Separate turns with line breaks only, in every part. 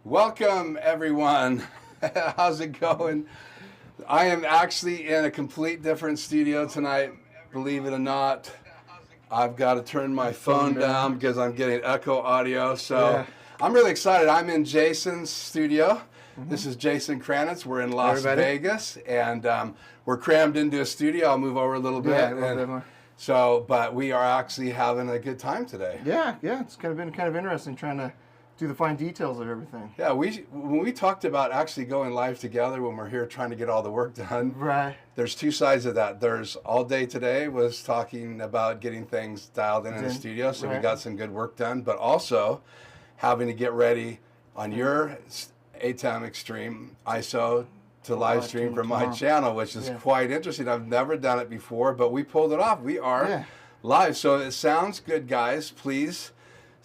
Welcome, everyone. How's it going? I am actually in a complete different studio tonight, believe it or not. I've got to turn my phone down because I'm getting echo audio. So I'm really excited. I'm in Jason's studio. This is Jason Kranitz. We're in Las Vegas, and we're crammed into a studio. I'll move over a little bit.
Yeah, a little bit more.
So, but we are actually having a good time today.
Yeah, it's been kind of interesting trying to do the fine details of everything.
Yeah, when we talked about actually going live together when we're here trying to get all the work done.
Right.
There's two sides of that. There's all day today was talking about getting things dialed in the studio, so we got some good work done, but also having to get ready on your ATEM Extreme ISO to live stream from my channel, which is quite interesting. I've never done it before, but we pulled it off. We are live. So it sounds good, guys. Please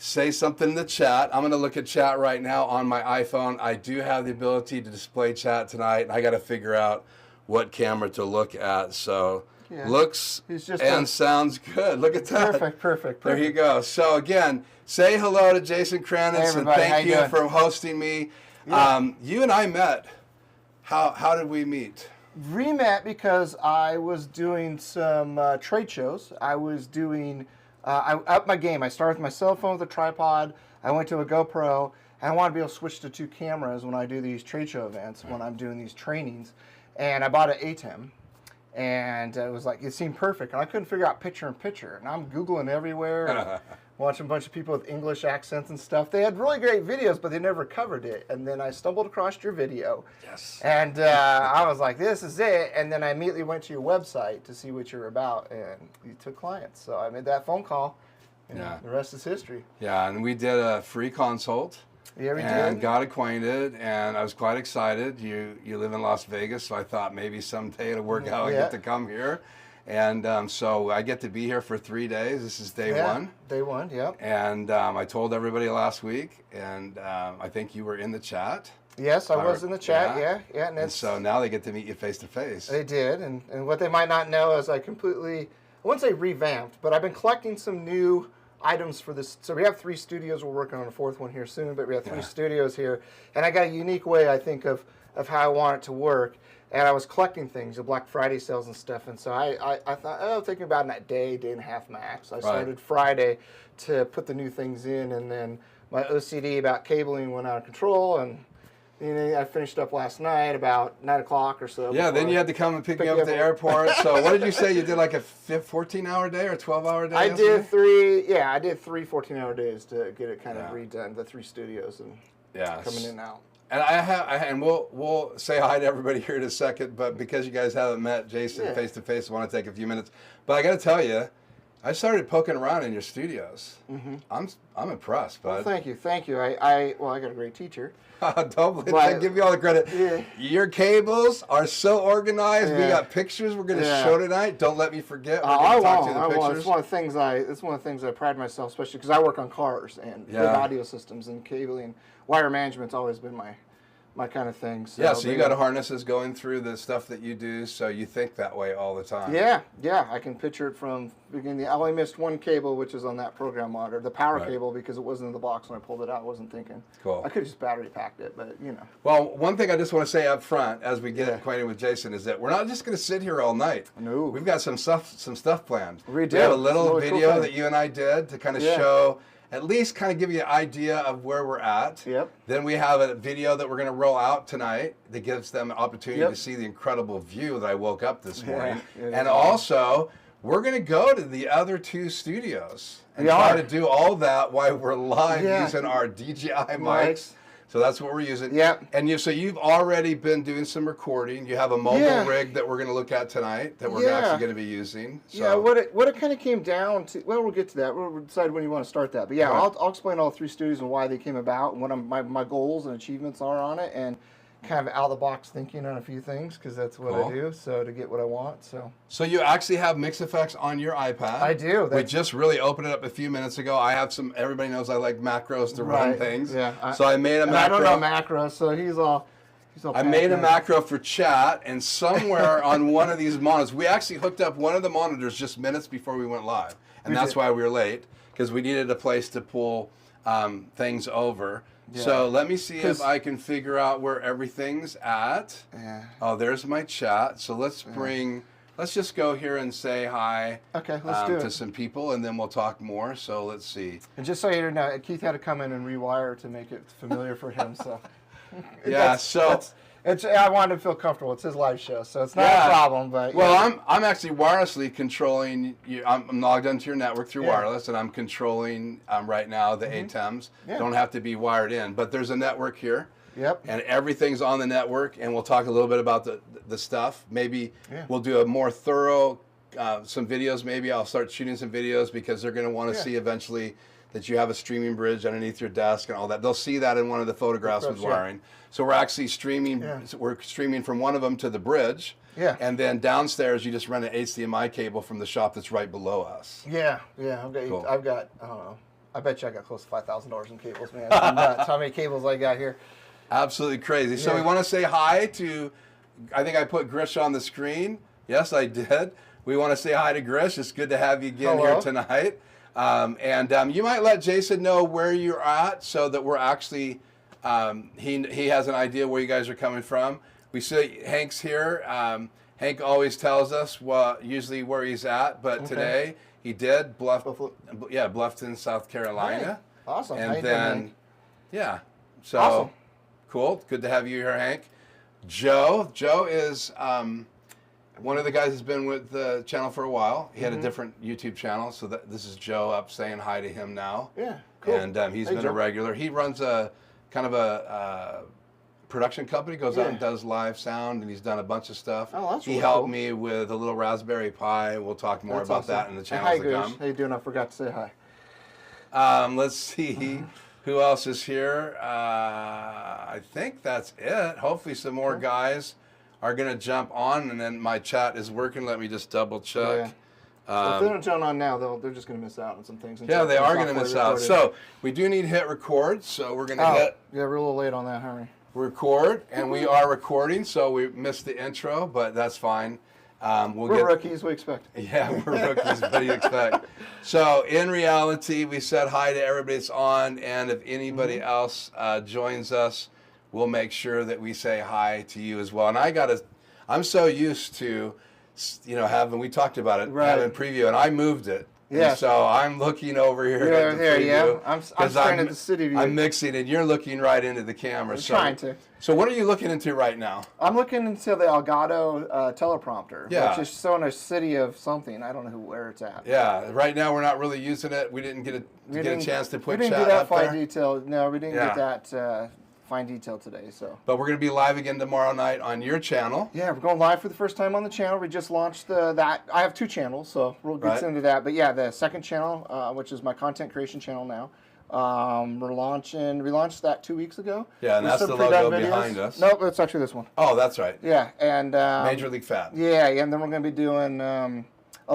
say something in the chat. I'm going to look at chat right now on my iPhone. I do have the ability to display chat tonight, and I got to figure out what camera to look at. So looks and sounds good. Look at that.
Perfect.
There you go. So again, say hello to Jason Kranitz, and thank you for hosting me. You and I met. How did we meet?
We met because I was doing some trade shows. I was doing, I upped my game. I started with my cell phone with a tripod. I went to a GoPro, and I wanted to be able to switch to two cameras when I do these trade show events, when I'm doing these trainings. And I bought an ATEM, and it was like, it seemed perfect. And I couldn't figure out picture-in-picture. And I'm Googling everywhere, watching a bunch of people with English accents and stuff. They had really great videos, but they never covered it. And then I stumbled across your video.
Yes.
And I was like, this is it. And then I immediately went to your website to see what you're about, and you took clients. So I made that phone call, and the rest is history.
Yeah, and we did a free consult.
Yeah, we
and
did.
got acquainted, and I was quite excited. You live in Las Vegas, so I thought maybe someday it'll work out. I get to come here. And so I get to be here for 3 days. This is day one.
Day one, yep.
And I told everybody last week, and I think you were in the chat.
Yes, I was in the chat, yeah.
And so now they get to meet you face to face.
They did, and what they might not know is I wouldn't say revamped, but I've been collecting some new items for this. So we have 3 studios. We're working on a 4th one here soon, but we have 3 studios here. And I got a unique way, I think, of how I want it to work. And I was collecting things, the Black Friday sales and stuff. And so I thought, thinking about it in a day and a half max. I started Friday to put the new things in, and then my OCD about cabling went out of control. And I finished up last night about 9 o'clock or so.
Yeah, then you had to come and pick me up at the airport. So what did you say? You did like a 14-hour day or 12-hour day?
I did 3 14-hour days to get it kind of redone, the 3 studios and coming in and out.
And we'll say hi to everybody here in a second, but because you guys haven't met Jason face to face, I want to take a few minutes. But I got to tell you, I started poking around in your studios. I'm impressed, bud.
Well, thank you. I got a great teacher.
Don't give you all the credit. Your cables are so organized. We got pictures we're going to show tonight. Don't let me forget. We're going to talk to you the pictures.
It's one of the things I pride myself, especially because I work on cars and big audio systems, and cabling. Wire management's always been my kind of thing. So
so you got harnesses going through the stuff that you do, so you think that way all the time.
Yeah, I can picture it from beginning. I only missed one cable, which is on that program monitor, the power cable, because it wasn't in the box when I pulled it out. I wasn't thinking.
Cool.
I could have just battery packed it, but
Well, one thing I just want to say up front as we get acquainted with Jason is that we're not just going to sit here all night.
No.
We've got some stuff planned.
We do.
We have a little video that you and I did to kind of show, at least kind of give you an idea of where we're at.
Yep.
Then we have a video that we're going to roll out tonight that gives them an opportunity to see the incredible view that I woke up this morning. And also, we're going to go to the other 2 studios and try to do all that while we're live using our DJI mics. So that's what we're using.
Yep.
And so you've already been doing some recording. You have a mobile rig that we're going to look at tonight that we're actually going to be using. So.
Yeah, what it kind of came down to, well, we'll get to that. We'll decide when you want to start that. But yeah, I'll explain all 3 studios and why they came about and what my goals and achievements are on it, and kind of out-of-the-box thinking on a few things, because that's what I do, so to get what I want. So
you actually have mix effects on your iPad.
I do.
We just really opened it up a few minutes ago. I have some, everybody knows I like macros to run things.
Yeah.
So I made a macro.
I don't know macros, so he's all
I made a macro for chat, and somewhere on one of these monitors, we actually hooked up one of the monitors just minutes before we went live. And that's why we were late, because we needed a place to pull things over.
Yeah.
So let me see if I can figure out where everything's at.
Yeah.
Oh, there's my chat. So let's let's just go here and say hi.
Okay, let's do it.
To some people, and then we'll talk more. So let's see.
And just so you know, Keith had to come in and rewire to make it familiar for him. So
yeah,
I wanted to feel comfortable. It's his live show, so it's not a problem. But
well, I'm actually wirelessly controlling you. I'm logged into your network through wireless, and I'm controlling right now the ATEMs.
Yeah.
Don't have to be wired in, but there's a network here.
Yep.
And everything's on the network, and we'll talk a little bit about the stuff. Maybe we'll do a more thorough some videos. Maybe I'll start shooting some videos because they're going to want to see eventually that you have a streaming bridge underneath your desk and all that. They'll see that in one of the photographs with wiring. So we're actually streaming. We're streaming from one of them to the bridge.
Yeah.
And then downstairs, you just run an HDMI cable from the shop that's right below us.
Yeah. I've got I don't know. I bet you I got close to $5,000 in cables, man. That's how many cables I got here.
Absolutely crazy. So we want to say hi to, I think I put Grish on the screen. Yes, I did. We want to say hi to Grish. It's good to have you again here tonight. And you might let Jason know where you're at so that we're actually, he has an idea where you guys are coming from. We see Hank's here. Hank always tells us usually where he's at, but today he did Bluffton, South Carolina.
Hey, awesome.
And then, so. Awesome. Cool. Good to have you here, Hank. Joe is one of the guys who's been with the channel for a while. He had a different YouTube channel, so this is Joe up saying hi to him now.
Yeah, cool.
And he's been a regular. He runs a kind of a production company, goes out and does live sound, and he's done a bunch of stuff.
Oh, that's
He helped me with a little Raspberry Pi. We'll talk more about that in the channels to come.
How you doing? I forgot to say hi.
Let's see. Who else is here? I think that's it. Hopefully some more guys are going to jump on, and then my chat is working. Let me just double check.
If they don't jump on now, they're just going to miss out on some things.
Yeah, they are going to miss out. So we do need hit record, so we're going to hit.
Yeah, we're a little late on that, Henry.
Record, and we are recording, so we missed the intro, but that's fine.
We're rookies, we expect.
Yeah, we're rookies, what do you expect? So in reality, we said hi to everybody that's on, and if anybody else joins us, we'll make sure that we say hi to you as well. And I'm so used to, we talked about it, having preview, and I moved it. Yeah. So I'm looking over here at the preview.
I'm staring at the city view.
I'm mixing, and you're looking right into the camera.
I'm trying to.
So what are you looking into right now?
I'm looking into the Elgato teleprompter, which is showing a city of something. I don't know where it's at.
Yeah. Right now we're not really using it. We didn't get a chance to put chat up there.
We didn't get that fine detail. No, we didn't get that fine detail today. So.
But we're going to be live again tomorrow night on your channel.
Yeah, we're going live for the first time on the channel. We just launched that. I have two channels, so we'll get into that. But yeah, the second channel, which is my content creation channel now. We launched that 2 weeks ago.
Yeah, and that's the logo behind us.
Nope, it's actually this one.
Oh, that's right.
Yeah, and
Major League Fab.
Yeah, and then we're going to be doing a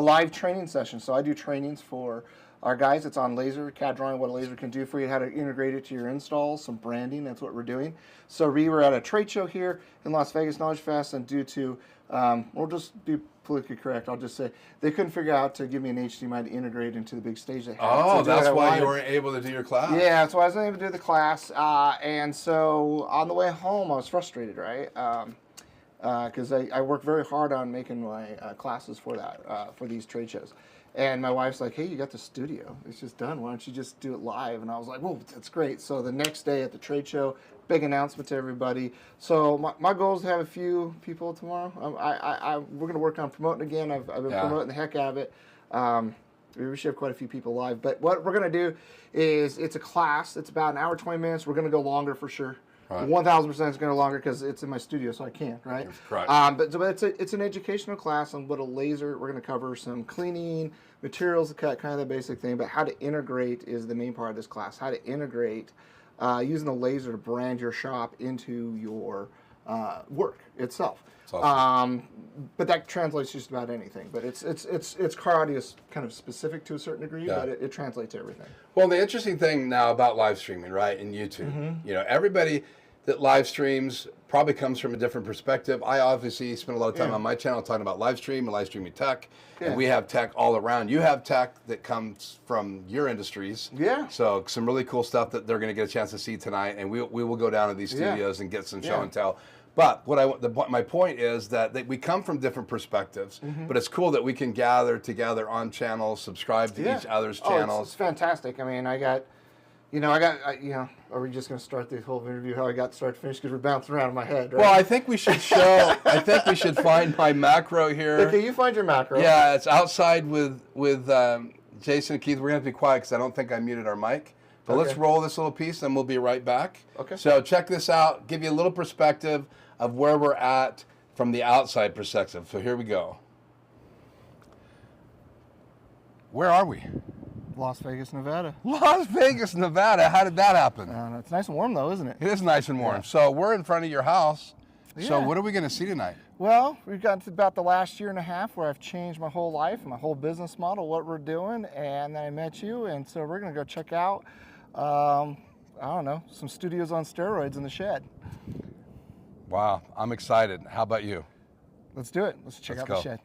live training session. So I do trainings for our guys. It's on laser, CAD drawing, what a laser can do for you, how to integrate it to your installs, some branding. That's what we're doing. So we were at a trade show here in Las Vegas, Knowledge Fest, and due to, we'll just be politically correct, I'll just say, they couldn't figure out to give me an HDMI to integrate into the big stage they had.
Oh, that's why you weren't able to do your class.
Yeah, that's why I wasn't able to do the class. And so on the way home, I was frustrated, right? Because I worked very hard on making my classes for that, for these trade shows. And my wife's like, hey, you got the studio. It's just done. Why don't you just do it live? And I was like, whoa, that's great. So the next day at the trade show, big announcement to everybody. So my goal is to have a few people tomorrow. We're going to work on promoting again. I've been promoting the heck out of it. We should have quite a few people live. But what we're going to do is it's a class. It's about an hour, 20 minutes. We're going to go longer for sure. Right. 1,000% is going to go longer because it's in my studio, so I can't, right?
Correct.
But it's an educational class on what a laser. We're going to cover some cleaning, materials to cut, kind of the basic thing. But how to integrate is the main part of this class. How to integrate using a laser to brand your shop into your work itself. Awesome. But that translates just about anything. But it's car audio is kind of specific to a certain degree, but it translates to everything.
Well, the interesting thing now about live streaming, right, in YouTube, everybody that live streams probably comes from a different perspective. I obviously spend a lot of time on my channel talking about live stream and live streaming tech, and we have tech all around. You have tech that comes from your industries.
Yeah.
So some really cool stuff that they're going to get a chance to see tonight, and we will go down to these studios and get some show and tell. But my point is that we come from different perspectives, but it's cool that we can gather together on channels, subscribe to each other's channels.
It's fantastic. I mean, are we just going to start the whole interview how I got start to finish because we're bouncing around in my head, right?
Well, I think we should I think we should find my macro here.
Okay, you find your macro.
Yeah, it's outside with Jason and Keith. We're going to have to be quiet because I don't think I muted our mic. But let's roll this little piece and we'll be right back.
Okay.
So check this out, give you a little perspective of where we're at from the outside perspective. So here we go. Where are we?
Las Vegas, Nevada.
Las Vegas, Nevada. How did that happen?
It's nice and warm though, isn't it?
It is nice and warm. Yeah. So we're in front of your house. Yeah. So what are we going to see tonight?
Well, we've gotten to about the last year and a half where I've changed my whole life, my whole business model, what we're doing, and then I met you, and so we're going to go check out, I don't know, some studios on steroids in the shed.
Wow, I'm excited. How about you?
Let's do it. Let's check out the shed.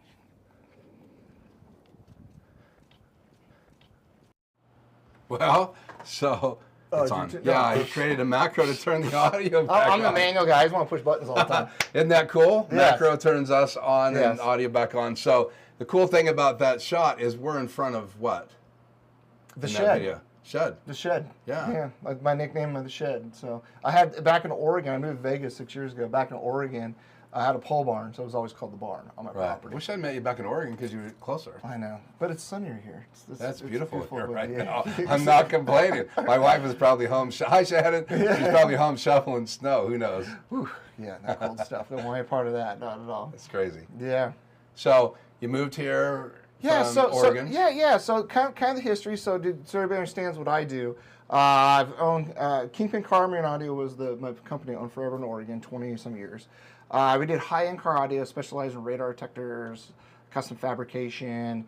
Well, so it's on. Yeah, I created a macro to turn the audio back on.
I'm the manual guy. I just want to push buttons all the time.
Isn't that cool?
Yes.
Macro turns us on and audio back on. So the cool thing about that shot is we're in front of what?
The shed.
Shed.
The shed.
Yeah.
Yeah. Like my nickname is the shed. So I had back in Oregon. I moved to Vegas 6 years ago. Back in Oregon, I had a pole barn, so it was always called the barn on my property.
Wish I met you back in Oregon because you were closer.
I know, but it's sunnier here.
That's beautiful here right now. I'm not complaining. My wife is probably home. Hi, Shannon. She's probably home shoveling snow. Who knows?
Whew. Yeah, that cold stuff. Don't want any part of that. Not at all.
It's crazy.
Yeah.
So you moved here.
From
Oregon.
So kind of the history. So everybody understands what I do. I've owned Kingpin Car and Audio was my company I owned forever in Oregon, 20 some years. We did high-end car audio, specialized in radar detectors, custom fabrication,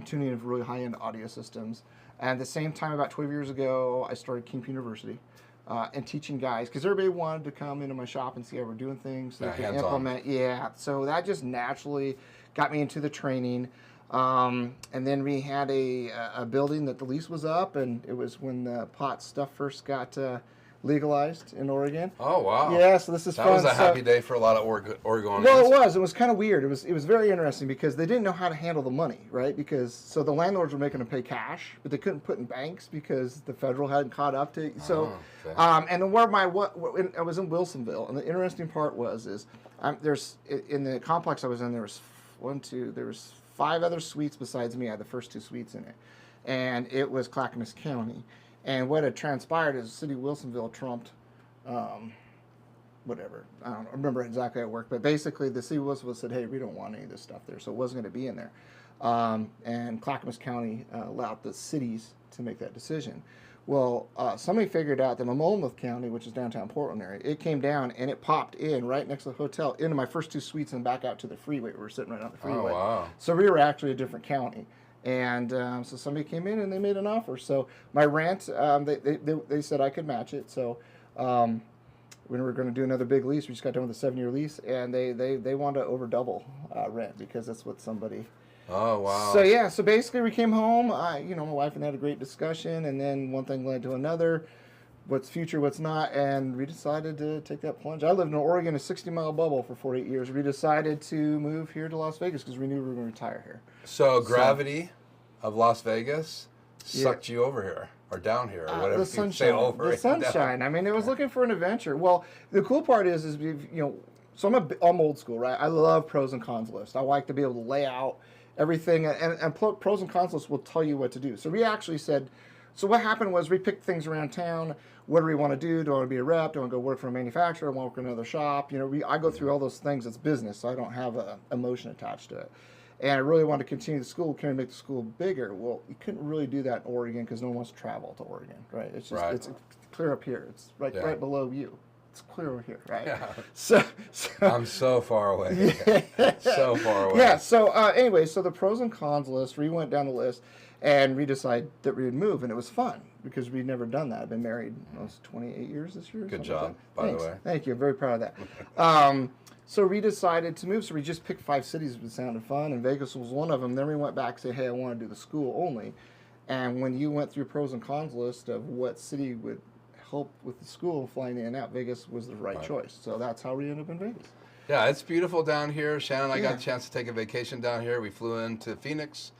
tuning of really high-end audio systems. And at the same time, about 12 years ago, I started Kingpin University and teaching guys because everybody wanted to come into my shop and see how we're doing things, so they can implement. Yeah, so that just naturally got me into the training. And then we had a building that the lease was up, and it was when the pot stuff first got legalized in Oregon.
Oh, wow.
Yeah, so this is fun.
That was a happy day for a lot of Oregonians.
Well, it was kind of weird. It was very interesting because they didn't know how to handle the money, right? So the landlords were making them pay cash, but they couldn't put in banks because the federal hadn't caught up to. So, and then I was in Wilsonville, and the interesting part is there's in the complex I was in, there was 5 other suites besides me. I had the first 2 suites in it, and it was Clackamas County. And what had transpired is the city of Wilsonville trumped, whatever. I don't remember exactly how it worked, but basically the city of Wilsonville said, hey, we don't want any of this stuff there, so it wasn't going to be in there. And Clackamas County allowed the cities to make that decision. Well, somebody figured out that Monmouth County, which is downtown Portland area, it came down and it popped in right next to the hotel into my first 2 suites and back out to the freeway. We were sitting right on the freeway.
Oh, wow.
So we were actually a different county. And so somebody came in and they made an offer. So my rent, they said I could match it. So when we were going to do another big lease, we just got done with a 7-year lease, and they wanted to over double rent because that's what somebody.
Oh, wow.
So basically we came home. My wife and I had a great discussion, and then one thing led to another. What's future, what's not, and we decided to take that plunge. I lived in Oregon, a 60-mile bubble for 48 years. We decided to move here to Las Vegas because we knew we were going to retire here.
So gravity of Las Vegas sucked you over here, or down here, or whatever
the sunshine,
you say over.
The sunshine. I mean, it was looking for an adventure. Well, the cool part is so I'm old school, right? I love pros and cons lists. I like to be able to lay out everything, and pros and cons lists will tell you what to do. So we actually said, so what happened was we picked things around town. What do we want to do? Do I want to be a rep? Do I want to go work for a manufacturer? Do I want to work in another shop? I go through all those things. It's business, so I don't have an emotion attached to it. And I really wanted to continue the school, kind of make the school bigger. Well, you couldn't really do that in Oregon because no one wants to travel to Oregon, right? It's just it's clear up here. It's right below you. It's clear over here, right? Yeah. So
I'm so far away. So far away.
Yeah. So anyway, so the pros and cons list. We went down the list, And we decided that we would move, and it was fun because we'd never done that. I've been married almost 28 years this year.
Good job,
like
by the way.
Thank you. I'm very proud of that. So we decided to move. So we just picked 5 cities that sounded fun, and Vegas was one of them. Then we went back and said, hey, I want to do the school only. And when you went through pros and cons list of what city would help with the school flying in and out, Vegas was the right choice. So that's how we ended up in Vegas.
Yeah, it's beautiful down here. Shannon and I got a chance to take a vacation down here. We flew into Phoenix,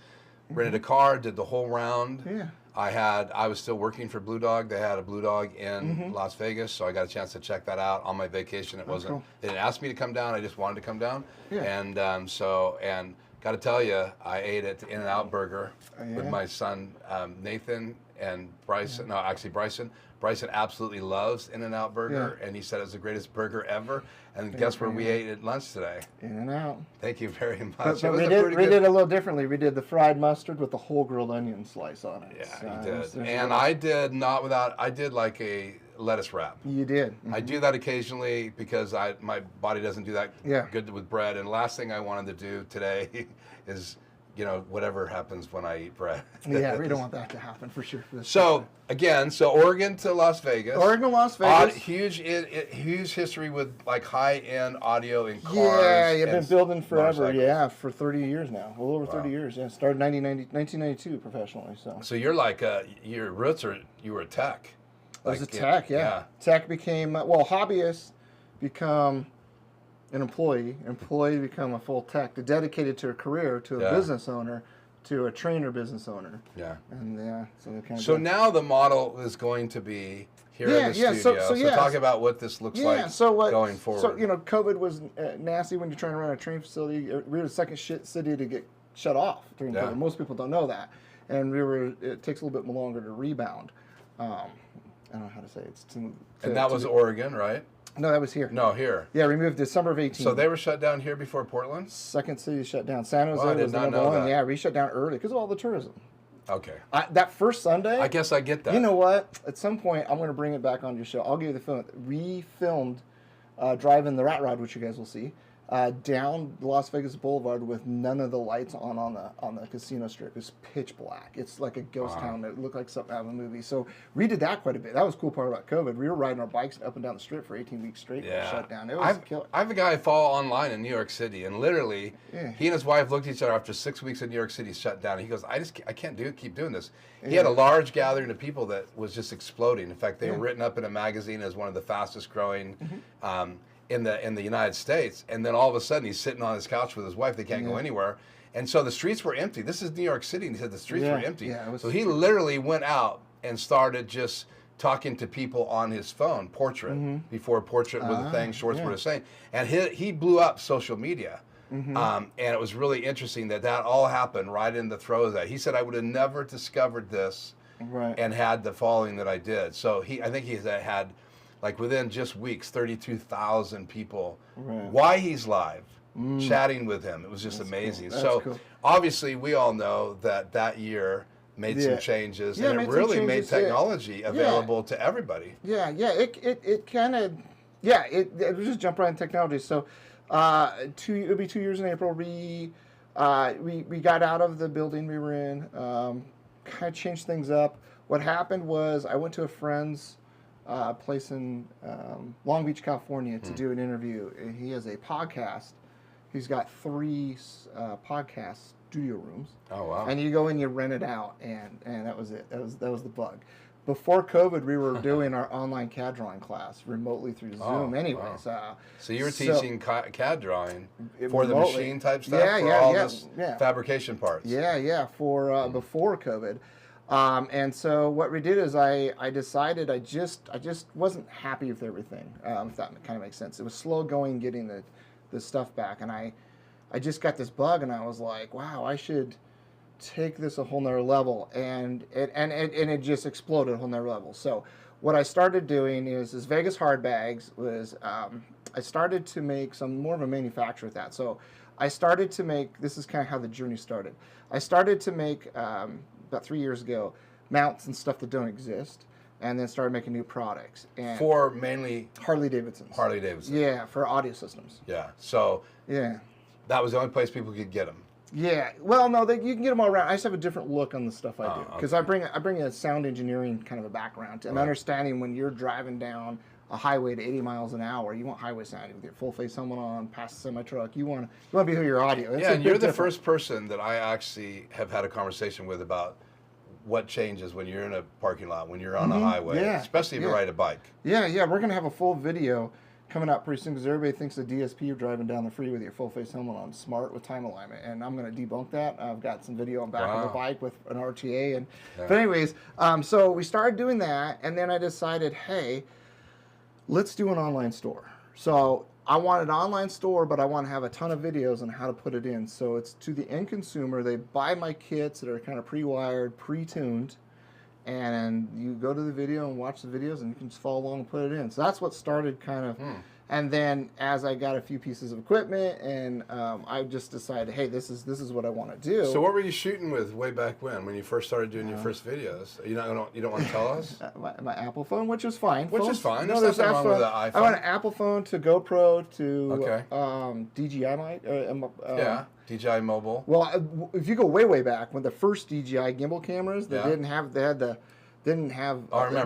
rented a car, did the whole round.
Yeah.
I was still working for Blue Dog. They had a Blue Dog in Las Vegas, so I got a chance to check that out on my vacation. It wasn't,
cool.
They didn't ask me to come down. I just wanted to come down.
Yeah.
And and got to tell you, I ate at the In-N-Out Burger with my son Nathan and Bryson. No, actually Bryson. Bryson absolutely loves In-N-Out Burger, and he said it's the greatest burger ever. And guess where we ate at lunch today?
In-N-Out.
Thank you very much.
But we did it a little differently. We did the fried mustard with the whole grilled onion slice on it.
Yeah, you did. And I did not without. I did like a lettuce wrap.
You did.
I do that occasionally because my body doesn't do that good with bread. And last thing I wanted to do today is, whatever happens when I eat bread.
Yeah, we don't want that to happen for sure.
So again, Oregon to Las Vegas.
Oregon to Las Vegas.
Huge history with like high-end audio in cars.
Yeah, you've been building forever. Yeah, for 30 years now. A little over 30 years. Yeah, started 1992 professionally. So you're
like your roots are you were a tech.
I was a tech. Yeah. Tech became hobbyist become an employee become a full tech, dedicated to a career, to a business owner, to a trainer business owner. Yeah. And so
now the model is going to be here in the studio. So talk about what this looks like going forward.
So COVID was nasty when you're trying to run a training facility. We were the second city to get shut off during COVID. Most people don't know that, and it takes a little bit longer to rebound. I don't know how to say it.
And that was Oregon, right?
No, that was here.
No, here.
Yeah, we moved December of 18.
So they were shut down here before Portland?
Second city shut down. San Jose was the number one. Yeah, we shut down early because of all the tourism.
Okay.
That first Sunday.
I guess I get that.
You know what? At some point, I'm going to bring it back on your show. I'll give you the film. We filmed driving the Rat Rod, which you guys will see, down Las Vegas Boulevard with none of the lights on the casino strip. It's pitch black. It's like a ghost town. It looked like something out of a movie. So we did that quite a bit. That was the cool part about COVID. We were riding our bikes up and down the strip for 18 weeks straight. Yeah. Shut down. It was killer.
I have a guy I follow online in New York City, and literally, he and his wife looked at each other after 6 weeks in New York City shut down. He goes, I can't keep doing this. He had a large gathering of people that was just exploding. In fact, they were written up in a magazine as one of the fastest growing in the United States, and then all of a sudden he's sitting on his couch with his wife. They can't go anywhere, and so the streets were empty. This is New York City, and he said the streets were empty. Yeah, so he literally went out and started just talking to people on his phone, Portrait, before Portrait was a thing, Schwartz was saying, and he blew up social media. And it was really interesting that all happened right in the throes of that. He said, I would have never discovered this and had the following that I did. So I think he had, like within just weeks, 32,000 people. Why he's live, chatting with him. It was just amazing.
Cool.
So
cool.
Obviously we all know that year made some changes, and it really made technology available to everybody.
It kind of, it was just jump right in technology. So it'll be 2 years in April. We got out of the building we were in, kind of changed things up. What happened was I went to a friend's place in Long Beach, California to do an interview. He has a podcast. He's got 3 podcast studio rooms. Oh wow! And you go in, you rent it out, and that was it. That was the bug. Before COVID, we were doing our online CAD drawing class remotely through Zoom. Anyways,
so you were teaching CAD drawing for the machine type stuff, for all this fabrication parts.
For before COVID. And so what we did is I decided I just wasn't happy with everything, if that kind of makes sense. It was slow going getting the stuff back, and I just got this bug, and I was like, wow, I should take this a whole nother level, and it just exploded a whole nother level. So what I started doing is Vegas Hard Bags was I started to make some more of a manufacturer with that. So I started to make, this is kind of how the journey started. I started to make about 3 years ago mounts and stuff that don't exist, and then started making new products. And
for mainly
Harley Davidsons.
Harley Davidson.
Yeah, for audio systems.
Yeah. So that was the only place people could get them.
Yeah, well, no, you can get them all around. I just have a different look on the stuff I do because I bring a sound engineering kind of a background and understanding when you're driving down a highway to 80 miles an hour, you want highway sound with your full face helmet on, past the semi truck. You want to be your audio. It's
and you're the first person that I actually have had a conversation with about what changes when you're in a parking lot, when you're on a highway, especially if you ride a bike.
Yeah, we're gonna have a full video coming out pretty soon because everybody thinks the DSP you're driving down the freeway with your full face helmet on smart with time alignment, and I'm going to debunk that. I've got some video on back of the bike with an RTA, but anyways, so we started doing that, and then I decided, hey, let's do an online store. So I want an online store, but I want to have a ton of videos on how to put it in. So it's to the end consumer. They buy my kits that are kind of pre-wired, pre-tuned, and you go to the video and watch the videos, and you can just follow along and put it in. So that's what started kind of, and then as I got a few pieces of equipment, and I just decided, hey, this is what I want to do.
So what were you shooting with way back when you first started doing your first videos? You don't want to tell us?
My Apple phone, which is fine.
Which is fine.
No,
there's nothing wrong with the iPhone.
I want an Apple phone to GoPro to DJI mic.
DJI mobile.
Well, if you go way back, when the first DJI gimbal cameras, they didn't have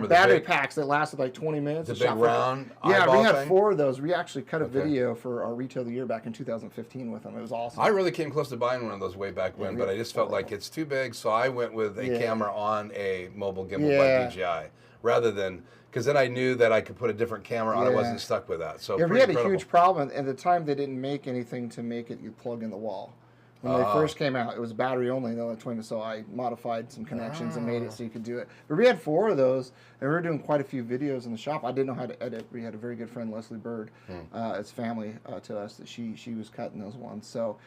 battery packs that lasted like 20 minutes.
The big round
yeah, we had 4 of those. We actually cut a video for our Retail of the Year back in 2015 with them. It was awesome.
I really came close to buying one of those way back when, but I just felt like it's too big, so I went with a camera on a mobile gimbal by DJI rather than, because then I knew that I could put a different camera on. I wasn't stuck with that. So
we had a huge problem. At the time, they didn't make anything to make it you plug in the wall. When they first came out, it was battery only. The only twin, so I modified some connections and made it so you could do it. But we had 4 of those, and we were doing quite a few videos in the shop. I didn't know how to edit. We had a very good friend, Leslie Bird. It's family to us that she was cutting those ones. So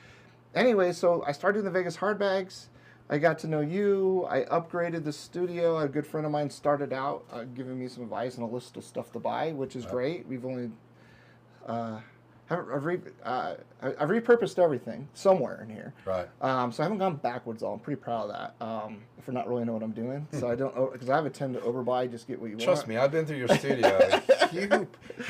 anyway, so I started doing the Vegas hard bags. I got to know you. I upgraded the studio. A good friend of mine started out giving me some advice and a list of stuff to buy, which is great. We've only I've repurposed everything somewhere in here.
Right.
So I haven't gone backwards. I'm pretty proud of that. For not really know what I'm doing. So I don't, because I have a tend to overbuy, just get what you want.
Trust me, I've been through your studio.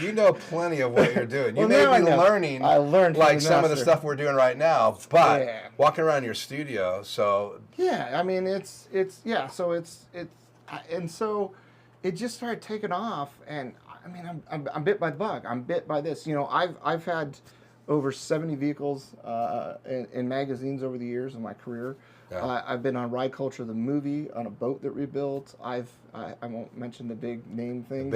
you know plenty of what you're doing. You may be learning.
I learned
like some of the stuff we're doing right now, but walking around your studio. So
yeah, I mean So and so it just started taking off, and I mean, I'm bit by the bug. I'm bit by this. You know, I've had over 70 vehicles in magazines over the years of my career. I've been on Ride Culture, the movie, on a boat that we built. I won't mention the big name things.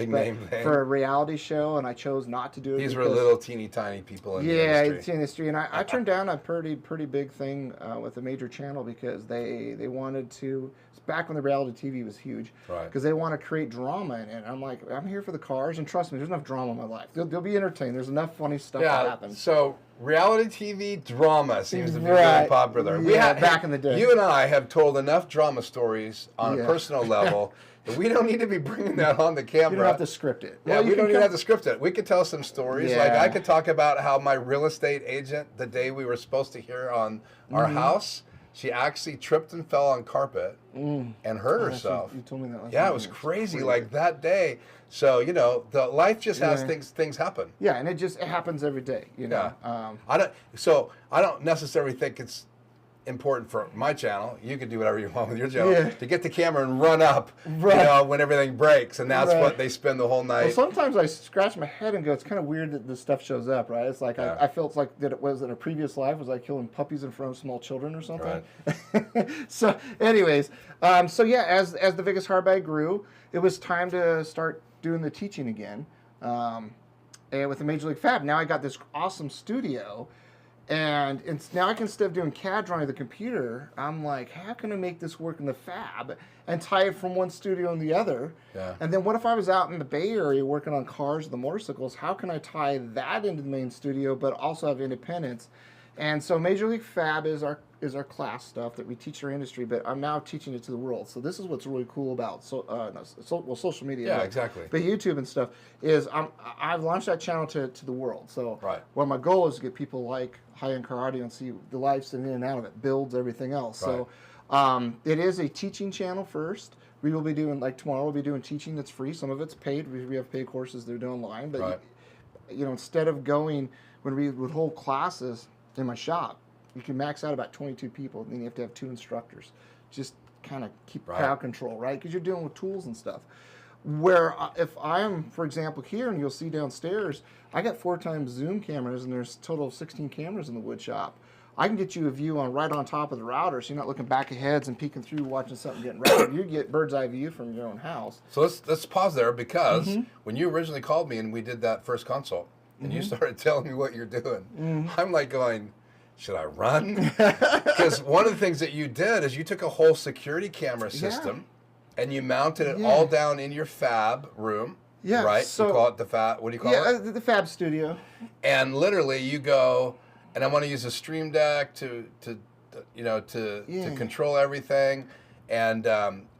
For a reality show, and I chose not to do it.
These were little teeny tiny people in the industry.
Yeah, industry. And I turned down a pretty big thing with a major channel because they wanted to. Back when the reality TV was huge, because they want to create drama in it. I'm like, I'm here for the cars, and trust me, there's enough drama in my life. They'll be entertained. There's enough funny stuff that happens.
So reality TV drama seems to be really popular.
Back in the day.
You and I have told enough drama stories on a personal level that we don't need to be bringing that on the camera.
You don't have to script it.
Yeah, we don't even have to script it. We could tell some stories. Like I could talk about how my real estate agent, the day we were supposed to hear on our house, she actually tripped and fell on carpet and hurt herself.
You told me that last
night. It was crazy. Like that day. So, you know, the life just has things happen.
Yeah, and it happens every day, you know.
I don't necessarily think it's important for my channel. You could do whatever you want with your channel to get the camera and run up, you know, when everything breaks, and that's what they spend the whole night.
Well, sometimes I scratch my head and go, it's kind of weird that this stuff shows up, right? It's like I feel it's like that it was in a previous life, was I killing puppies in front of small children or something? Right. So, anyways, as the Vegas hardbag grew, it was time to start doing the teaching again, and with the Major League Fab. Now I got this awesome studio. And now I can, instead of doing CAD drawing of the computer, I'm like, how can I make this work in the Fab and tie it from one studio and the other? Yeah. And then what if I was out in the Bay Area working on cars, the motorcycles? How can I tie that into the main studio, but also have independence? And so Major League Fab is our class stuff that we teach our industry, but I'm now teaching it to the world. So this is what's really cool about social media.
Yeah, exactly.
But YouTube and stuff is I've launched that channel to the world. So what my goal is to get people like high-end car audio and see the lives in and out of it, builds everything else. Right. So it is a teaching channel first. We will be doing, like tomorrow, we'll be doing teaching that's free. Some of it's paid. We have paid courses that are done online. But you know, instead of going, when we would hold classes in my shop, you can max out about 22 people, and then you have to have 2 instructors. Just kind of keep crowd control, right? Because you're dealing with tools and stuff. Where if I'm, for example, here, and you'll see downstairs, I got 4 times zoom cameras, and there's a total of 16 cameras in the wood shop. I can get you a view on right on top of the router, so you're not looking back aheads and peeking through watching something getting routed. You get bird's eye view from your own house.
So let's pause there, because when you originally called me and we did that first consult, and you started telling me what you're doing, I'm like going, should I run? Because one of the things that you did is you took a whole security camera system and you mounted it all down in your fab room.
Yeah,
right.
So,
you call it the Fab. What do you call it?
The Fab Studio.
And literally, you go, and I want to use a Stream Deck to control everything, and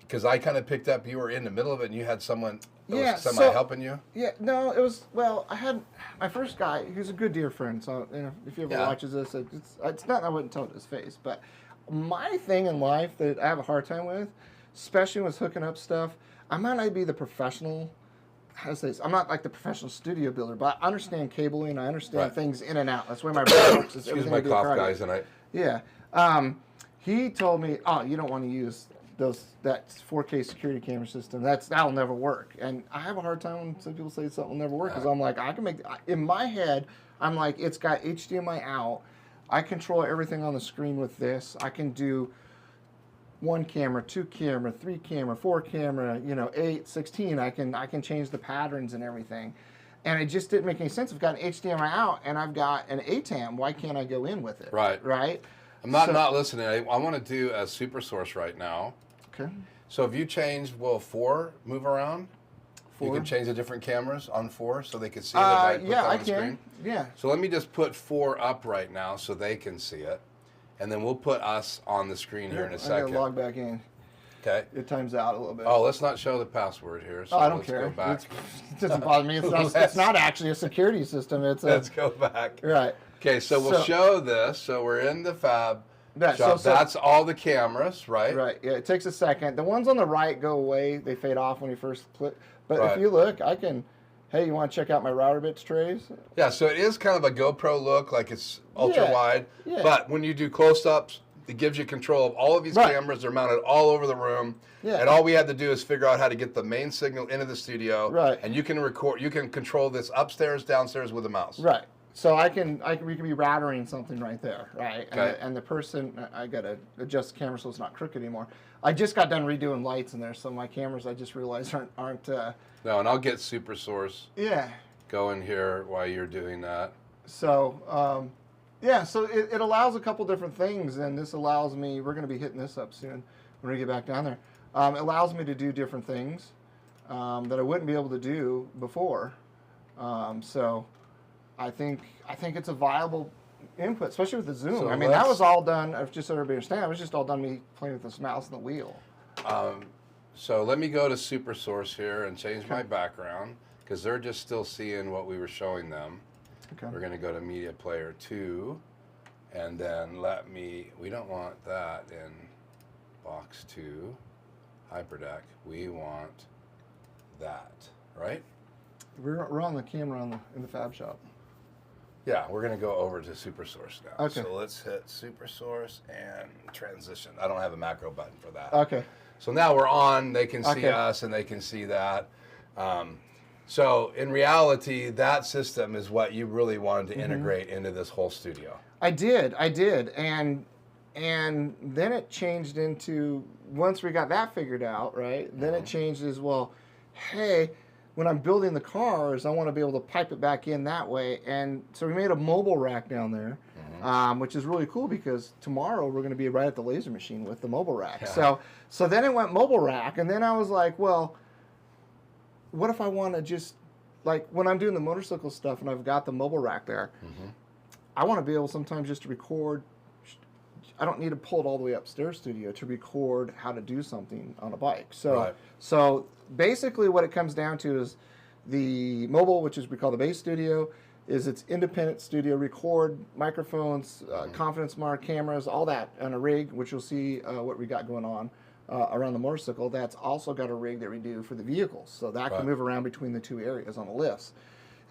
because I kind of picked up, you were in the middle of it, and you had someone helping you.
Yeah, no, it was I had my first guy. He's a good dear friend, so if he ever watches this, it's not. I wouldn't tell it to his face, but my thing in life that I have a hard time with, especially with hooking up stuff, I might not be the professional. How to say this? I'm not like the professional studio builder, but I understand cabling. I understand things in and out. That's where my brain works.
Excuse my cough, guys, tonight.
Yeah. He told me, oh, you don't want to use that 4K security camera system. That'll never work. And I have a hard time when some people say something will never work, because I'm like, I can make, in my head, I'm like, it's got HDMI out. I control everything on the screen with this. I can do 1 camera, 2 camera, 3 camera, 4 camera, 8, 16. I can change the patterns and everything. And it just didn't make any sense. I've got an HDMI out and I've got an ATAM. Why can't I go in with it? Right?
I'm not listening. I want to do a super source right now.
Okay.
So if you change, will 4 move around?
4?
You can change the different cameras on 4 so they can see it. I can. Screen?
Yeah.
So let me just put 4 up right now so they can see it. And then we'll put us on the screen here in a second.
I'm going to log back in.
Okay.
It times out a little bit.
Oh, let's not show the password here. So
I don't care.
Go back.
It doesn't bother me. It's not actually a security system.
Let's go back.
Right.
Okay, so we'll show this. So we're in the Fab Shop. That's all the cameras, right?
Right. Yeah, it takes a second. The ones on the right go away. They fade off when you first click. But if you look, I can... Hey, you want to check out my router bits trays?
Yeah, so it is kind of a GoPro look, like it's ultra wide.
Yeah.
But when you do close-ups, it gives you control of all of these cameras. They're mounted all over the room. Yeah. And all we had to do is figure out how to get the main signal into the studio.
Right.
And you can control this upstairs, downstairs with a mouse.
Right. So we can be routering something right there, right?
Okay.
And the person, I got to adjust the camera so it's not crooked anymore. I just got done redoing lights in there, so my cameras, I just realized aren't
no, and I'll get Super Source going here while you're doing that.
So, so it allows a couple different things, and this allows me, we're going to be hitting this up soon when we get back down there. It allows me to do different things that I wouldn't be able to do before. So I think it's a viable input, especially with the zoom.
So
that was all done, just so everybody understands, it was just all done me playing with this mouse and the wheel.
So let me go to Super Source here and change my background, because they're just still seeing what we were showing them. Okay. We're going to go to Media Player 2, and then we don't want that in Box 2, Hyperdeck. We want that, right?
We're on the camera in the Fab Shop.
Yeah, we're going to go over to Super Source now.
Okay.
So let's hit Super Source and transition. I don't have a macro button for that.
Okay.
So now we're on. They can see us and they can see that. So in reality, that system is what you really wanted to integrate into this whole studio.
I did. And then it changed into, once we got that figured out, right, then it changed as, well, hey, when I'm building the cars, I want to be able to pipe it back in that way. And so we made a mobile rack down there, which is really cool, because tomorrow we're going to be right at the laser machine with the mobile rack. Yeah. So then it went mobile rack, and then I was like, well, what if I want to just, like when I'm doing the motorcycle stuff and I've got the mobile rack there, I want to be able sometimes just to record. I don't need to pull it all the way upstairs studio to record how to do something on a bike. So basically what it comes down to is the mobile, which is we call the base studio, is its independent studio, record microphones, confidence mark, cameras, all that on a rig, which you'll see what we got going on around the motorcycle. That's also got a rig that we do for the vehicles. So that can move around between the two areas on the lifts.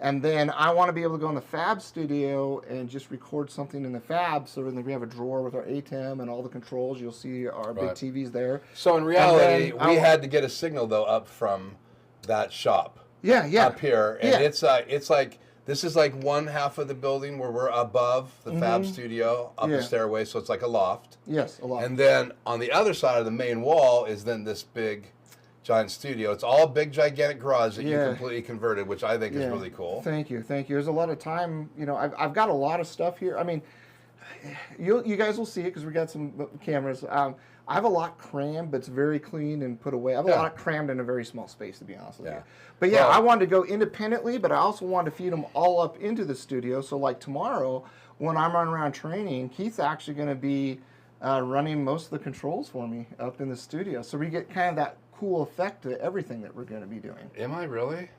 And then I want to be able to go in the Fab Studio and just record something in the Fab. So then we have a drawer with our ATEM and all the controls. You'll see our big TVs there.
So in reality, we had to get a signal though up from that shop.
Yeah, yeah.
Up here, and it's like this is like one half of the building where we're above the Fab Studio, up the stairway, so it's like a loft.
Yes, a loft.
And then on the other side of the main wall is then this big, giant studio. It's all a big, gigantic garage that you completely converted, which I think is really cool.
Thank you, thank you. There's a lot of time. You know, I've got a lot of stuff here. I mean, you guys will see it because we got some cameras. I have a lot crammed, but it's very clean and put away. I have a lot crammed in a very small space, to be honest with you. But yeah, I wanted to go independently, but I also wanted to feed them all up into the studio. So like tomorrow, when I'm running around training, Keith's actually going to be running most of the controls for me up in the studio. So we get kind of that cool effect to everything that we're going to be doing.
Am I really?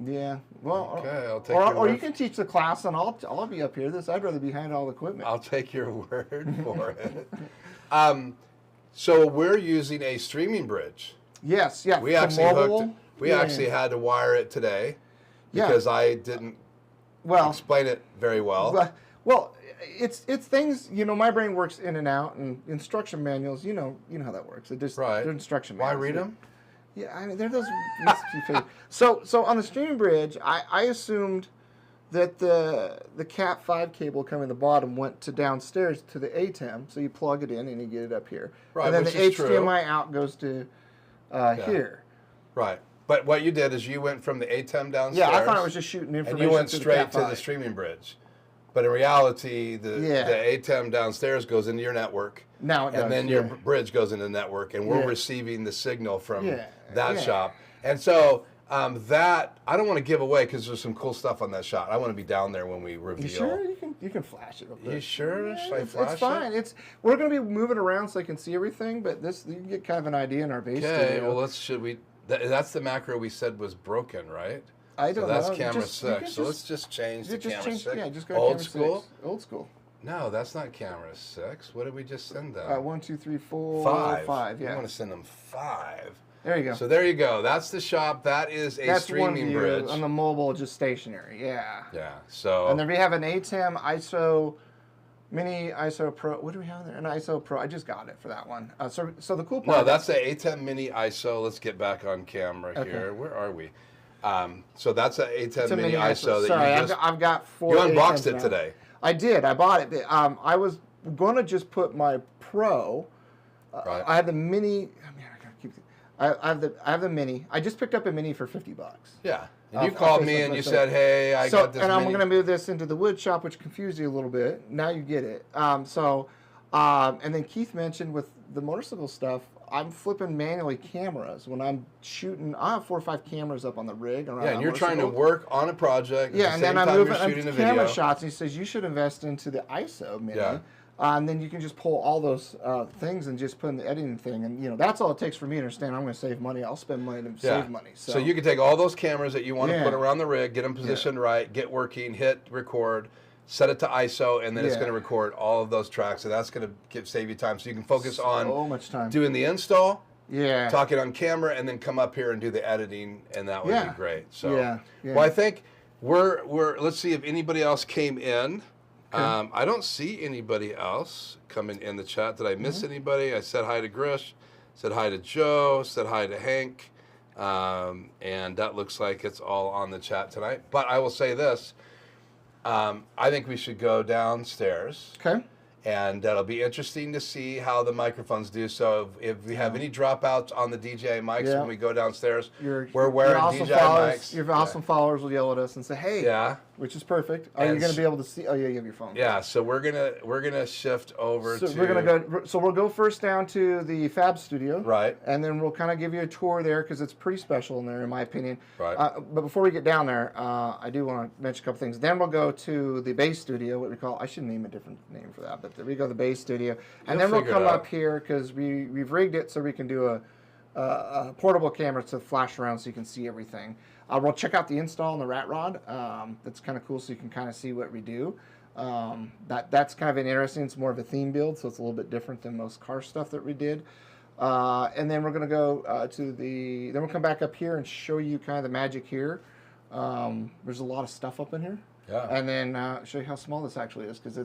Yeah. Well,
okay, I'll take your
or
word.
you can teach the class, and I'll be up here. I'd rather be behind all the equipment.
I'll take your word for it. So we're using a streaming bridge.
Yes, yeah.
We actually actually had to wire it today because I didn't explain it very well.
Well, it's things, you know, my brain works in and out, and instruction manuals, you know how that works. They're instruction manuals.
Why read them?
Yeah, I mean, they're those. So on the streaming bridge, I assumed that the Cat 5 cable coming the bottom went to downstairs to the ATEM, so you plug it in and you get it up here.
Right,
and then
which
the
is
HDMI
true.
out goes to here.
Right. But what you did is you went from the ATEM downstairs.
Yeah, I thought it was just shooting information.
And you went
to
straight
the
to the streaming bridge. But in reality, the ATEM downstairs goes into your network.
Now it does.
And then your bridge goes into the network, and we're receiving the signal from that shop. And so that, I don't want to give away because there's some cool stuff on that shot. I want to be down there when we reveal.
You sure? You can flash it.
You sure?
Yeah,
Should I flash
it's fine.
it?
We're going to be moving around so I can see everything, but you can get kind of an idea in our base studio.
Well, that's the macro we said was broken, right?
I don't know.
That's camera 6. So let's just change to camera 6.
Yeah, just go
Old
camera
school?
6. Old school.
No, that's not camera 6. What did we just send them?
1, 2, 3, 4, 5. Yeah.
You want to send them 5.
There you go.
So there you go. That's the shop. That is a streaming bridge.
On the mobile, just stationary. Yeah.
Yeah. So.
And then we have an ATEM ISO Mini ISO Pro. What do we have there? An ISO Pro. I just got it for that one. So the cool part.
No, that's the ATEM Mini ISO. Let's get back on camera here. Where are we? So that's an ATEM Mini ISO. That
I've got 4.
You unboxed
ATEMs
it
now.
today.
I did. I bought it. I was going to just put my Pro.
Right.
I have the Mini. I have the Mini. I just picked up a Mini for $50.
Yeah. And you called me and you said, "Hey, I got this."
And I'm
Mini.
going to move this into the wood shop, which confused you a little bit. Now you get it. And then Keith mentioned with the motorcycle stuff, I'm flipping manually cameras when I'm shooting. I have 4 or 5 cameras up on the rig.
Yeah, and you're trying to work on a project.
Yeah, and then I'm moving
shooting
camera shots. And he says you should invest into the ISO Mini.
Yeah.
And then you can just pull all those things and just put in the editing thing. And, that's all it takes for me to understand I'm going to save money. I'll spend money to save money.
So you can take all those cameras that you want to put around the rig, get them positioned right, get working, hit record, set it to ISO, and then it's going to record all of those tracks. So that's going to save you time. So you can focus on
much time
doing the install, talking on camera, and then come up here and do the editing, and that would be great. So, well, I think let's see if anybody else came in. Okay. I don't see anybody else coming in the chat. Did I miss anybody? I said hi to Grish, said hi to Joe, said hi to Hank, and that looks like it's all on the chat tonight. But I will say this. I think we should go downstairs.
Okay.
And that'll be interesting to see how the microphones do. So if we have any dropouts on the DJI mics when we go downstairs, we're wearing DJI mics.
Your awesome followers will yell at us and say, "Hey," which is perfect. Are you going to be able to see? Oh yeah, you have your phone.
Yeah, so we're gonna shift over to.
We're gonna go. So we'll go first down to the Fab Studio.
Right.
And then we'll kind of give you a tour there because it's pretty special in there, in my opinion.
Right.
But before we get down there, I do want to mention a couple things. Then we'll go to the Bass Studio, what we call. I should name a different name for that, but there we go, the Bass Studio, and then we'll come up here because we've rigged it so we can do a portable camera to flash around so you can see everything. We'll check out the install on the rat rod. That's kind of cool, so you can kind of see what we do. That's kind of interesting. It's more of a theme build, so it's a little bit different than most car stuff that we did. And then we're going to go then we'll come back up here and show you kind of the magic here. There's a lot of stuff up in here.
Yeah.
And then show you how small this actually is, because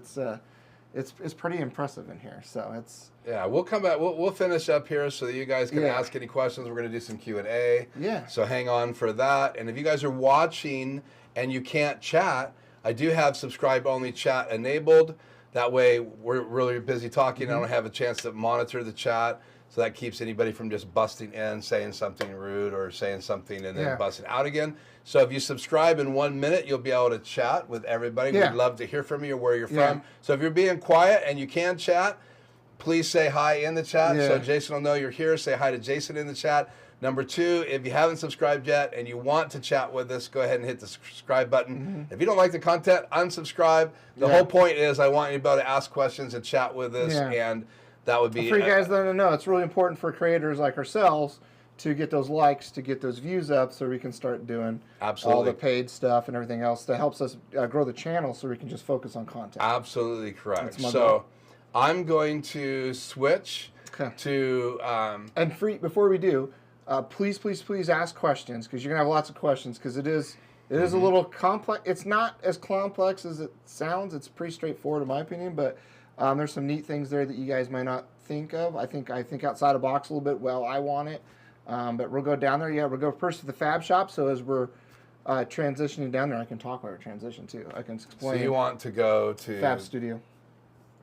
it's pretty impressive in here. So it's.
Yeah, we'll come back. We'll finish up here so that you guys can ask any questions. We're going to do some Q&A.
Yeah.
So hang on for that. And if you guys are watching and you can't chat, I do have subscribe-only chat enabled. That way, we're really busy talking. I don't have a chance to monitor the chat. So that keeps anybody from just busting in, saying something rude or saying something and then busting out again. So if you subscribe in 1 minute, you'll be able to chat with everybody. We'd love to hear from you or where you're from. So if you're being quiet and you can chat, please say hi in the chat so Jason will know you're here. Say hi to Jason in the chat. Number 2, if you haven't subscribed yet and you want to chat with us, go ahead and hit the subscribe button. If you don't like the content, unsubscribe. The whole point is I want you to be able to ask questions and chat with us, and that would be...
For you guys that don't know, it's really important for creators like ourselves to get those likes, to get those views up so we can start doing all the paid stuff and everything else that helps us grow the channel so we can just focus on content.
Absolutely correct. So I'm going to switch to...
and before we do, please ask questions, because you're going to have lots of questions, because it is a little complex. It's not as complex as it sounds. It's pretty straightforward in my opinion, but there's some neat things there that you guys might not think of. I think outside the box a little bit. Well, I want it. But we'll go down there. Yeah, we'll go first to the Fab Shop. So as we're transitioning down there, I can talk about our transition too. I can explain.
So you want to go to
Fab Studio.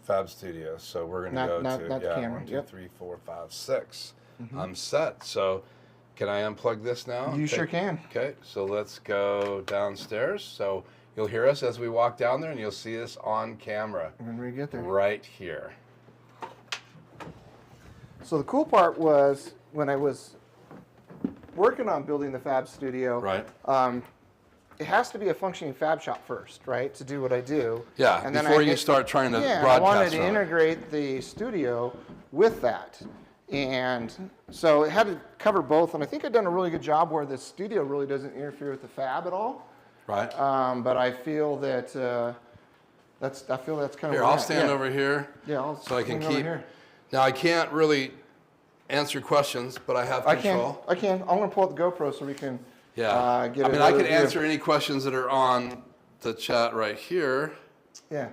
Fab Studio. So we're going to go
to the camera.
1, 2, 3, 4, 5, 6. I'm set. So can I unplug this now?
You sure can.
Okay. So let's go downstairs. So you'll hear us as we walk down there, and you'll see us on camera.
When we get there.
Right here.
So the cool part was when I was working on building the Fab Studio, it has to be a functioning Fab Shop first, right, to do what I do.
Yeah, and before you start trying to broadcast.
I wanted to integrate the studio with that. And so it had to cover both, and I think I've done a really good job where the studio really doesn't interfere with the Fab at all.
Right.
But I feel that that's kind of
here. I'll stand over here.
Yeah,
so I can keep. Now I can't really answer questions, but I have control.
I can. I'm going to pull out the GoPro so we can.
Yeah.
Get
I mean, I can answer any questions that are on the chat right here.
Yeah.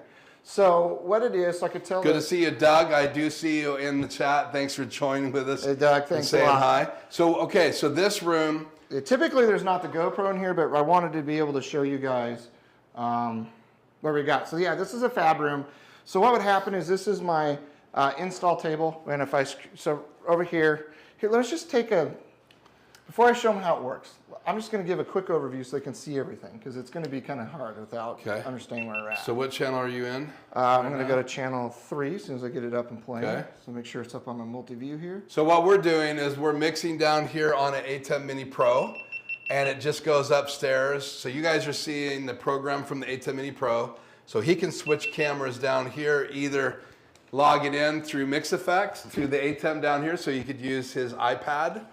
So what it is, so I could tell.
Good to see you, Doug. I do see you in the chat. Thanks for joining with us.
Hey, Doug. Thanks
and saying
a lot.
Hi. So okay, so this room.
Typically, there's not the GoPro in here, but I wanted to be able to show you guys what we got. So yeah, this is a Fab room. So what would happen is this is my install table, and if so over here, let's just take before I show them how it works, I'm just going to give a quick overview so they can see everything, because it's going to be kind of hard without understanding where we're at.
So what channel are you in?
I'm going to go to channel 3 as soon as I get it up and playing. Okay. So make sure it's up on my multi-view here.
So what we're doing is we're mixing down here on an A10 Mini Pro, and it just goes upstairs. So you guys are seeing the program from the A10 Mini Pro. So he can switch cameras down here, either log it in through MixEffects, through the A10 down here, so you could use his iPad.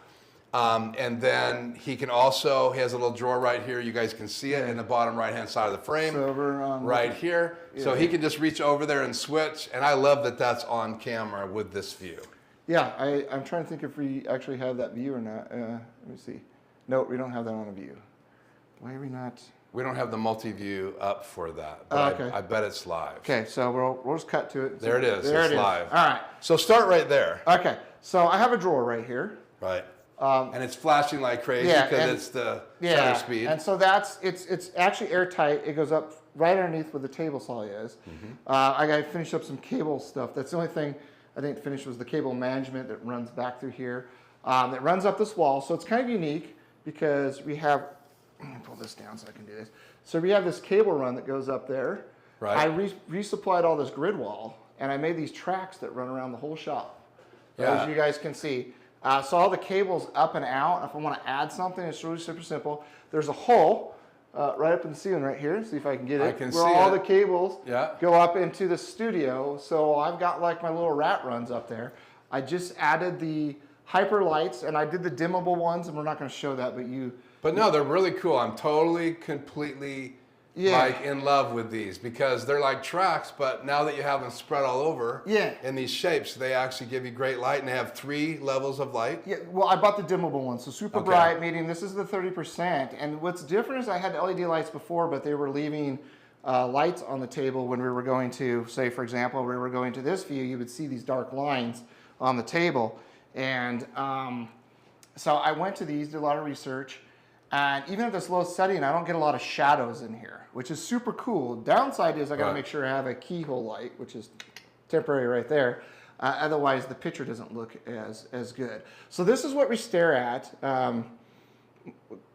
And then he can also, he has a little drawer right here. You guys can see it in the bottom right-hand side of the frame, right here. Yeah. So he can just reach over there and switch. And I love that that's on camera with this view.
Yeah, I'm trying to think if we actually have that view or not. Let me see. No, we don't have that on a view. Why are we not?
We don't have the multi-view up for that, but I bet it's live.
Okay, so we'll just cut to it.
There it is. It's live.
All right.
So start right there.
Okay, so I have a drawer right here.
Right. And it's flashing like crazy because it's the shutter speed.
And so it's actually airtight. It goes up right underneath where the table saw is. I got to finish up some cable stuff. That's the only thing I didn't finish was the cable management that runs back through here. That runs up this wall. So it's kind of unique because we have, let me pull this down so I can do this. So we have this cable run that goes up there.
Right.
I resupplied all this grid wall, and I made these tracks that run around the whole shop. As you guys can see. So all the cables up and out. If I want to add something, it's really super simple. There's a hole right up in the ceiling right here. See if I can get it.
I can see
where all
it.
the cables go up into the studio. So I've got like my little rat runs up there. I just added the hyper lights, and I did the dimmable ones, and we're not going to show that, but you.
But no, they're really cool. I'm totally, completely like in love with these because they're like tracks, but now that you have them spread all over in these shapes, they actually give you great light, and they have 3 levels of light.
Yeah, well, I bought the dimmable one, so super bright, meaning this is the 30%. And what's different is I had LED lights before, but they were leaving lights on the table when we were going to, say, for example, we were going to this view, you would see these dark lines on the table. And so I went to these, did a lot of research. And even at this low setting, I don't get a lot of shadows in here, which is super cool. Downside is I got to make sure I have a keyhole light, which is temporary right there. Otherwise, the picture doesn't look as good. So this is what we stare at.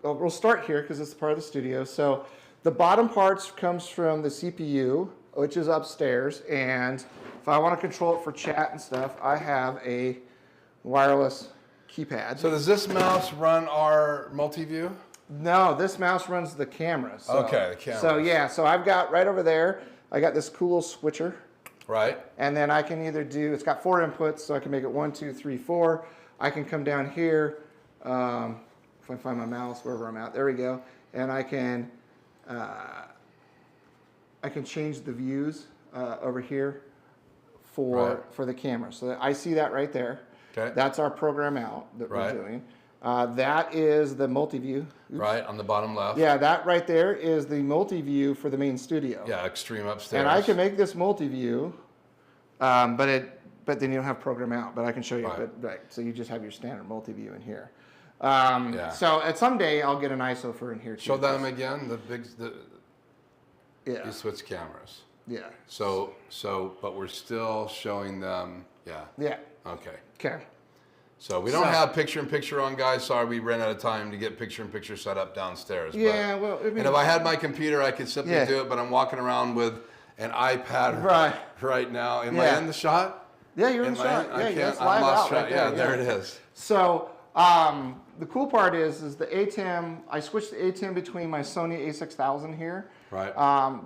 We'll start here because it's part of the studio. So the bottom parts comes from the CPU, which is upstairs. And if I want to control it for chat and stuff, I have a wireless keypad.
So does this mouse run our multi-view?
No, this mouse runs the camera. So,
okay, the camera.
So yeah, so I've got right over there, I got this cool little switcher.
Right.
And then I can either do, it's got 4 inputs, so I can make it 1, 2, 3, 4. I can come down here, if I find my mouse, wherever I'm at, there we go. And I can change the views over here for the camera. So I see that right there.
Okay.
That's our program out that we're doing. That is the multi-view.
Right, on the bottom left.
Yeah, that right there is the multi-view for the main studio.
Yeah, extreme upstairs.
And I can make this multi-view, but then you don't have program out, but I can show you. So you just have your standard multi-view in here. So at some day I'll get an ISO for in here too.
Show them again,
you
switch cameras.
Yeah.
So, but we're still showing them,
Yeah.
Okay.
Okay.
So we don't have picture-in-picture on, guys. Sorry, we ran out of time to get picture-in-picture set up downstairs.
Yeah, well, I mean,
and if I had my computer, I could simply do it, but I'm walking around with an iPad right now. Am I in the shot?
Yeah, you're in the shot.
I can't. I'm lost shot. Right there it is.
So the cool part is the ATEM. I switched the ATEM between my Sony a6000 here,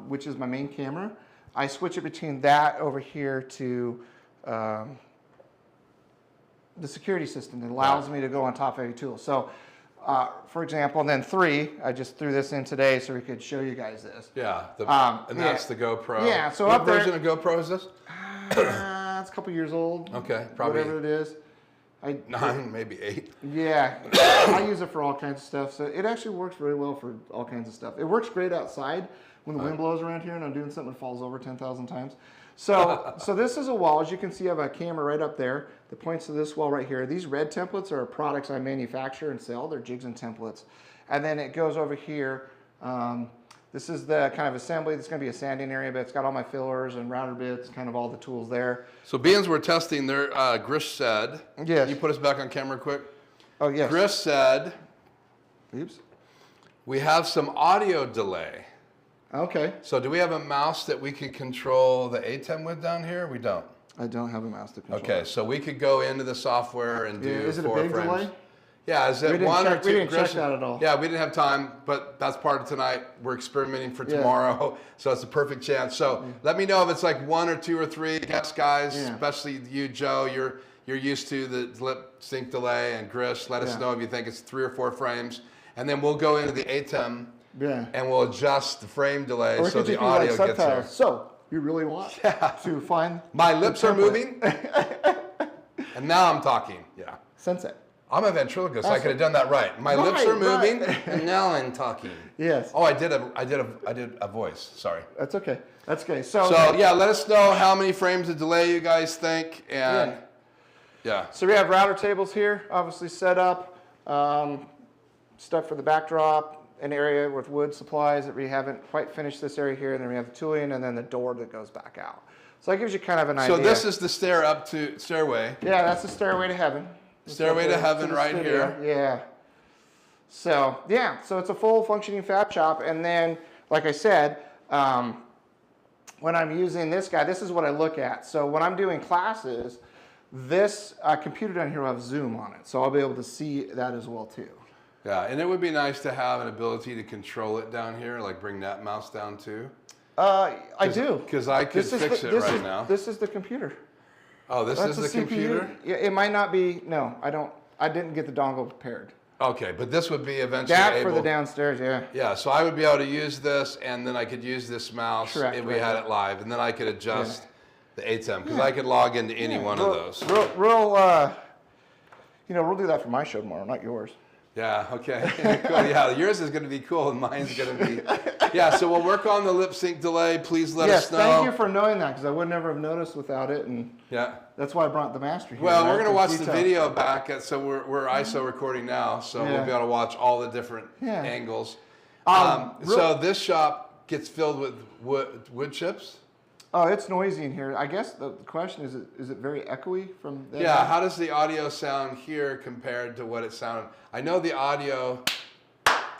which is my main camera. I switch it between that over here to the security system that allows me to go on top of every tool. So, for example, and then 3, I just threw this in today so we could show you guys this.
Yeah, and that's the GoPro.
Yeah, so
what version of GoPro is this?
It's a couple years old.
Okay, probably
whatever it is.
9, maybe 8.
Yeah, I use it for all kinds of stuff. So it actually works really well for all kinds of stuff. It works great outside when the wind blows around here and I'm doing something that falls over 10,000 times. So this is a wall. As you can see, I have a camera right up there that points to this wall right here. These red templates are products I manufacture and sell. They're jigs and templates. And then it goes over here. This is the kind of assembly. This is going to be a sanding area, but it's got all my fillers and router bits, kind of all the tools there.
So being we're testing there, Grish said,
yes.
Can you put us back on camera quick?
Oh, yes.
Grish said,
oops,
we have some audio delay.
Okay.
So do we have a mouse that we can control the ATEM with down here? We don't.
I don't have a mouse to control.
Okay, so we could go into the software and do 4 frames.
Is it a big delay?
Yeah, is it 1 or 2?
We didn't check that at all.
Yeah, we didn't have time, but that's part of tonight. We're experimenting for tomorrow, so it's a perfect chance. So let me know if it's like 1 or 2 or 3. Yes, guys, especially you, Joe. You're used to the lip sync delay, and Grish, let us know if you think it's 3 or 4 frames, and then we'll go into the ATEM.
Yeah.
And we'll adjust the frame delay so the audio gets there.
So you really want to find
my lips are moving, and now I'm talking. Yeah.
Sensei.
I'm a ventriloquist. I could have done that right. My lips are moving, and now I'm talking.
Yes.
Oh, I did a voice. Sorry.
That's okay. That's okay. So
yeah, let us know how many frames of delay you guys think, and
So we have router tables here, obviously set up, stuff for the backdrop. An area with wood supplies that we haven't quite finished this area here, and then we have the tooling, and then the door that goes back out. So that gives you kind of an idea.
So this is the stairway.
Yeah, that's the stairway to heaven.
Stairway to heaven right here.
Yeah. So so it's a full functioning fab shop, and then, like I said, when I'm using this guy, this is what I look at. So when I'm doing classes, this computer down here will have Zoom on it, so I'll be able to see that as well too.
Yeah, and it would be nice to have an ability to control it down here, like bring that mouse down too.
I do.
Because I could fix it right now.
This is the computer.
Oh, this is the computer?
Yeah, it might not be, no, I didn't get the dongle paired.
Okay, but this would be eventually
that for the downstairs, yeah.
Yeah, so I would be able to use this, and then I could use this mouse if we had it live, and then I could adjust the ATEM, because I could log into any one of those.
You know, we'll do that for my show tomorrow, not yours.
Yeah, okay. Cool. Yeah, yours is going to be cool, and mine's going to be... Yeah, so we'll work on the lip sync delay. Please let us know.
Yes, thank you for knowing that, because I would never have noticed without it, and that's why I brought the master here.
Well, we're going to watch the video back, so we're ISO recording now, so we'll be able to watch all the different angles. So this shop gets filled with wood chips?
Oh, it's noisy in here. I guess the question is it very echoey from there?
Yeah, how does the audio sound here compared to what it sounded? I know the audio...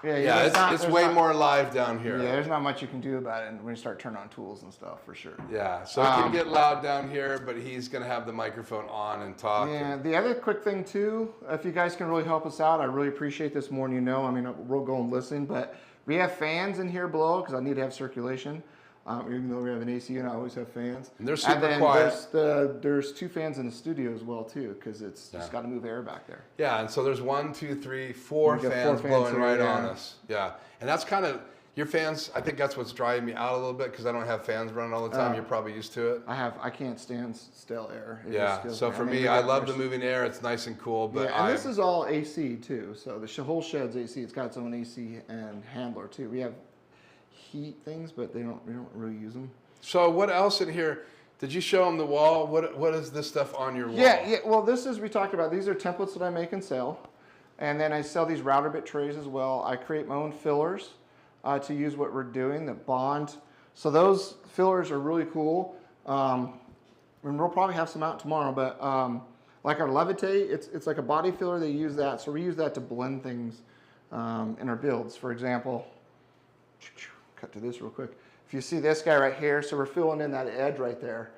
it's way more live down here.
Yeah, there's not much you can do about it when you start turning on tools and stuff, for sure.
Yeah, so it can get loud down here, but he's going to have the microphone on and talk.
Yeah, the other quick thing, too, if you guys can really help us out, I really appreciate this more than you know. I mean, we'll go and listen, but we have fans in here below because I need to have circulation. Even though we have an AC unit, I always have fans.
And they're super quiet.
There's 2 fans in the studio as well, too, because it's just got to move air back there.
Yeah, and so there's 1, 2, 3, 4 fans blowing right on us. Yeah, and that's kind of, your fans, I think that's what's driving me out a little bit, because I don't have fans running all the time. You're probably used to it.
I can't stand still air.
So for me, I love the moving air. It's nice and cool. But
and this is all AC, too. So the whole shed's AC. It's got its own AC and handler, too. We have heat things, but we don't really use them.
So what else in here? Did you show them the wall? What is this stuff on your wall?
Yeah. Well, this is, we talked about, these are templates that I make and sell. And then I sell these router bit trays as well. I create my own fillers to use what we're doing, that bond. So those fillers are really cool. And we'll probably have some out tomorrow, but like our Levitate, it's like a body filler. They use that. So we use that to blend things in our builds. For example, cut to this real quick. If you see this guy right here, so we're filling in that edge right there.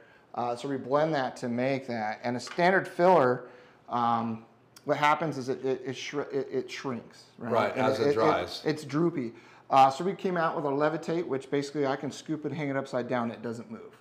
So we blend that to make that. And a standard filler, what happens is it shrinks.
Right, as it dries.
It's droopy. So we came out with our Levitate, which basically I can scoop it, hang it upside down, it doesn't move.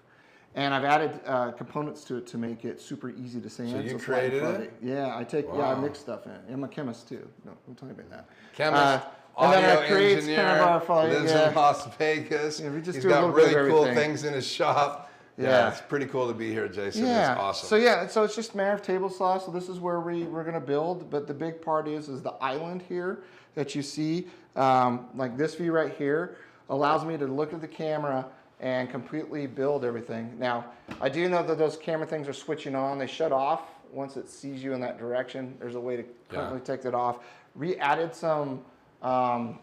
And I've added components to it to make it super easy to sand.
So you created it?
Yeah, I mix stuff in it. I'm a chemist too. No, don't tell anybody that.
Chemist. Audio engineer, lives in Las Vegas. He's got really cool things in his shop. Yeah, it's pretty cool to be here, Jason. Yeah. It's awesome.
So it's just a matter of table saw. So this is where we're going to build. But the big part is the island here that you see, like this view right here, allows me to look at the camera and completely build everything. Now, I do know that those camera things are switching on. They shut off once it sees you in that direction. There's a way to completely take that off. We added some... it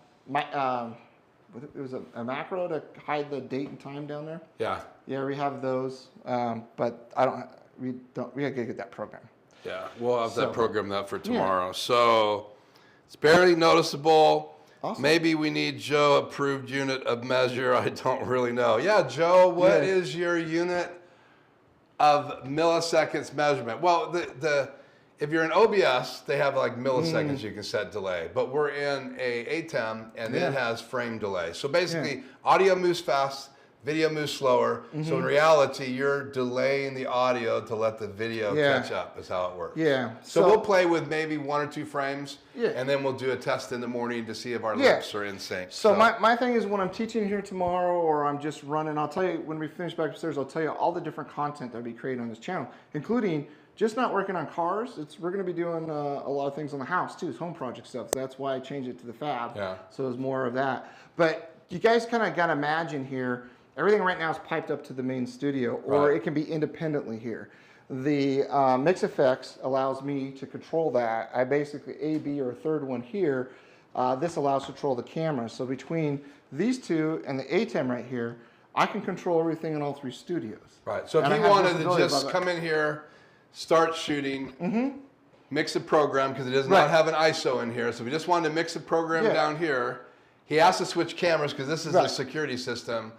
was a macro to hide the date and time down there. Yeah, we have those, but we gotta get that program.
Yeah, we'll have that program that for tomorrow. Yeah. So it's barely noticeable. Awesome. Maybe we need Joe approved unit of measure. I don't really know. Yeah, Joe, what is your unit of milliseconds measurement? Well, if you're in OBS, they have like milliseconds you can set delay, but we're in a ATEM and it has frame delay. So basically, audio moves fast, video moves slower. So in reality, you're delaying the audio to let the video catch up is how it works.
Yeah.
So we'll play with maybe 1 or 2 frames, and then we'll do a test in the morning to see if our lips are in sync.
So my thing is when I'm teaching here tomorrow or I'm just running, I'll tell you, when we finish back upstairs, I'll tell you all the different content that I'll be creating on this channel, including just not working on cars. We're going to be doing a lot of things on the house too. It's home project stuff. So that's why I changed it to the Fab. Yeah. So there's more of that. But you guys kind of got to imagine here, everything right now is piped up to the main studio, or it can be independently here. The Mix Effects allows me to control that. I basically A, B, or a third one here. This allows control of the camera. So between these two and the ATEM right here, I can control everything in all 3 studios.
Right. So if you wanted to just come in here, start shooting, mix a program, because it does not have an ISO in here. So we just wanted to mix a program down here. He has to switch cameras because this is a security system.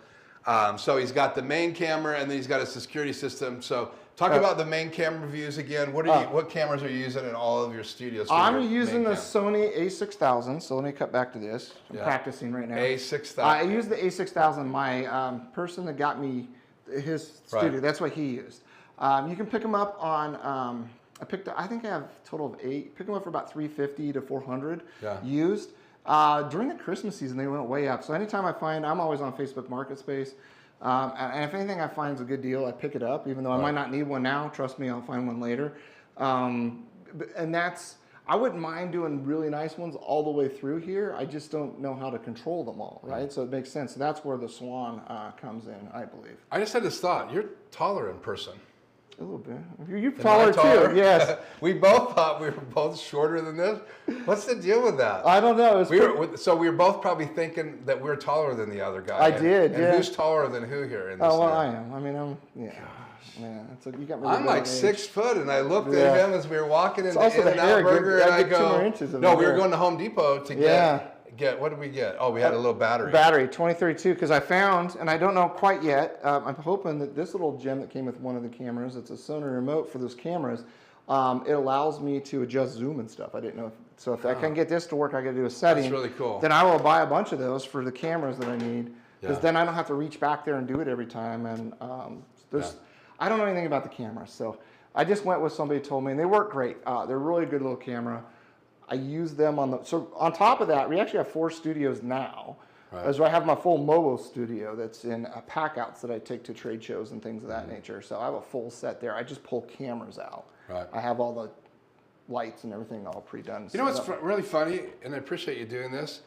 So he's got the main camera and then he's got a security system. So talk about the main camera views again. What cameras are you using in all of your studios?
I'm using the Sony A6000. So let me cut back to this. I'm practicing right now.
A6000.
I use the A6000. My person that got me his studio, that's what he used. You can pick them up on I think I have a total of 8. Picked them up for about $350 to $400
Yeah.
used. During the Christmas season, they went way up. So anytime I find, I'm always on Facebook Marketplace. And if anything I find is a good deal, I pick it up, even though I might not need one now. Trust me, I'll find one later. And I wouldn't mind doing really nice ones all the way through here. I just don't know how to control them all, right? So it makes sense. That's where the Swan comes in, I believe.
I just had this thought. You're taller in person.
A little bit. You're taller too, yes.
We both thought we were both shorter than this. What's the deal with that?
I don't know.
So we were both probably thinking that we're taller than the other guy.
I did,
and
yeah.
Who's taller than who here in this?
Oh, well, I am. I mean, yeah. It's like you got me.
I'm like 6 foot, and I looked at him as we were walking into In-N-Out Burger, and I go,
2 more inches of
no, we
hair.
were going to Home Depot to get, what did we get? Oh, we had a little battery.
Battery, 2032, because I found, and I don't know quite yet, I'm hoping that this little gem that came with one of the cameras, it's a Sony remote for those cameras, it allows me to adjust zoom and stuff. I didn't know. So if I can get this to work, I got to do a setting.
That's really cool.
Then I will buy a bunch of those for the cameras that I need, because then I don't have to reach back there and do it every time. And I don't know anything about the camera, so I just went with somebody who told me, and they work great. They're a really good little camera. I use them so on top of that, we actually have 4 studios now. Right. So I have my full mobile studio that's in pack-outs that I take to trade shows and things of that nature. So I have a full set there. I just pull cameras out.
Right.
I have all the lights and everything all pre-done.
You know what's really funny, and I appreciate you doing this?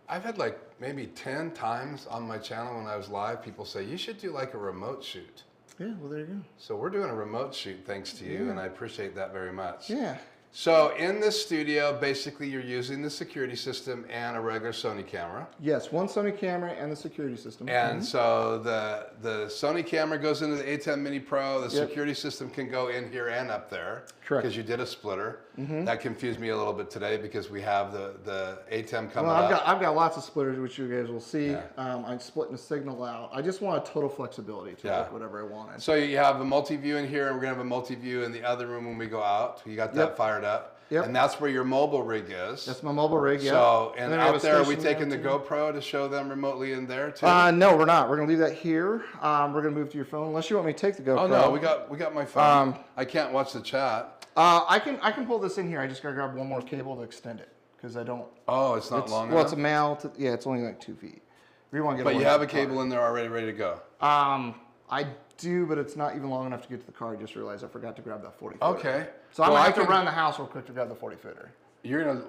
I've had like maybe 10 times on my channel when I was live, people say, you should do like a remote shoot.
Yeah, well, there you go.
So we're doing a remote shoot thanks to you, and I appreciate that very much.
Yeah.
So in this studio, basically you're using the security system and a regular Sony camera.
Yes, one Sony camera and the security system.
And so the Sony camera goes into the A10 Mini Pro. The security system can go in here and up there. Correct. Because you did a splitter. That confused me a little bit today because we have the A10 coming up.
I've got lots of splitters, which you guys will see. I'm splitting the signal out. I just want a total flexibility to like whatever I wanted.
So you have a multi-view in here, and we're going to have a multi-view in the other room when we go out. You got that fired up. And that's where your mobile rig is.
That's my mobile rig,
So, and out there, are we taking the GoPro to show them remotely in there too?
No, we're not. We're going to leave that here. We're going to move to your phone, unless you want me to take the GoPro.
Oh no, we got my phone. I can't watch the chat.
I can pull this in here. I just got to grab one more cable to extend it because I don't.
Oh, it's not long enough.
Well, it's a male. It's only like 2 feet. We want to get.
But you have a cable in there already, ready to go.
I do, but it's not even long enough to get to the car. I just realized I forgot to grab that 40-footer.
Okay.
So I'm going to have to run the house real quick to grab the 40-footer.
You're going to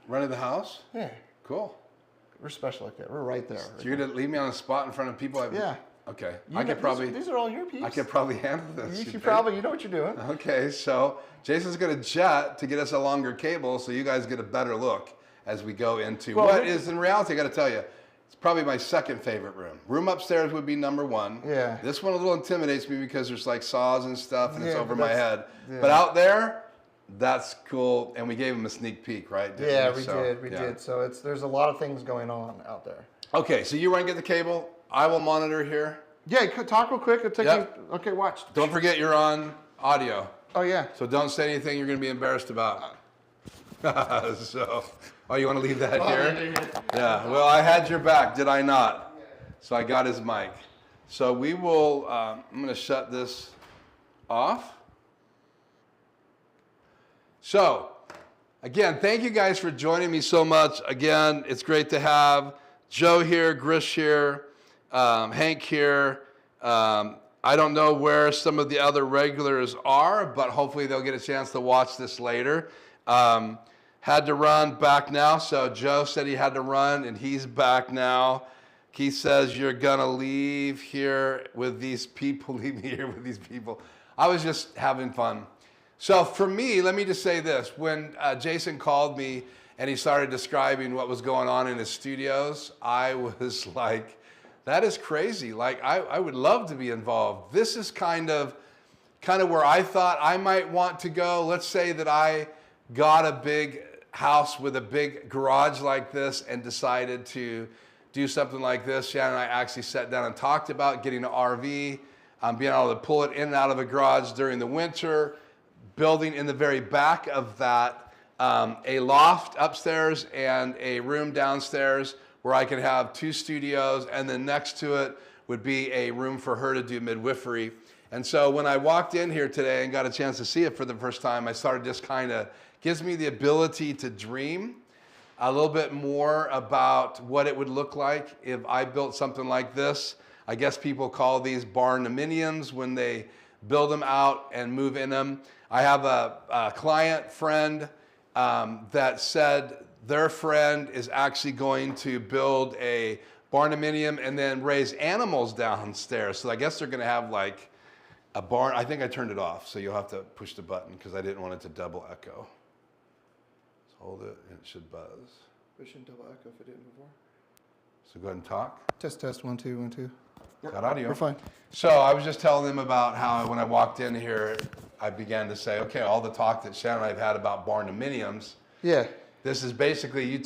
run to the house?
Yeah.
Cool.
We're special like that. We're right there.
So you're going to leave me on a spot in front of people?
Yeah.
Okay.
These are all your peeps.
I could probably handle this.
You know what you're doing.
Okay, so Jason's going to jet to get us a longer cable so you guys get a better look as we go into what is, in reality, I got to tell you, it's probably my second favorite room. Room upstairs would be number 1.
Yeah.
This one a little intimidates me because there's like saws and stuff and it's over my head. Yeah. But out there, that's cool. And we gave him a sneak peek, right?
We did. So there's a lot of things going on out there.
Okay, so you run and get the cable. I will monitor here.
Yeah, talk real quick. It'll take you. Okay, watch.
Don't forget you're on audio.
Oh, yeah.
So don't say anything you're going to be embarrassed about. Oh, you want to leave that here? Yeah, well, I had your back, did I not? So I got his mic. So we will, I'm going to shut this off. So, again, thank you guys for joining me so much. Again, it's great to have Joe here, Grish here, Hank here. I don't know where some of the other regulars are, but hopefully they'll get a chance to watch this later. Had to run, back now. So Joe said he had to run, and he's back now. He says, you're going to leave here with these people. Leave me here with these people. I was just having fun. So for me, let me just say this. When Jason called me and he started describing what was going on in his studios, I was like, that is crazy. Like, I would love to be involved. This is kind of where I thought I might want to go. Let's say that I got a big house with a big garage like this and decided to do something like this. Shannon and I actually sat down and talked about getting an RV, being able to pull it in and out of a garage during the winter, building in the very back of that a loft upstairs and a room downstairs where I could have 2 studios, and then next to it would be a room for her to do midwifery. And so when I walked in here today and got a chance to see it for the first time, I started just kind of, gives me the ability to dream a little bit more about what it would look like if I built something like this. I guess people call these barndominiums when they build them out and move in them. I have a client friend that said their friend is actually going to build a barndominium and then raise animals downstairs. So I guess they're gonna have like a barn. I think I turned it off, so you'll have to push the button because I didn't want it to double echo. So hold it and it should buzz.
It shouldn't double echo if it didn't before.
So go ahead and talk.
Test, 1, 2, 1, 2. Yep.
Got audio.
We're fine.
So I was just telling them about how when I walked in here, I began to say, okay, all the talk that Shannon and I have had about barndominiums.
Yeah.
This is basically, you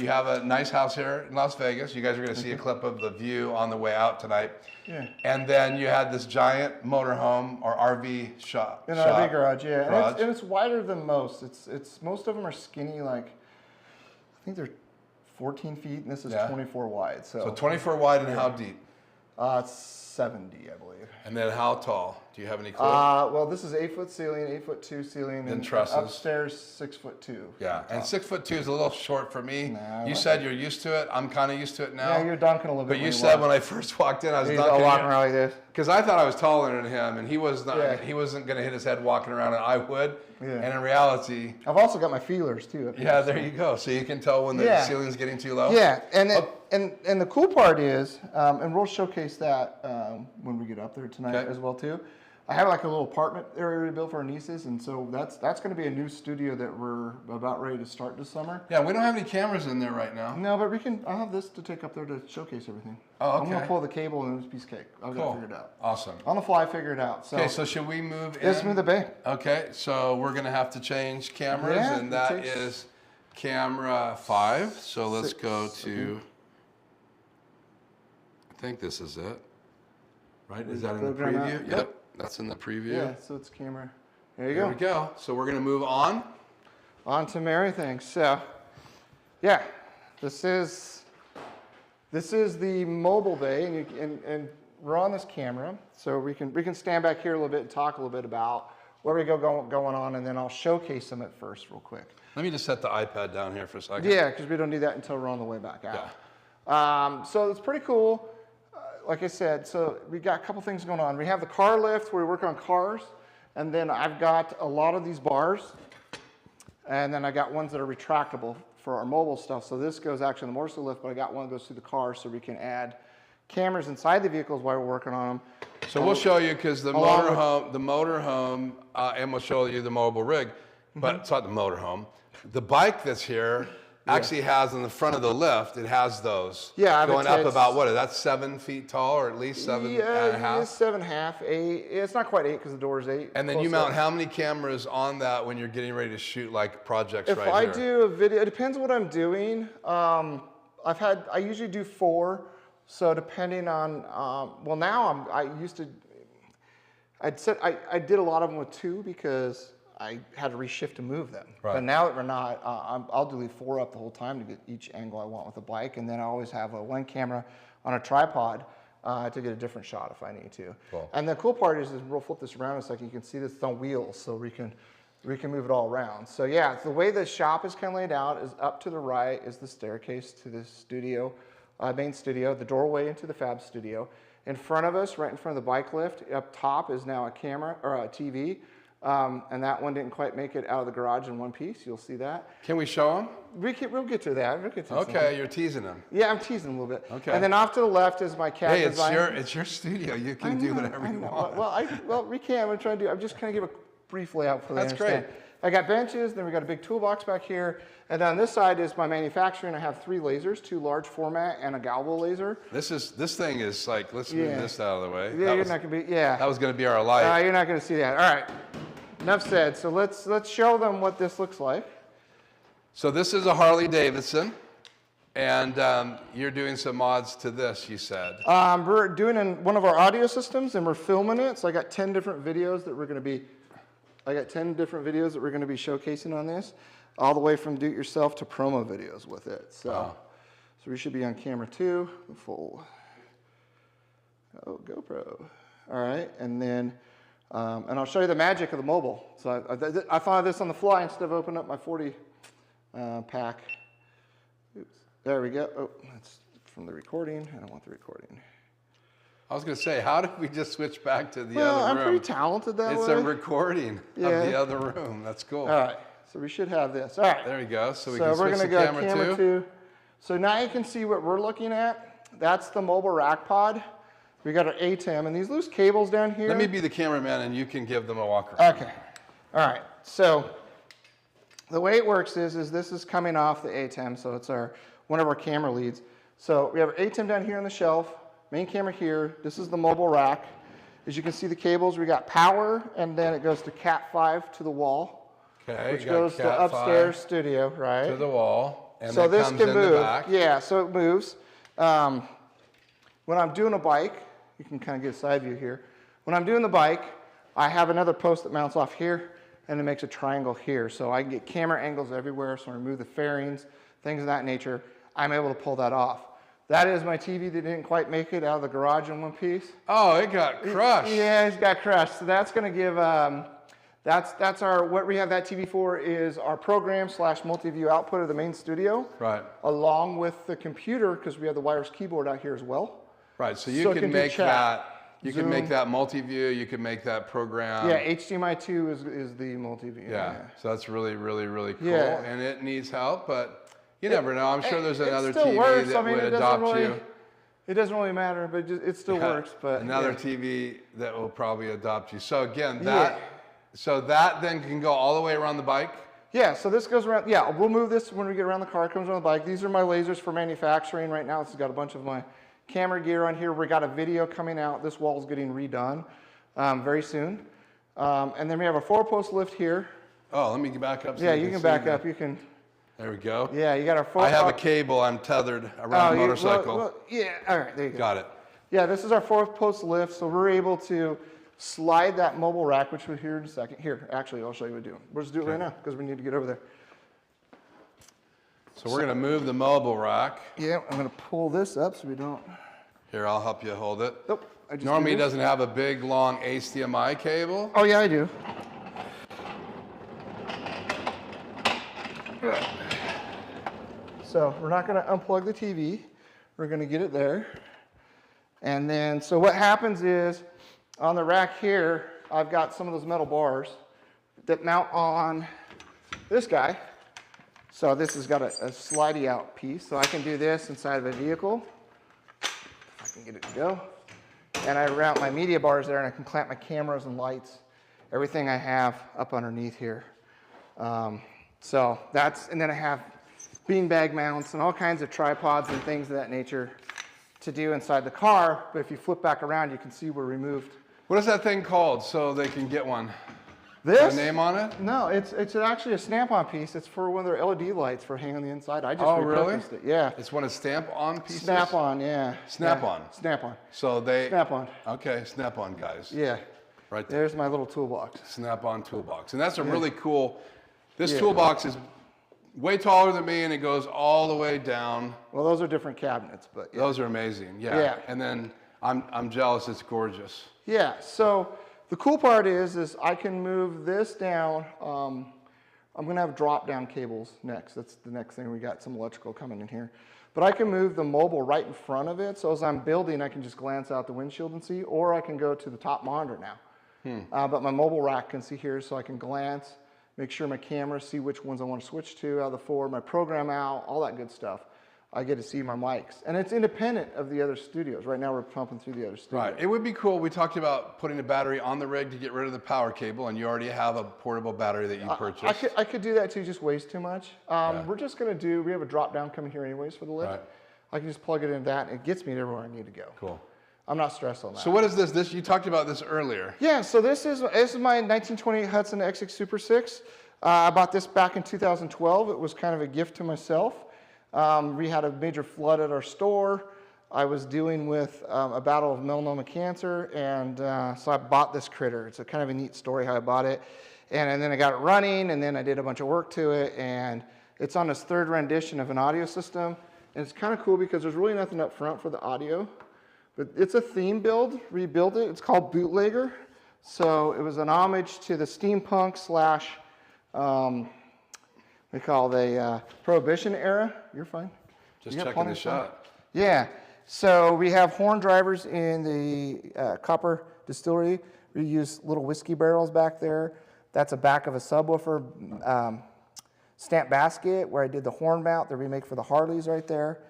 have a nice house here in Las Vegas. You guys are going to see a clip of the view on the way out tonight.
Yeah.
And then you had this giant motorhome or RV shop.
An RV garage, yeah.
Garage.
And it's wider than most. It's most of them are skinny, like, I think they're 14 feet, and this is 24 wide. So 24
wide, and how deep?
It's 70, I believe.
And then how tall? Do you have any clue?
Well, this is 8-foot ceiling, 8'2" ceiling,
and trusses.
Upstairs 6'2".
Yeah, and 6'2" is a little short for me.
Nah,
you said you're used to it. I'm kind of used to it now.
Yeah, you're dunking a little bit.
But you said when I first walked in, I was dunking.
Walking around like this.
Because I thought I was taller than him, and he was not. Yeah. He wasn't going to hit his head walking around, and I would. Yeah. And in reality,
I've also got my feelers too.
Yeah, there you go. So you can tell when the ceiling's getting too low.
Yeah, and and the cool part is, and we'll showcase that when we get up there tonight as well too. I have like a little apartment area we built for our nieces, and so that's going to be a new studio that we're about ready to start this summer.
Yeah, we don't have any cameras in there right now.
No, but we can. I'll have this to take up there to showcase everything.
Oh, okay.
I'm gonna pull the cable and it's a piece of cake. I've got to figure it out.
Awesome.
On the fly, figure it out. So,
okay, so should we move in?
Let's move the bay.
Okay, so we're gonna have to change cameras, and that is camera 5. So let's go to. I think this is it. Right? Is that in the preview? Yep. That's in the preview.
Yeah, so it's camera. There you go.
There we go. So we're going to move on.
On to merry things. So, yeah, this is the mobile bay, and we're on this camera, so we can stand back here a little bit and talk a little bit about where we going on, and then I'll showcase them at first real quick.
Let me just set the iPad down here for a second.
Yeah, because we don't do that until we're on the way back out. Yeah. So it's pretty cool. Like I said, so we got a couple things going on. We have the car lift where we work on cars, and then I've got a lot of these bars, and then I got ones that are retractable for our mobile stuff. So this goes actually in the motorcycle lift, but I got one that goes through the car so we can add cameras inside the vehicles while we're working on them.
So we'll show you, because the motorhome, and we'll show you the mobile rig, but it's not the motorhome. The bike that's here actually has in the front of the lift, it has those going up about, what, that's 7 feet tall, or at least 7 and a half?
7.5, 8. It's not quite 8 because the door is 8.
And then you mount how many cameras on that when you're getting ready to shoot like projects right here?
If I do a video, it depends on what I'm doing. I usually do 4. So depending on, well now I did a lot of them with 2 because I had to reshift and move them. Right. But now that we're not, I'll do 4 up the whole time to get each angle I want with the bike, and then I always have one camera on a tripod to get a different shot if I need to. Cool. And the cool part is we'll flip this around. It's like you can see this on wheels, so we can move it all around. So yeah, the way the shop is kind of laid out is up to the right is the staircase to the studio, main studio, the doorway into the Fab Studio. In front of us, right in front of the bike lift, up top is now a camera or a TV. And that one didn't quite make it out of the garage in one piece. You'll see that.
Can we show them?
We'll get to that. We'll get to
okay, you're teasing them.
Yeah, I'm teasing them a little bit.
Okay.
And then off to the left is my CAD design.
Hey, it's your studio. You can do whatever you want.
Well, we can. I'm just kind of give a brief layout for that.
That's great.
I got benches, then we got a big toolbox back here, and on this side is my manufacturing. I have 3 lasers, 2 large format and a galvo laser.
This thing is like, let's move this out of the way.
Yeah, you're not gonna be. Yeah.
That was gonna be our light.
You're not gonna see that. All right. Enough said. So let's show them what this looks like.
So this is a Harley Davidson, and you're doing some mods to this, you said.
We're doing one of our audio systems, and we're filming it. So I got 10 different videos that we're going to be. Showcasing on this, all the way from do-it-yourself to promo videos with it. So, so we should be on camera 2. Full. Oh, GoPro. All right, and then, and I'll show you the magic of the mobile. So I thought of this on the fly instead of opening up my 40 pack. Oops, there we go. Oh, that's from the recording. I don't want the recording.
I was going to say, how did we just switch back to the other
Well,
room?
I'm pretty talented that way.
It's a recording of the other room. That's cool.
All right, so we should have this. All right.
There we go. So we
So
can
we're
switch
going to
the
go
camera
camera two. So now you can see what we're looking at. That's the mobile rack pod. We got our ATEM and these loose cables down here.
Let me be the cameraman and you can give them a walk around.
Okay. All right. So the way it works is this is coming off the ATEM. So it's one of our camera leads. So we have our ATEM down here on the shelf, main camera here. This is the mobile rack. As you can see the cables, we got power and then it goes to Cat 5 to the wall.
Okay.
Which goes to upstairs studio, right?
To the wall. And
so this
comes
can
in
move.
the back.
Yeah, so it moves. When I'm doing a bike, you can kind of get a side view here. When I'm doing the bike, I have another post that mounts off here, and it makes a triangle here. So I can get camera angles everywhere, so I remove the fairings, things of that nature. I'm able to pull that off. That is my TV that didn't quite make it out of the garage in one piece.
Oh, it got crushed.
Yeah, it's got crushed. So that's going to give, that's our, what we have that TV for is our program / multi-view output of the main studio.
Right.
Along with the computer, because we have the wireless keyboard out here as well.
Right, so you can make that, you
Zoom.
can make that multi-view, you can make that program.
Yeah, HDMI 2 is the multi-view.
Yeah, so that's really, really, really cool.
Yeah.
And it needs help, but you never know. I'm sure there's another
still
TV
works.
that
I mean,
would
it doesn't
adopt
really,
you.
It doesn't really matter, but it still works. But
another TV that will probably adopt you. So again, so that then can go all the way around the bike?
Yeah, so this goes around. Yeah, we'll move this when we get around the car. It comes around the bike. These are my lasers for manufacturing. Right now, this has got a bunch of my camera gear on here. We got a video coming out. This wall is getting redone very soon. And then we have a 4-post lift here.
Oh, let me get back up. So
yeah, you can back up. You can.
There we go.
Yeah, you got our 4.
I have a cable. I'm tethered around the motorcycle.
Well, yeah, all right, there you go.
Got it.
Yeah, this is our 4-post lift. So we're able to slide that mobile rack, which we'll hear in a second. Here, actually, I'll show you what we're doing. We'll just do it right now because we need to get over there.
So we're going to move the mobile rack.
Yeah, I'm going to pull this up so we don't.
Here, I'll help you hold it.
Nope.
Normally, it doesn't have a big, long HDMI cable.
Oh, yeah, I do. So we're not going to unplug the TV. We're going to get it there. And then, so what happens is, on the rack here, I've got some of those metal bars that mount on this guy. So this has got a slidey out piece. So I can do this inside of a vehicle. I can get it to go. And I route my media bars there and I can clamp my cameras and lights, everything I have up underneath here. So that's, and then I have beanbag mounts and all kinds of tripods and things of that nature to do inside the car. But if you flip back around, you can see we're removed.
What is that thing called so they can get one?
This?
A name on it?
No, it's actually a snap-on piece. It's for one of their LED lights for hanging on the inside. I just repurposed it. Yeah.
It's one of stamp-on pieces?
Snap-on, yeah.
Snap-on?
Yeah. Snap-on.
So they...
Snap-on.
Okay, snap-on guys.
Yeah.
Right there.
There's my little toolbox.
Snap-on toolbox. And that's a really cool... This toolbox is way taller than me and it goes all the way down.
Well, those are different cabinets, but yeah.
Those are amazing, yeah. And then I'm jealous, it's gorgeous.
Yeah, so the cool part is I can move this down. I'm gonna have drop-down cables next. That's the next thing. We got some electrical coming in here. But I can move the mobile right in front of it. So as I'm building, I can just glance out the windshield and see, or I can go to the top monitor now. But my mobile rack can see here, so I can glance, make sure my cameras see which ones I want to switch to out of the 4, my program out, all that good stuff. I get to see my mics. And it's independent of the other studios. Right now we're pumping through the other studios.
Right. It would be cool. We talked about putting a battery on the rig to get rid of the power cable, and you already have a portable battery that you purchased.
I could do that too, just weighs too much. We're just going to do, we have a drop down coming here anyways for the lift.
Right.
I can just plug it into that and it gets me to everywhere I need to go.
Cool.
I'm not stressed on that.
So what is this? You talked about this earlier.
Yeah, so this is my 1928 Hudson ESSEX Super 6. I bought this back in 2012. It was kind of a gift to myself. We had a major flood at our store. I was dealing with a battle of melanoma cancer, and so I bought this critter. It's a kind of a neat story how I bought it. And then I got it running, and then I did a bunch of work to it, and it's on its 3rd rendition of an audio system. And it's kind of cool because there's really nothing up front for the audio. But it's a theme build, rebuild it. It's called Bootlegger. So it was an homage to the steampunk slash, we call the Prohibition era. You're fine.
Just checking the shot.
Yeah. So we have horn drivers in the copper distillery. We use little whiskey barrels back there. That's a back of a subwoofer stamp basket where I did the horn mount that we make for the Harleys right there.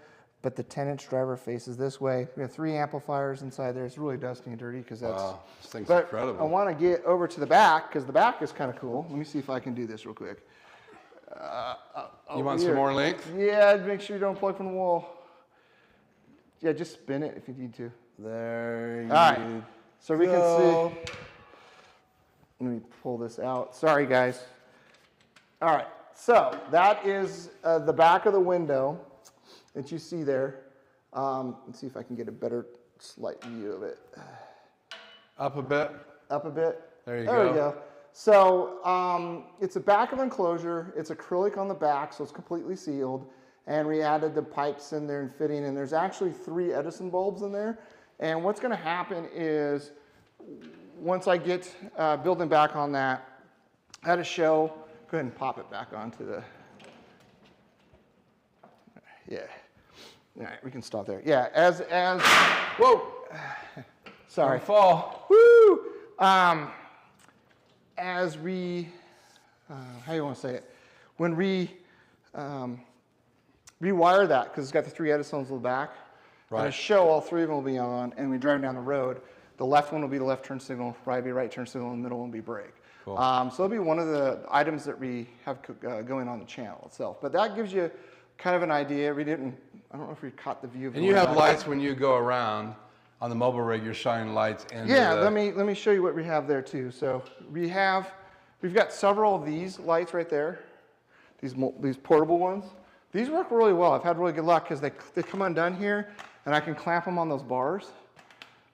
But the 10-inch driver faces this way. We have 3 amplifiers inside there. It's really dusty and dirty because that's.
Wow, this thing's
but
incredible.
I want to get over to the back because the back is kind of cool. Let me see if I can do this real quick.
You want some more length?
Yeah, make sure you don't plug from the wall. Yeah, just spin it if you need to.
There you go.
All right, so we can see. Let me pull this out. Sorry, guys. All right, so that is the back of the window that you see there. Let's see if I can get a better slight view of it.
Up a bit.
Up a bit.
There you
There
go.
we go. So it's a back of enclosure. It's acrylic on the back, so it's completely sealed. And we added the pipes in there and fitting, and there's actually 3 Edison bulbs in there. And what's gonna happen is, once I get building back on that, I had a show, go ahead and pop it back onto the, yeah. All right, we can stop there. Yeah, as whoa, sorry.
Don't fall.
Woo! As we, how you want to say it? When we rewire that, because it's got the 3 Edisons on the back,
Right.
and a show, all 3 of them will be on, and we drive down the road. The left one will be the left turn signal, right will be right turn signal, and the middle one will be brake.
Cool.
So it'll be one of the items that we have going on the channel itself. But that gives you kind of an idea. I don't know if we caught the view.
And you have lights when you go around on the mobile rig. You're shining lights into
Yeah,
the...
let me show you what we have there too. So we've got several of these lights right there, these portable ones. These work really well. I've had really good luck because they come undone here, and I can clamp them on those bars.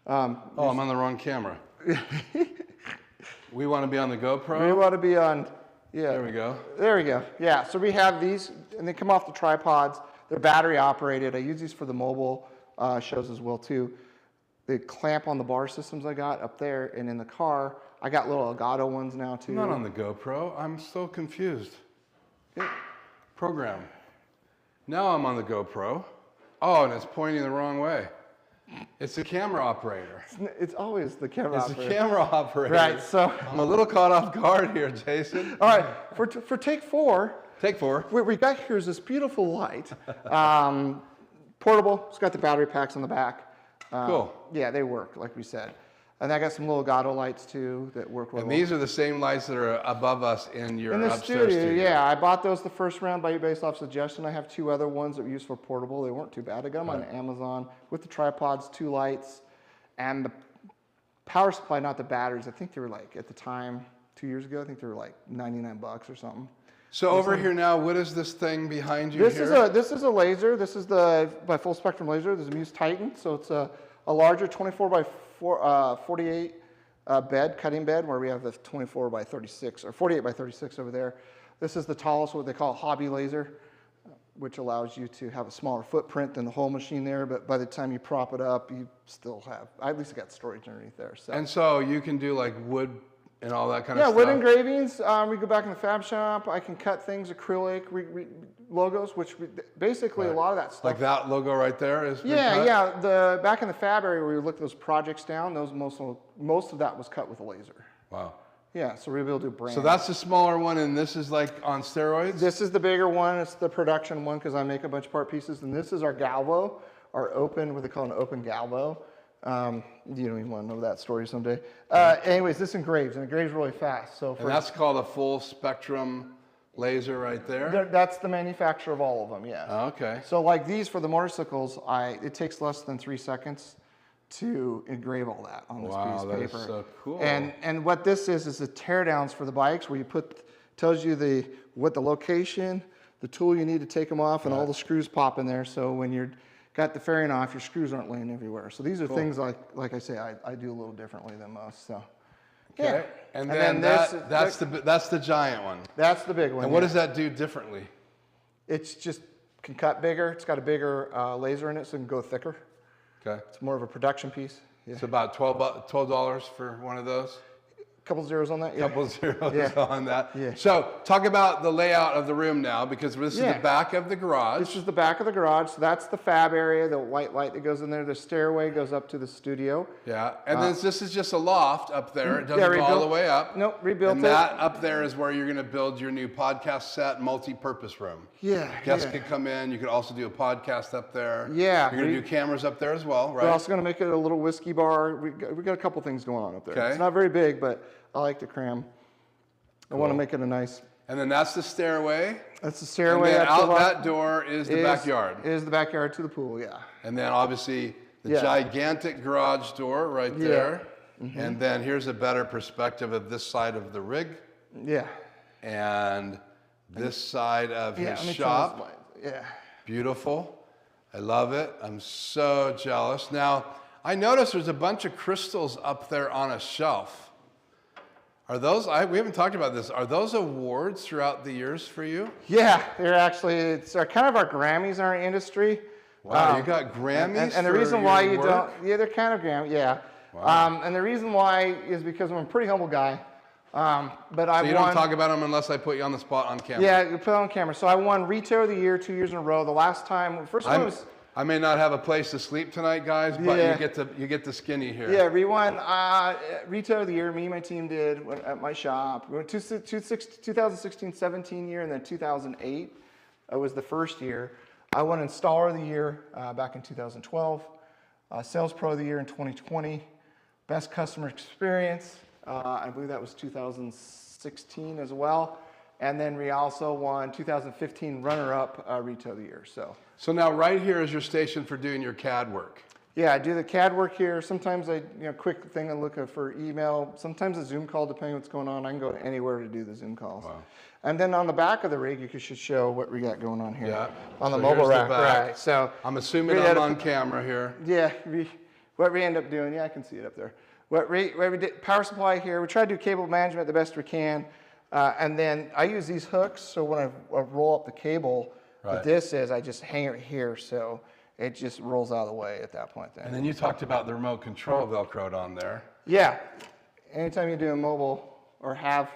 I'm on the wrong camera. We want to be on the GoPro?
We want to be on, yeah.
There we go.
There we go. Yeah, so we have these, and they come off the tripods. They're battery operated. I use these for the mobile shows as well too. They clamp on the bar systems I got up there, and in the car, I got little Elgato ones now too.
I'm not on the GoPro. I'm so confused.
Yeah.
Program. Now I'm on the GoPro. Oh, and it's pointing the wrong way. It's the camera operator.
It's always the camera
It's
operator.
the camera operator.
Right, so.
I'm a little caught off guard here, Jason.
All right, for take 4.
Take 4.
What we got here is this beautiful light. Portable, it's got the battery packs on the back.
Cool.
Yeah, they work, like we said. And I got some little Elgato lights too that work really
And
well.
these are the same lights that are above us in your
In the
upstairs studio.
yeah, I bought those the first round based off suggestion. I have 2 other ones that we use for portable. They weren't too bad. I got them on Amazon with the tripods, 2 lights, and the power supply, not the batteries. I think they were like, at the time, 2 years ago, I think they were like $99 or something.
So over here now, what is this thing behind you
This
here?
is a laser. This is my full spectrum laser. This is a Muse Titan. So it's a larger 24 by 48 bed, cutting bed, where we have the 24 by 36 or 48 by 36 over there. This is the tallest, what they call a hobby laser, which allows you to have a smaller footprint than the whole machine there. But by the time you prop it up, you still have, at least got storage underneath there. So.
And so you can do like wood and all that kind of stuff?
Yeah, wood engravings. We go back in the Fab Shop. I can cut things, acrylic, logos, which basically a lot of that stuff.
Like that logo right there is
Yeah. Back in the Fab area, where we looked those projects down, most of that was cut with a laser.
Wow.
Yeah, so we'll be able to do brands.
So that's the smaller one, and this is like on steroids?
This is the bigger one. It's the production one because I make a bunch of part pieces. And this is our Galvo, our open, what they call an open Galvo. You don't even want to know that story someday. Anyways, this engraves, and it engraves really fast. So
and that's called a full spectrum laser right there?
That's the manufacturer of all of them, yeah.
Oh, okay.
So like these for the motorcycles, it takes less than 3 seconds to engrave all that on this piece of paper.
Wow, that is so cool.
And what this is the teardowns for the bikes, where you tells you what the location, the tool you need to take them off, and all the screws pop in there. So when you're got the fairing off, your screws aren't laying everywhere. So these are things like I say, I do a little differently than most. So.
Okay.
Yeah.
And then that's the giant one.
That's the big one.
And what does that do differently?
It's just can cut bigger. It's got a bigger laser in it, so it can go thicker.
Okay.
It's more of a production piece. Yeah.
It's about $12 for one of those.
Couple zeros on that. Yeah.
Couple zeros on that.
Yeah.
So talk about the layout of the room now, because this is the back of the garage.
This is the back of the garage. So that's the Fab area, the white light that goes in there. The stairway goes up to the studio.
Yeah, and then this is just a loft up there. It doesn't go all the way up.
Nope, rebuilt
and that up there is where you're going to build your new podcast set, multi-purpose room.
Yeah.
Guests could come in. You could also do a podcast up there.
Yeah.
You're going to do cameras up there as well, right?
We're also going to make it a little whiskey bar. We got a couple things going on up there.
Okay.
It's not very big, but I like to cram. I want to make it a nice.
And then that's the stairway.
That's the stairway.
And then out that door is the backyard.
Is the backyard to the pool, yeah.
And then obviously the gigantic garage door right there. Mm-hmm. And then here's a better perspective of this side of the rig.
Yeah.
And this side of his shop.
Yeah.
Beautiful. I love it. I'm so jealous. Now, I noticed there's a bunch of crystals up there on a shelf. Are those, we haven't talked about this, are those awards throughout the years for you?
Yeah, they're actually, it's kind of our Grammys in our industry.
Wow, you got Grammys
and the reason why you don't, they're kind of Grammys, yeah. Wow. And the reason why is because I'm a pretty humble guy. But I
So you don't talk about them unless I put you on the spot on camera?
Yeah, you put it on camera. So I won Retailer of the Year 2 years in a row. The last time, first one was...
I may not have a place to sleep tonight, guys, but you get the skinny here.
Yeah, we won Retailer of the Year. Me and my team did at my shop. We went 2016-17 year, and then 2008 was the first year. I won Installer of the Year back in 2012. Sales Pro of the Year in 2020. Best Customer Experience. I believe that was 2016 as well. And then we also won 2015 runner-up Retail of the Year. So
now right here is your station for doing your CAD work.
Yeah, I do the CAD work here. Sometimes quick thing I look for email. Sometimes a Zoom call, depending on what's going on. I can go anywhere to do the Zoom calls. Wow. And then on the back of the rig, you should show what we got going on here. Yeah. On the mobile rack. Right. So
I'm assuming I'm on camera here.
Yeah. What we end up doing, I can see it up there. What we did, power supply here. We try to do cable management the best we can. And then I use these hooks, so when I roll up the cable, this is, I just hang it here, so it just rolls out of the way at that point.
And then you talked about the remote control Velcroed on there.
Yeah. Anytime you do a mobile or have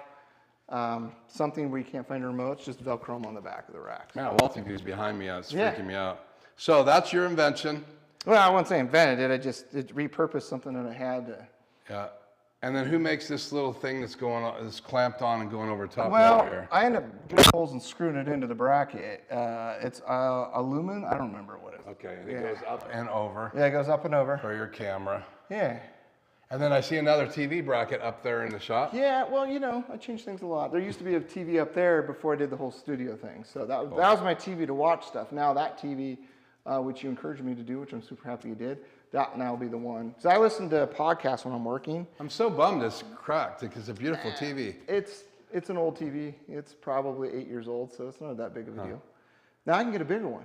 something where you can't find a remote, it's just Velcro on the back of the rack.
Man, Walting's behind me. It's freaking me out. So that's your invention.
Well, I wouldn't say invented it. I just repurposed something that I had to.
Yeah. And then who makes this little thing that's going on, that's clamped on and going over top
of
here?
I end up doing holes and screwing it into the bracket. It's aluminum. I don't remember what it is.
Okay, and it goes up and over.
Yeah, it goes up and over.
For your camera.
Yeah.
And then I see another TV bracket up there in the shop.
Yeah, well, I changed things a lot. There used to be a TV up there before I did the whole studio thing. So that was my TV to watch stuff. Now that TV, which you encouraged me to do, which I'm super happy you did, that now will be the one. So I listen to podcasts when I'm working.
I'm so bummed it's cracked because it's a beautiful TV.
It's an old TV. It's probably 8 years old, so it's not that big of a deal. Now I can get a bigger one.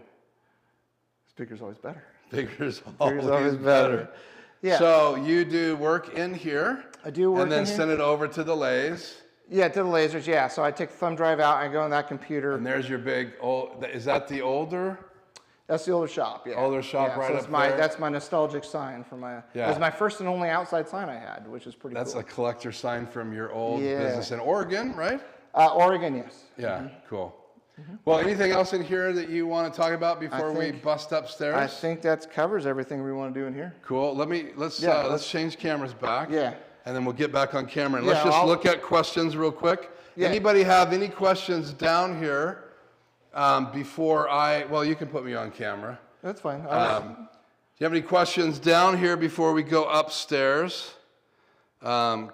Bigger's always better.
Bigger's always better.
Yeah.
So you do work in here.
I do work in here.
And then send it over to the lathe.
Yeah, to the lasers, yeah. So I take the thumb drive out, I go on that computer.
And there's your big old, is that the older?
That's the older shop, yeah.
Older shop right up there?
That's my nostalgic sign for my, it was my first and only outside sign I had, which is pretty cool.
That's a collector sign from your old business in Oregon, right?
Oregon, yes.
Yeah, cool. Well, anything else in here that you want to talk about before we bust upstairs?
I think that covers everything we want to do in here.
Cool. Let's change cameras back.
Yeah.
And then we'll get back on camera. And let's just look at questions real quick. Yeah. Anybody have any questions down here before well, you can put me on camera.
That's fine.
Do you have any questions down here before we go upstairs?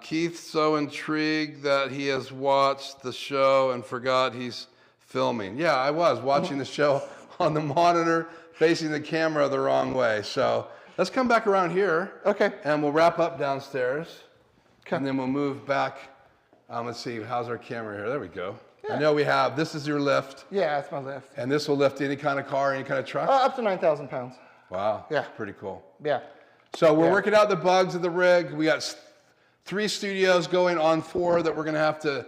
Keith's so intrigued that he has watched the show and forgot he's filming. Yeah, I was watching the show on the monitor, facing the camera the wrong way. So let's come back around here.
Okay.
And we'll wrap up downstairs. Okay. And then we'll move back. Let's see, how's our camera here? There we go. Yeah. I know we have, this is your lift.
Yeah, that's my lift.
And this will lift any kind of car, any kind of truck?
Up to 9,000 pounds.
Wow.
Yeah.
Pretty cool.
Yeah.
So we're working out the bugs of the rig. We got 3 studios going on 4 that we're going to have to,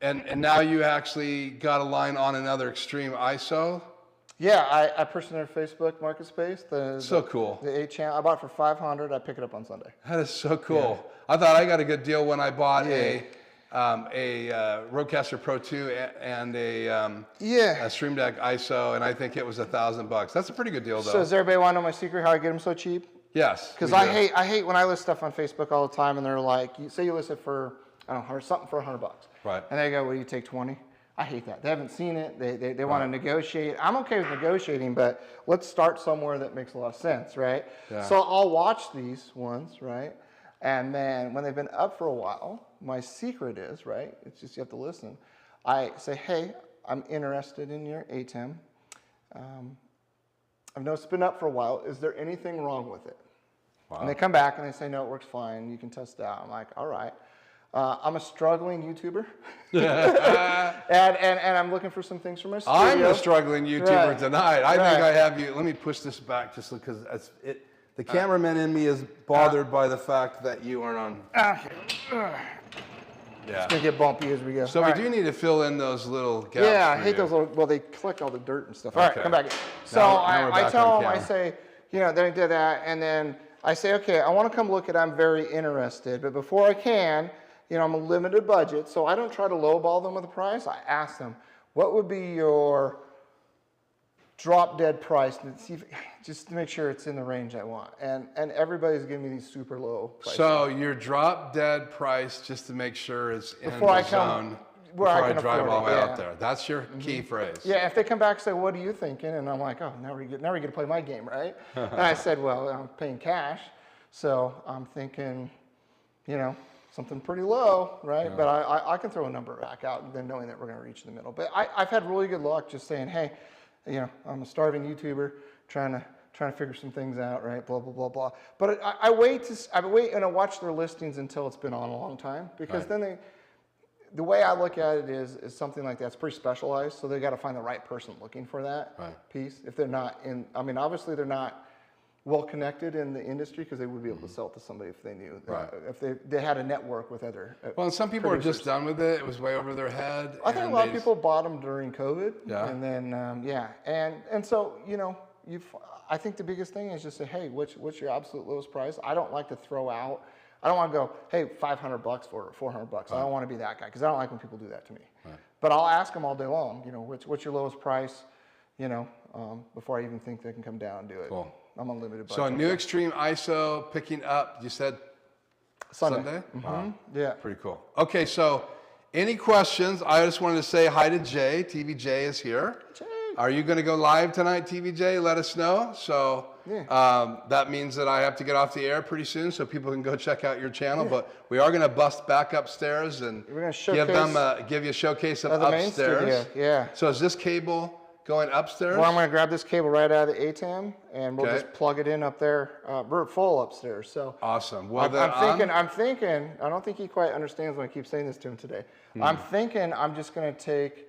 and now you actually got a line on another extreme ISO.
Yeah, I purchased their Facebook Market Space.
So cool.
The 8-channel. I bought it for $500. I pick it up on Sunday.
That is so cool. Yeah. I thought I got a good deal when I bought a Rodecaster Pro 2 and a Stream Deck ISO, and I think it was $1,000. That's a pretty good deal, though.
So does everybody want to know my secret how I get them so cheap?
Yes.
Because I hate when I list stuff on Facebook all the time, and they're like, say you list it for something for $100.
Right.
And they go, well, you take 20. I hate that. They haven't seen it. They want to negotiate. I'm okay with negotiating, but let's start somewhere that makes a lot of sense, right? Yeah. So I'll watch these ones, right? And then when they've been up for a while, my secret is, right? It's just you have to listen. I say, hey, I'm interested in your ATEM. I've noticed it's been up for a while. Is there anything wrong with it? Wow. And they come back and they say, no, it works fine. You can test it out. I'm like, all right. I'm a struggling YouTuber, and I'm looking for some things for my studio.
I'm a struggling YouTuber tonight. I think I have you. Let me push this back just because the cameraman in me is bothered by the fact that you aren't on.
Yeah. It's gonna get bumpy as we go.
So we do need to fill in those little gaps.
Yeah, I hate those little. Well, they collect all the dirt and stuff. All right, come back. So I tell them, I say, they did that, and then I say, okay, I want to come look at. I'm very interested, but before I can. I'm a limited budget, so I don't try to lowball them with a price. I ask them, what would be your drop dead price, just to make sure it's in the range I want. And everybody's giving me these super low prices.
So your drop dead price, just to make sure it's in the zone before I drive all the way out there. That's your key phrase.
Yeah, if they come back and say, what are you thinking? And I'm like, oh, now we're going to play my game, right? And I said, well, I'm paying cash, so I'm thinking, something pretty low, right? Yeah. But I can throw a number back out, and then knowing that we're going to reach the middle. But I've had really good luck just saying, hey, I'm a starving YouTuber trying to figure some things out, right? Blah blah blah blah. But I wait and I watch their listings until it's been on a long time, because then the way I look at it is something like that's pretty specialized. So they got to find the right person looking for that piece. If they're not obviously they're not well connected in the industry, because they would be able to sell it to somebody if they knew, if they had a network with other
well, and some people producers. Are just done with it. It was way over their head.
I think a lot of people bought them during COVID. Yeah. And then and so I think the biggest thing is just say, hey, what's your absolute lowest price? I don't like to throw out. I don't want to go, hey, $500 for it, $400. Right. I don't want to be that guy, because I don't like when people do that to me. Right. But I'll ask them all day long. What's your lowest price? Before I even think they can come down and do it. Cool. I'm unlimited budget.
So a new Extreme ISO picking up, you said Sunday?
Mm-hmm. Wow. Yeah.
Pretty cool. Okay, so any questions? I just wanted to say hi to Jay. TVJ is here. Jay. Are you going to go live tonight, TVJ? Let us know. So that means that I have to get off the air pretty soon, so people can go check out your channel. Yeah. But we are going to bust back upstairs and give you a showcase of upstairs.
Yeah.
So is this cable going upstairs?
Well, I'm going to grab this cable right out of the ATEM, and we'll just plug it in up there. We're full upstairs, so
awesome. Well,
I'm thinking. I don't think he quite understands when I keep saying this to him today. I'm thinking I'm just going to take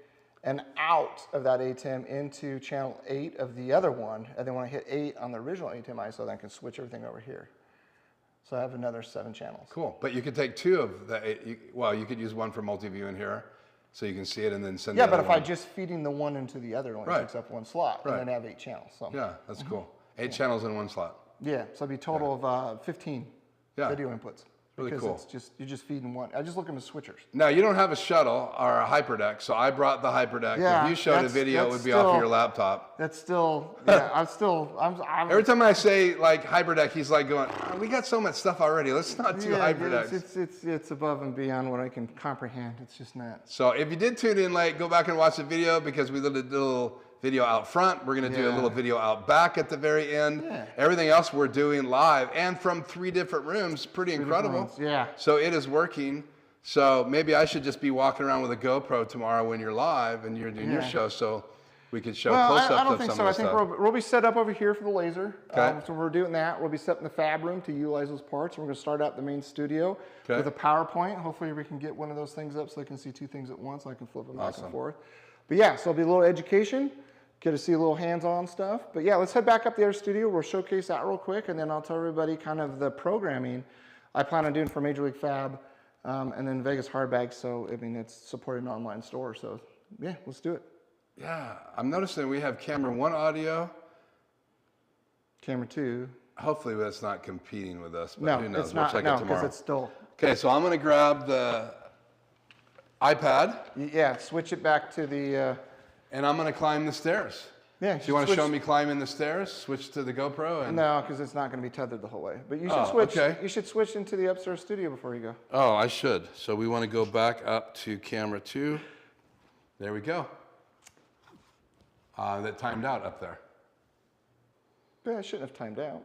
an out of that ATEM into channel 8 of the other one, and then when I hit 8 on the original ATEM ISO, then I can switch everything over here. So I have another 7 channels.
Cool. But you could take 2 of the 8. Well, you could use one for multi-view in here, so you can see it and then send.
Yeah, but if I just feeding the one into the other, it only takes up 1 slot, and then I have 8 channels. So.
Yeah, that's cool. 8 channels in 1 slot.
Yeah, so it'd be a total of 15 video inputs. Really cool. It's you're just feeding one. I just look at them as switchers.
Now, you don't have a shuttle or a hyperdeck, so I brought the hyperdeck. Yeah, if you showed a video, it would be off of your laptop.
That's still, I'm
every time I say like hyperdeck, he's like going, we got so much stuff already. Let's not do hyperdecks.
It's above and beyond what I can comprehend. It's just not.
So if you did tune in late, go back and watch the video, because we did a little video out front. We're going to do a little video out back at the very end. Yeah. Everything else we're doing live and from 3 different rooms. Pretty incredible.
Yeah.
So it is working. So maybe I should just be walking around with a GoPro tomorrow when you're live and you're doing your show, so we could show close-ups of some of the stuff.
I don't think so. I think we'll be set up over here for the laser. Okay. So we're doing that. We'll be set in the fab room to utilize those parts. We're going to start out the main studio with a PowerPoint. Hopefully we can get one of those things up so I can see 2 things at once. I can flip them back and forth. But yeah, so it'll be a little education. Get to see a little hands-on stuff. But yeah, let's head back up the other studio. We'll showcase that real quick, and then I'll tell everybody kind of the programming I plan on doing for Major League Fab, and then Vegas Hardbags. So, I mean, it's supporting an online store. So, yeah, let's do it.
Yeah, I'm noticing we have camera 1 audio.
Camera 2.
Hopefully that's not competing with us, but
No,
who knows?
it's not.
We'll check
No,
it tomorrow.
because it's still.
Okay, so I'm going to grab the iPad.
Yeah, switch it back to the.
And I'm going to climb the stairs.
Yeah.
So you want to show me climbing the stairs? Switch to the GoPro? And...
No, because it's not going to be tethered the whole way. But you should switch.
Okay.
You should switch into the upstairs studio before you go.
Oh, I should. So we want to go back up to camera 2. There we go. That timed out up there.
Yeah, I shouldn't have timed out.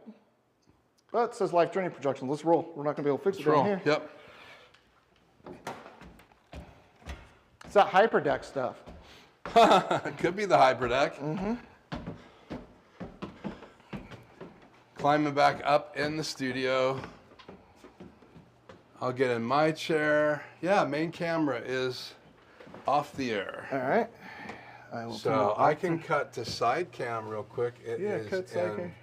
But it says live journey projection. Let's roll. We're not going to be able to fix it down here.
Yep.
It's that hyperdeck stuff.
Could be the hyperdeck.
Mm-hmm.
Climbing back up in the studio. I'll get in my chair. Yeah, main camera is off the air.
All right.
So I can cut to side cam real quick. It is
cut side cam.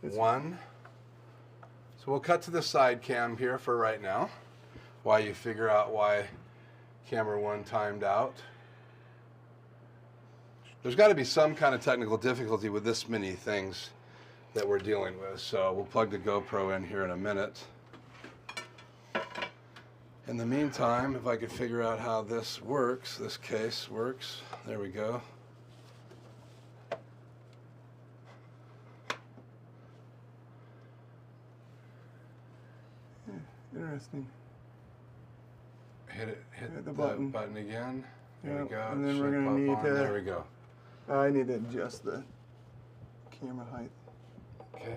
in 1. So we'll cut to the side cam here for right now, while you figure out why camera 1 timed out. There's got to be some kind of technical difficulty with this many things that we're dealing with. So we'll plug the GoPro in here in a minute. In the meantime, if I could figure out how this works, this case works. There we go.
Interesting.
Hit the button again. There we go.
And then we're going to need to...
There we go.
I need to adjust the camera height.
Okay.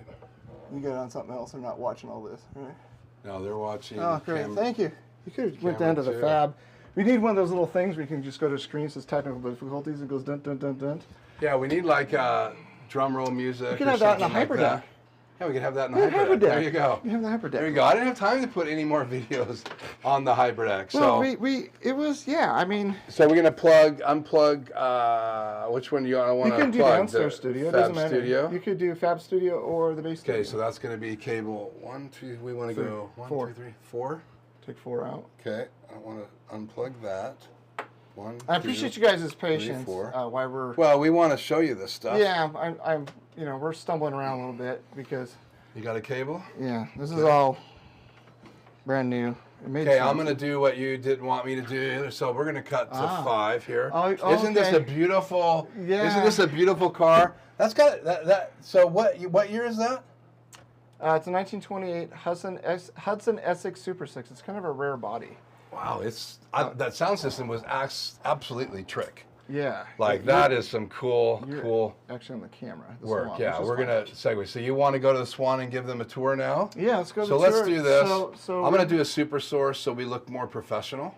You got it on something else. They're not watching all this, right?
No, they're watching.
Oh, great. Thank you. You could have went down to the Fab. We need one of those little things where you can just go to screen, says technical difficulties, and goes dun dun dun dun.
Yeah, we need like drum roll music.
You can have that in a hyperdeck.
Yeah, we can have that in the hyperdeck. There you go.
You have the hyperdeck.
There you go. I didn't have time to put any more videos on the hyperdeck.
Well,
so
it was, yeah, I mean.
So we're gonna unplug. Which one do you want to plug?
You can do downstairs studio. It doesn't matter.
Studio.
You could do Fab Studio or the base studio.
Okay, so that's gonna be cable 1, 2. We want to go 1, 2, 3, 4.
Take 4 out.
Okay, I want to unplug that. 1.
I appreciate you guys' patience.
3, 4.
Why we're.
Well, we want to show you this stuff.
Yeah, I'm. You know, we're stumbling around a little bit because.
You got a cable?
Yeah, this is all brand new.
Okay, I'm going to do what you didn't want me to do. So we're going to cut to 5 here. Isn't this a beautiful?
Yeah.
Isn't this a beautiful car? That's got that. So what year is that?
It's a 1928 Hudson ESSEX Super 6. It's kind of a rare body.
Wow, that sound system was absolutely trick.
Yeah.
Like that is some cool.
Actually on the camera.
Work. Yeah, we're gonna segue. So you want to go to the Swan and give them a tour now?
Yeah, let's go.
So let's do this. So I'm gonna do a super source so we look more professional.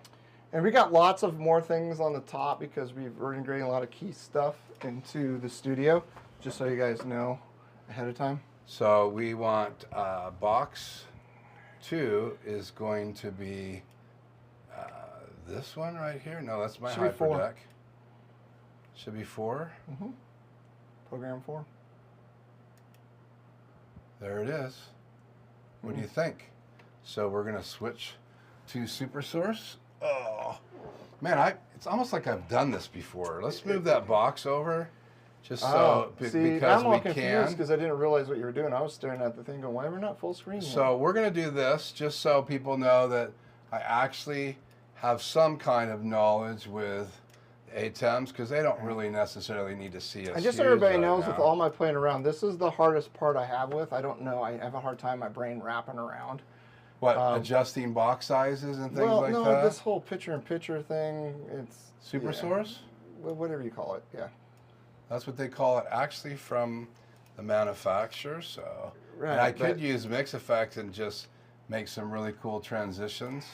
And we got lots of more things on the top because we're integrating a lot of key stuff into the studio, just so you guys know ahead of time.
So we want box 2 is going to be this one right here. No, that's my hyperdeck. Should be 4.
Mm-hmm. Program 4.
There it is. What do you think? So we're gonna switch to super source. Oh, man, it's almost like I've done this before. Let's move that box over, just so because
I'm all
we
confused
can.
because I didn't realize what you were doing. I was staring at the thing, going, "Why are we not full screen?"
So we're gonna do this just so people know that I actually have some kind of knowledge with ATEMs because they don't really necessarily need to see us.
And just so everybody knows, with all my playing around, this is the hardest part I have with. I don't know. I have a hard time my brain wrapping around.
What, adjusting box sizes and things like that?
Well, no, this whole picture-in-picture thing, it's...
Super source?
Whatever you call it, yeah.
That's what they call it actually from the manufacturer, so... Right, and I could use Mix Effect and just make some really cool transitions.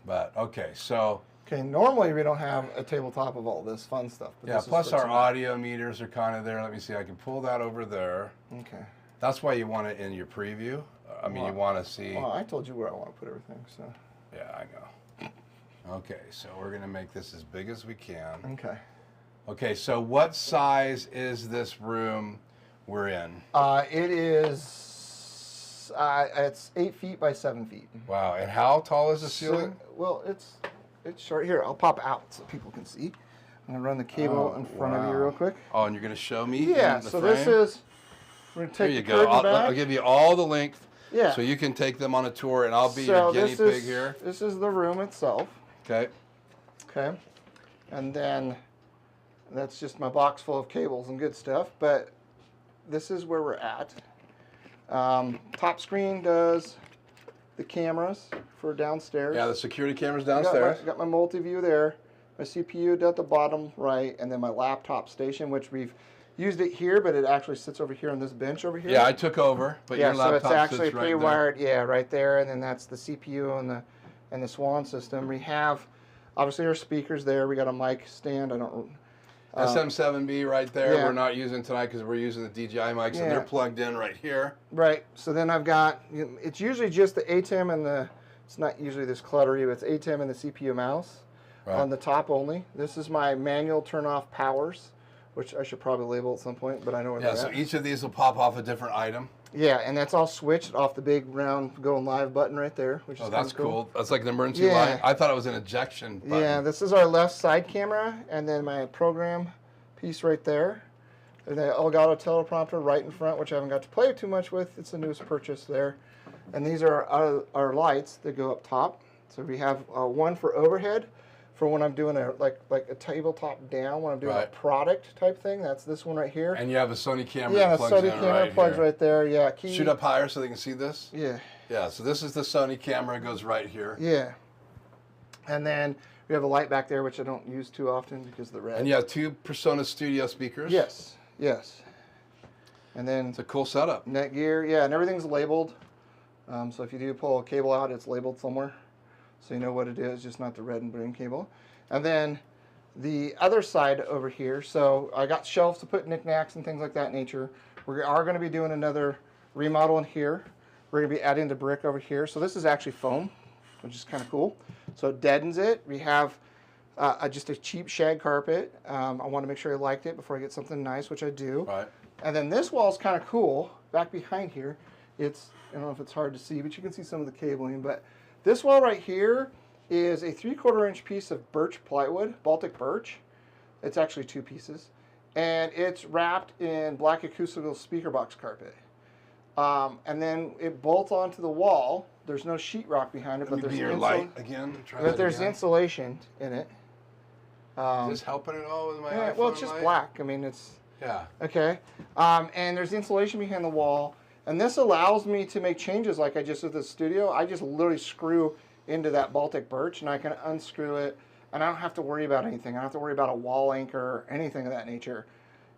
But, okay, so...
Okay, normally we don't have a tabletop of all this fun stuff. But
yeah, plus our audio meters are kind of there. Let me see, I can pull that over there.
Okay.
That's why you want it in your preview. I mean, you want to see...
Well, I told you where I want to put everything, so...
Yeah, I know. Okay, so we're going to make this as big as we can.
Okay.
Okay, so what size is this room we're in?
It is... it's 8 feet by 7 feet.
Wow, and how tall is the ceiling?
Well, it's short. Here, I'll pop out so people can see. I'm going to run the cable in front of you real quick.
Oh, and you're going to show me?
Yeah,
the
so
frame?
this is, we're going to take
there you go. I'll give you all the length.
Yeah.
So you can take them on a tour, and I'll be your guinea pig here.
This is the room itself.
Okay.
Okay. And then that's just my box full of cables and good stuff. But this is where we're at. Top screen does the cameras for downstairs.
Yeah, the security cameras downstairs.
Got my multi-view there. My CPU at the bottom right, and then my laptop station, which we've used it here, but it actually sits over here on this bench over here.
Yeah, I took over, but your laptop
so it's actually
sits right
pre-wired.
there.
Yeah, right there, and then that's the CPU and the Swan system. We have obviously our speakers there. We got a mic stand.
SM7B right there.
Yeah.
We're not using tonight because we're using the DJI mics, and they're plugged in right here.
Right. So then I've got, it's usually just the ATEM and it's not usually this cluttery, but it's ATEM and the CPU mouse on the top only. This is my manual turn-off powers, which I should probably label at some point, but I know where they're at.
Yeah, so each of these will pop off a different item.
Yeah, and that's all switched off the big round going live button right there, which is
that's
cool.
That's like an emergency light. I thought it was an ejection button.
Yeah, this is our left side camera, and then my program piece right there. And the Elgato teleprompter right in front, which I haven't got to play too much with. It's the newest purchase there. And these are our lights that go up top. So we have one for overhead, for when I'm doing a tabletop down, when I'm doing a product type thing. That's this one right here.
And you have a Sony camera
that
plugs
Sony
in
camera
right
plugs
here.
right there. Yeah. Key.
Shoot up higher so they can see this.
Yeah.
Yeah. So this is the Sony camera. It goes right here.
Yeah. And then we have a light back there, which I don't use too often because of the red.
And you have two Persona Studio speakers.
Yes. Yes. And then
it's a cool setup.
Netgear. Yeah, and everything's labeled. So if you do pull a cable out, it's labeled somewhere, so you know what it is, just not the red and green cable. And then the other side over here, so I got shelves to put knickknacks and things like that nature. We are going to be doing another remodel in here. We're going to be adding the brick over here. So this is actually foam, which is kind of cool. So it deadens it. We have just a cheap shag carpet. I want to make sure I liked it before I get something nice, which I do.
Right.
And then this wall is kind of cool. Back behind here, I don't know if it's hard to see, but you can see some of the cabling. But this wall right here is a 3/4 inch piece of birch plywood, Baltic birch. It's actually 2 pieces. And it's wrapped in black acoustical speaker box carpet. And then it bolts onto the wall. There's no sheetrock behind it, but there's
light again.
There's insulation in it.
Is this helping at all with my iPhone
well, it's just
light?
black. I mean, it's...
Yeah.
Okay. And there's insulation behind the wall. And this allows me to make changes like I just did with the studio. I just literally screw into that Baltic birch, and I can unscrew it, and I don't have to worry about anything. I don't have to worry about a wall anchor or anything of that nature.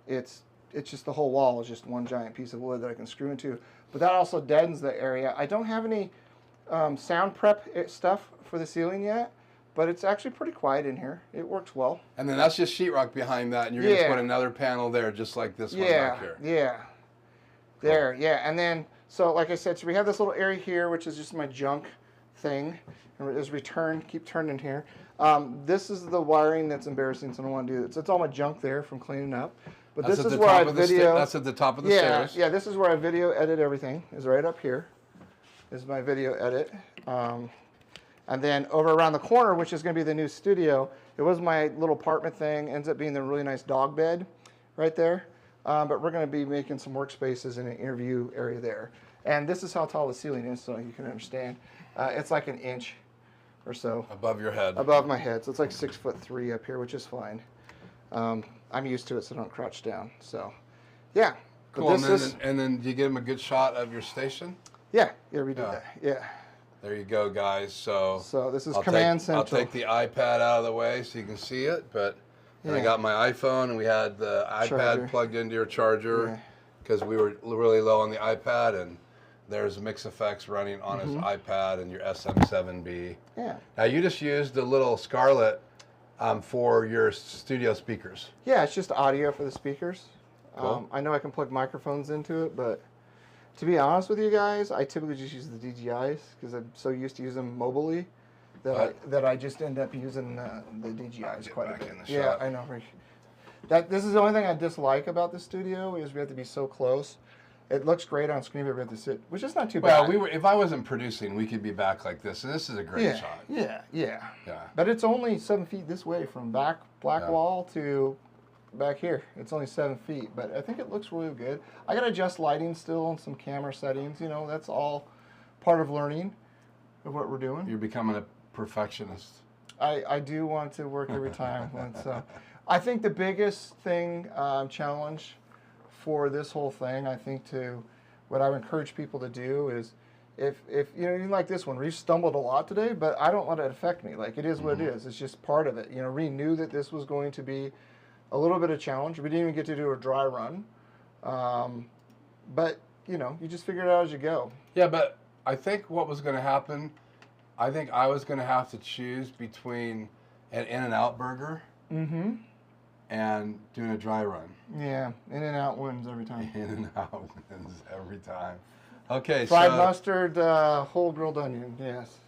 It's just the whole wall is just one giant piece of wood that I can screw into. But that also deadens the area. I don't have any sound prep stuff for the ceiling yet, but it's actually pretty quiet in here. It works well.
And then that's just sheetrock behind that, and you're going to put another panel there just like this one back here.
Yeah. There, yeah. And then, so like I said, so we have this little area here, which is just my junk thing. And it's return, keep turning here. This is the wiring that's embarrassing, so I don't want to do this. It's all my junk there from cleaning up. But
That's
this is where I video.
That's at the top of the stairs.
Yeah, this is where I video edit everything. Is right up here. Is my video edit. And then over around the corner, which is going to be the new studio, it was my little apartment thing. Ends up being the really nice dog bed right there. But we're going to be making some workspaces in an interview area there. And this is how tall the ceiling is, so you can understand. It's like an inch or so.
Above your head.
Above my head. So it's like 6'3" up here, which is fine. I'm used to it, so I don't crouch down. So, yeah.
Cool. And then do you give them a good shot of your station?
Yeah. Yeah, we did that. Yeah.
There you go, guys. So
this is Command Central.
I'll take the iPad out of the way so you can see it, but I got my iPhone, and we had the iPad plugged into your charger because we were really low on the iPad, and there's Mix Effects running on his iPad and your SM7B.
Yeah.
Now, you just used the little Scarlett for your studio speakers.
Yeah, it's just audio for the speakers.
Cool.
I know I can plug microphones into it, but to be honest with you guys, I typically just use the DJIs because I'm so used to using them mobilely that I just end up using the DJIs quite a bit. Yeah, I know. This is the only thing I dislike about the studio is we have to be so close. It looks great on screen, but we have to sit, which is not too
Well,
bad.
if I wasn't producing, we could be back like this, and this is a great shot.
Yeah.
Yeah.
But it's only 7 feet this way from black wall to back here. It's only 7 feet, but I think it looks really good. I got to adjust lighting still and some camera settings. You know, that's all part of learning of what we're doing.
You're becoming a perfectionist.
I do want to work every time. I think the biggest thing, challenge for this whole thing, I think what I would encourage people to do is, if you know, like this one, we stumbled a lot today, but I don't let it affect me. Like, it is what it is. It's just part of it. You know, we knew that this was going to be a little bit of challenge. We didn't even get to do a dry run, but you know, you just figure it out as you go.
Yeah, but I think what was going to happen, I think I was going to have to choose between an In-N-Out burger and doing a dry run.
Yeah, In-N-Out wins every time.
In-N-Out wins every time. Okay,
fried mustard, whole grilled onion, yes.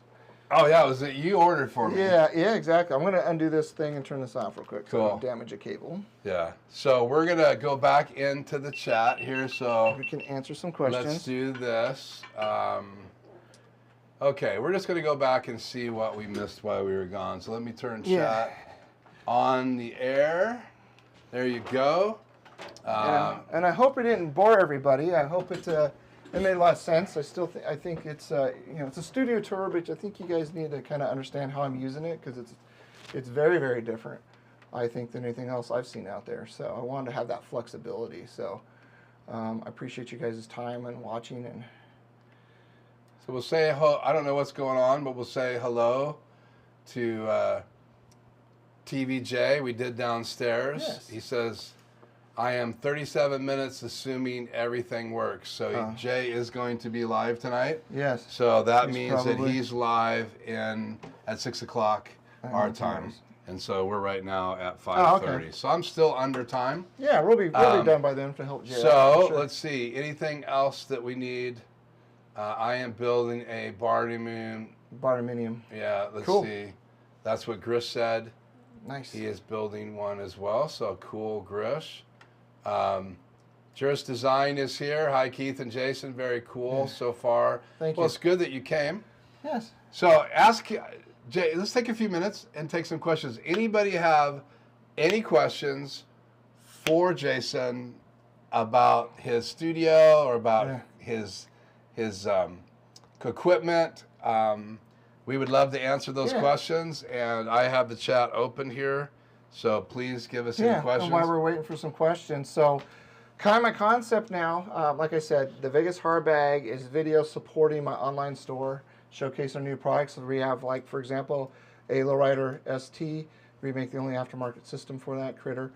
Oh yeah, was it you ordered for me?
Yeah, exactly. I'm going to undo this thing and turn this off real quick so I don't
Cool.
damage a cable.
Yeah, so we're going to go back into the chat here, so
we can answer some questions.
let's do this. Okay, we're just going to go back and see what we missed while we were gone. So let me turn chat on the air. There you go.
And I hope it didn't bore everybody. I hope it made a lot of sense. I think it's you know, it's a studio tour, but I think you guys need to kind of understand how I'm using it, because it's very, very different, I think, than anything else I've seen out there. So I wanted to have that flexibility. So I appreciate you guys' time and watching. And
so we'll say, I don't know what's going on, but we'll say hello to TVJ. We did downstairs.
Yes.
He says, I am 37 minutes assuming everything works. So Jay is going to be live tonight.
Yes.
So that means that he's live at 6 o'clock our time. And so we're right now at 5:30.
Okay.
So I'm still under time.
Yeah, we'll be done by then to help Jay.
So let's see. Anything else that we need? I am building a
Barnuminium.
Yeah, let's see. That's what Grish said.
Nice.
He is building one as well. So cool, Grish. Juris Design is here. Hi, Keith and Jason. Very cool so far.
Thank you.
Well, it's good that you came.
Yes.
So ask Jay. Let's take a few minutes and take some questions. Anybody have any questions for Jason about his studio or about his equipment? We would love to answer those questions, and I have the chat open here, so please give us any questions.
And while we're waiting for some questions, so kind of my concept now, like I said, the Vegas Hard Bag is video supporting my online store, showcase our new products. So we have, like, for example, a Lowrider ST. We make the only aftermarket system for that critter.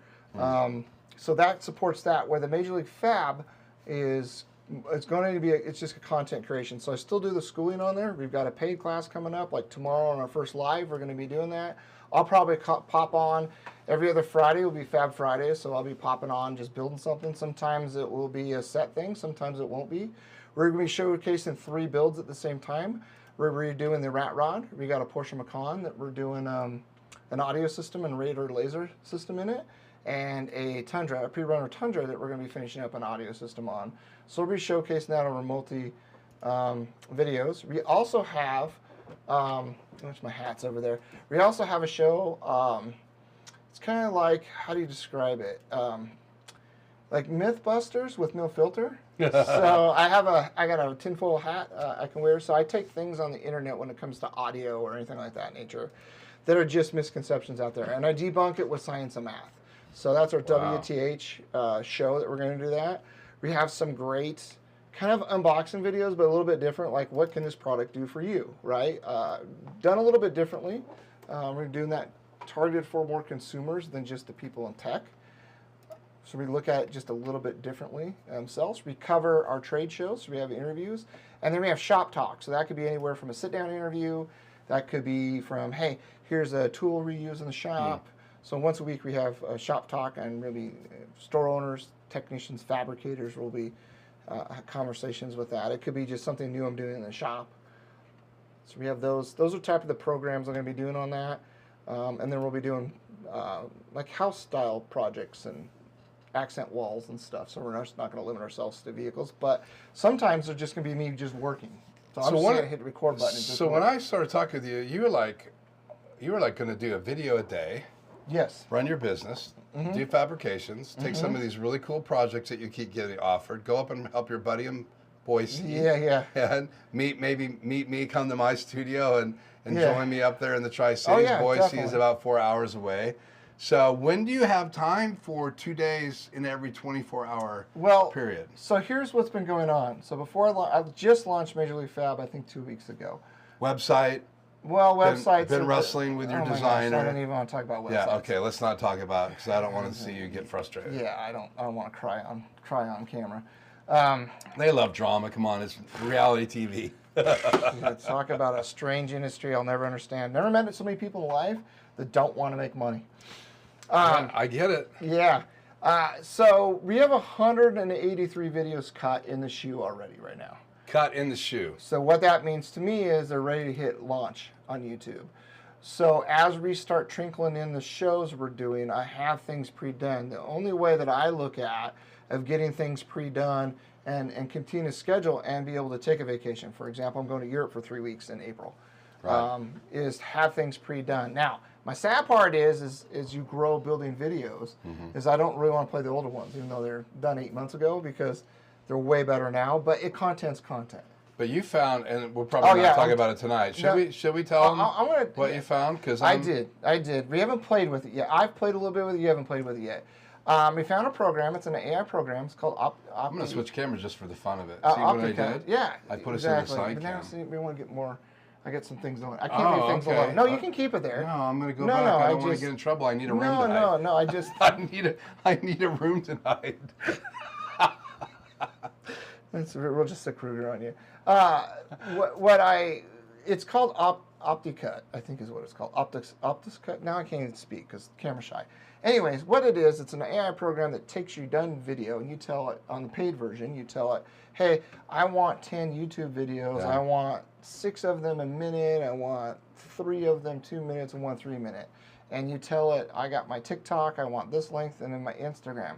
So that supports that, where the Major League Fab is... It's going to be, it's just a content creation. So I still do the schooling on there. We've got a paid class coming up, like tomorrow on our first live, we're going to be doing that. I'll probably pop on every other Friday will be Fab Friday, so I'll be popping on just building something. Sometimes it will be a set thing, sometimes it won't be. We're going to be showcasing 3 builds at the same time. We're redoing the Rat Rod. We got a Porsche Macan that we're doing an audio system and radar laser system in it, and a Tundra, a pre-runner Tundra that we're going to be finishing up an audio system on. So we'll be showcasing that on our multi videos. We also have, where's my hats over there? We also have a show, it's kind of like, how do you describe it? Like Mythbusters with no filter. So I got a tinfoil hat I can wear. So I take things on the internet when it comes to audio or anything like that nature that are just misconceptions out there. And I debunk it with science and math. So that's our WTH show that we're going to do that. We have some great kind of unboxing videos, but a little bit different, like what can this product do for you, right? Done a little bit differently. We're doing that targeted for more consumers than just the people in tech. So we look at it just a little bit differently themselves. We cover our trade shows, so we have interviews, and then we have shop talk. So that could be anywhere from a sit-down interview, that could be from, hey, here's a tool we use in the shop. So once a week we have a shop talk, and maybe store owners, technicians, fabricators will be conversations with that. It could be just something new I'm doing in the shop. So we have those. Those are type of the programs I'm going to be doing on that. And then we'll be doing like house style projects and accent walls and stuff. So we're not going to limit ourselves to vehicles. But sometimes they're just going to be me just working. So I'm just going to hit the record button. And
so when I started talking with you, you were like going to do a video a day.
Yes.
Run your business, do fabrications, take some of these really cool projects that you keep getting offered, go up and help your buddy in Boise.
Yeah.
And meet me, come to my studio and join me up there in the Tri-Cities. Boise
definitely.
is about 4 hours away. So when do you have time for 2 days in every 24-hour period?
So here's what's been going on. So before I just launched Major League Fab, I think 2 weeks ago.
Website.
Well, websites.
Been wrestling with your designer.
Gosh, I don't even want to talk about websites.
Yeah, okay, let's not talk about it because I don't want to see you get frustrated.
Yeah, I don't want to cry on camera.
They love drama. Come on, it's reality TV.
Talk about a strange industry I'll never understand. Never met so many people in life that don't want to make money.
I get it.
Yeah. So we have 183 videos cut in the shoe already right now.
Cut in the shoe.
So what that means to me is they're ready to hit launch on YouTube. So as we start trickling in the shows we're doing, I have things pre-done. The only way that I look at of getting things pre-done and continue to schedule and be able to take a vacation. For example, I'm going to Europe for 3 weeks in April.
Right.
Is have things pre-done. Now, my sad part is you grow building videos, is I don't really want to play the older ones, even though they're done 8 months ago, because they're way better now, but content's content.
But you found, and we're probably not talking about it tonight. Should we tell them what you found? Because
I did. We haven't played with it yet. I've played a little bit with it. You haven't played with it yet. We found a program. It's an AI program. It's called
I'm going to switch cameras just for the fun of it. See what I did?
Yeah.
I put us in the side cam.
We want to get more. I got some things on. I can't leave things alone. No, you can keep it there.
No, I'm going to go back. I don't want to get in trouble. I need a room tonight.
No. I just.
I need a room tonight.
We'll just stick Kruger on you. It's called OptiCut, I think is what it's called. OptiCut. Now I can't even speak because camera shy. Anyways, what it is, it's an AI program that takes your done video and you tell it, on the paid version, you tell it, hey, I want 10 YouTube videos. I want 6 of them a minute. I want 3 of them 2 minutes and 1 3 minute. And you tell it, I got my TikTok, I want this length, and then my Instagram.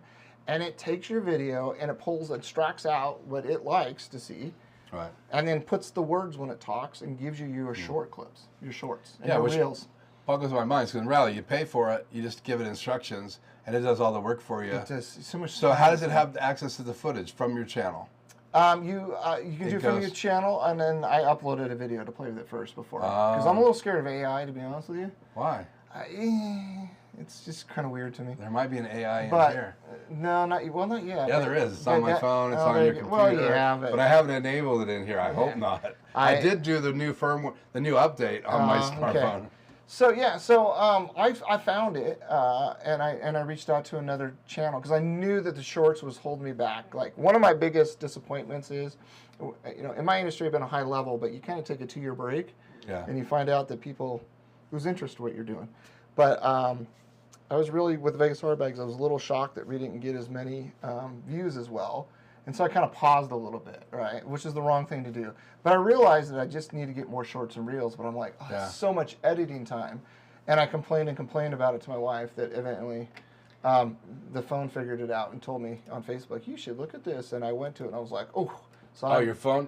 And it takes your video and it extracts out what it likes to see.
Right.
And then puts the words when it talks and gives you your short clips, your shorts, and your
which
reels.
Boggles my mind. Because in reality, you pay for it, you just give it instructions, and it does all the work for you.
It does so much.
So how does it have access to the footage from your channel?
You can do it from your channel, and then I uploaded a video to play with it first before. Because I'm a little scared of AI, to be honest with you.
Why?
It's just kind of weird to me.
There might be an AI in here.
No, not yet.
Yeah, there is. It's on my phone. It's on your computer.
Well, yeah,
but I haven't enabled it in here. I hope not. I did do the new firmware, the new update on my smartphone.
Okay. So I found it, and I reached out to another channel because I knew that the shorts was holding me back. Like one of my biggest disappointments is, in my industry I've been a high level, but you kind of take a 2-year break, and you find out that people lose interest in what you're doing. But I was really, with Vegas Hardbags, I was a little shocked that we didn't get as many views as well. And so I kind of paused a little bit, right? Which is the wrong thing to do. But I realized that I just need to get more shorts and reels. But I'm like, it's so much editing time. And I complained about it to my wife that eventually the phone figured it out and told me on Facebook, you should look at this. And I went to it and I was like, oh. So
your phone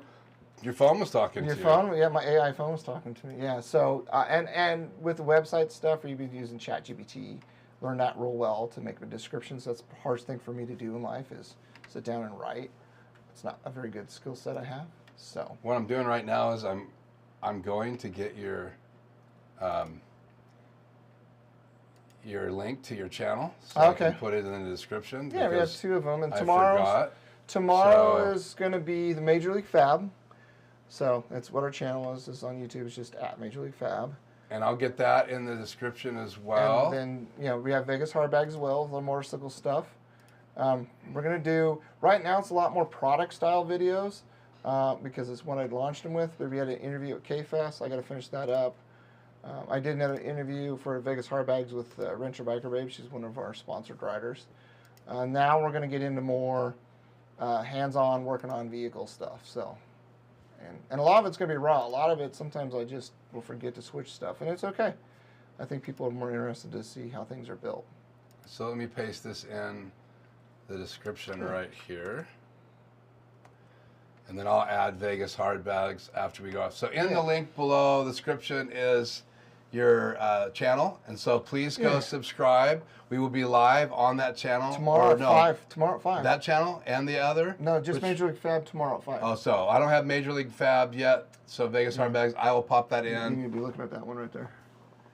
was talking to you.
Your phone? Yeah, my AI phone was talking to me. Yeah. So, and with the website stuff, we've been using ChatGPT. Learned that real well to make the descriptions. That's the hardest thing for me to do in life is sit down and write. It's not a very good skill set I have. So
what I'm doing right now is I'm going to get your link to your channel so I can put it in the description.
Yeah, we have 2 of them, and
tomorrow
is going to be the Major League Fab. So that's what our channel is on YouTube. It's just at Major League Fab.
And I'll get that in the description as well.
And then we have Vegas Hardbags as well, the motorcycle stuff. We're going to do, right now it's a lot more product style videos because it's one I launched them with. But we had an interview at K-Fest. I got to finish that up. I did another interview for Vegas Hardbags with Renter Biker Babe. She's one of our sponsored riders. Now we're going to get into more hands-on working on vehicle stuff. So, and a lot of it's going to be raw. A lot of it, sometimes I just will forget to switch stuff, and it's okay. I think people are more interested to see how things are built.
So let me paste this in the description right here. And then I'll add Vegas hard bags after we go off. So in the link below, the description is your channel, and so please go subscribe. We will be live on that channel
tomorrow at 5. Tomorrow at 5.
That channel and the other?
No, just Major League Fab tomorrow at 5.
Oh, so I don't have Major League Fab yet. So Vegas hard bags, I will pop that in.
You need to be looking at that one right there.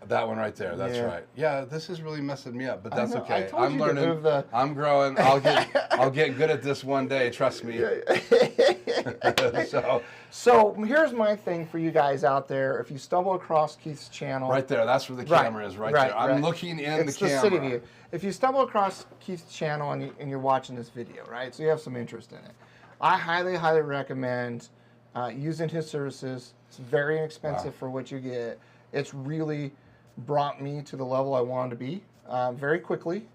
That one right there. That's right. Yeah, this is really messing me up, but that's okay.
I told you
learning.
To move the...
I'm growing. I'll get good at this one day. Trust me.
So here's my thing for you guys out there. If you stumble across Keith's channel,
right there, that's where the camera is. Right there. I'm looking in the camera. City view.
If you stumble across Keith's channel and you're watching this video, right? So you have some interest in it. I highly, highly recommend using his services. It's very inexpensive for what you get. It's really brought me to the level I wanted to be very quickly.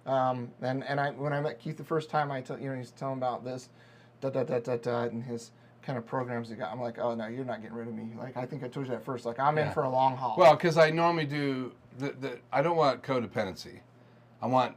And when I met Keith the first time, he's telling about this, and his kind of programs he got. I'm like, oh no, you're not getting rid of me. Like I think I told you that first. Like I'm in for a long haul.
Well, because I normally do I don't want codependency. I want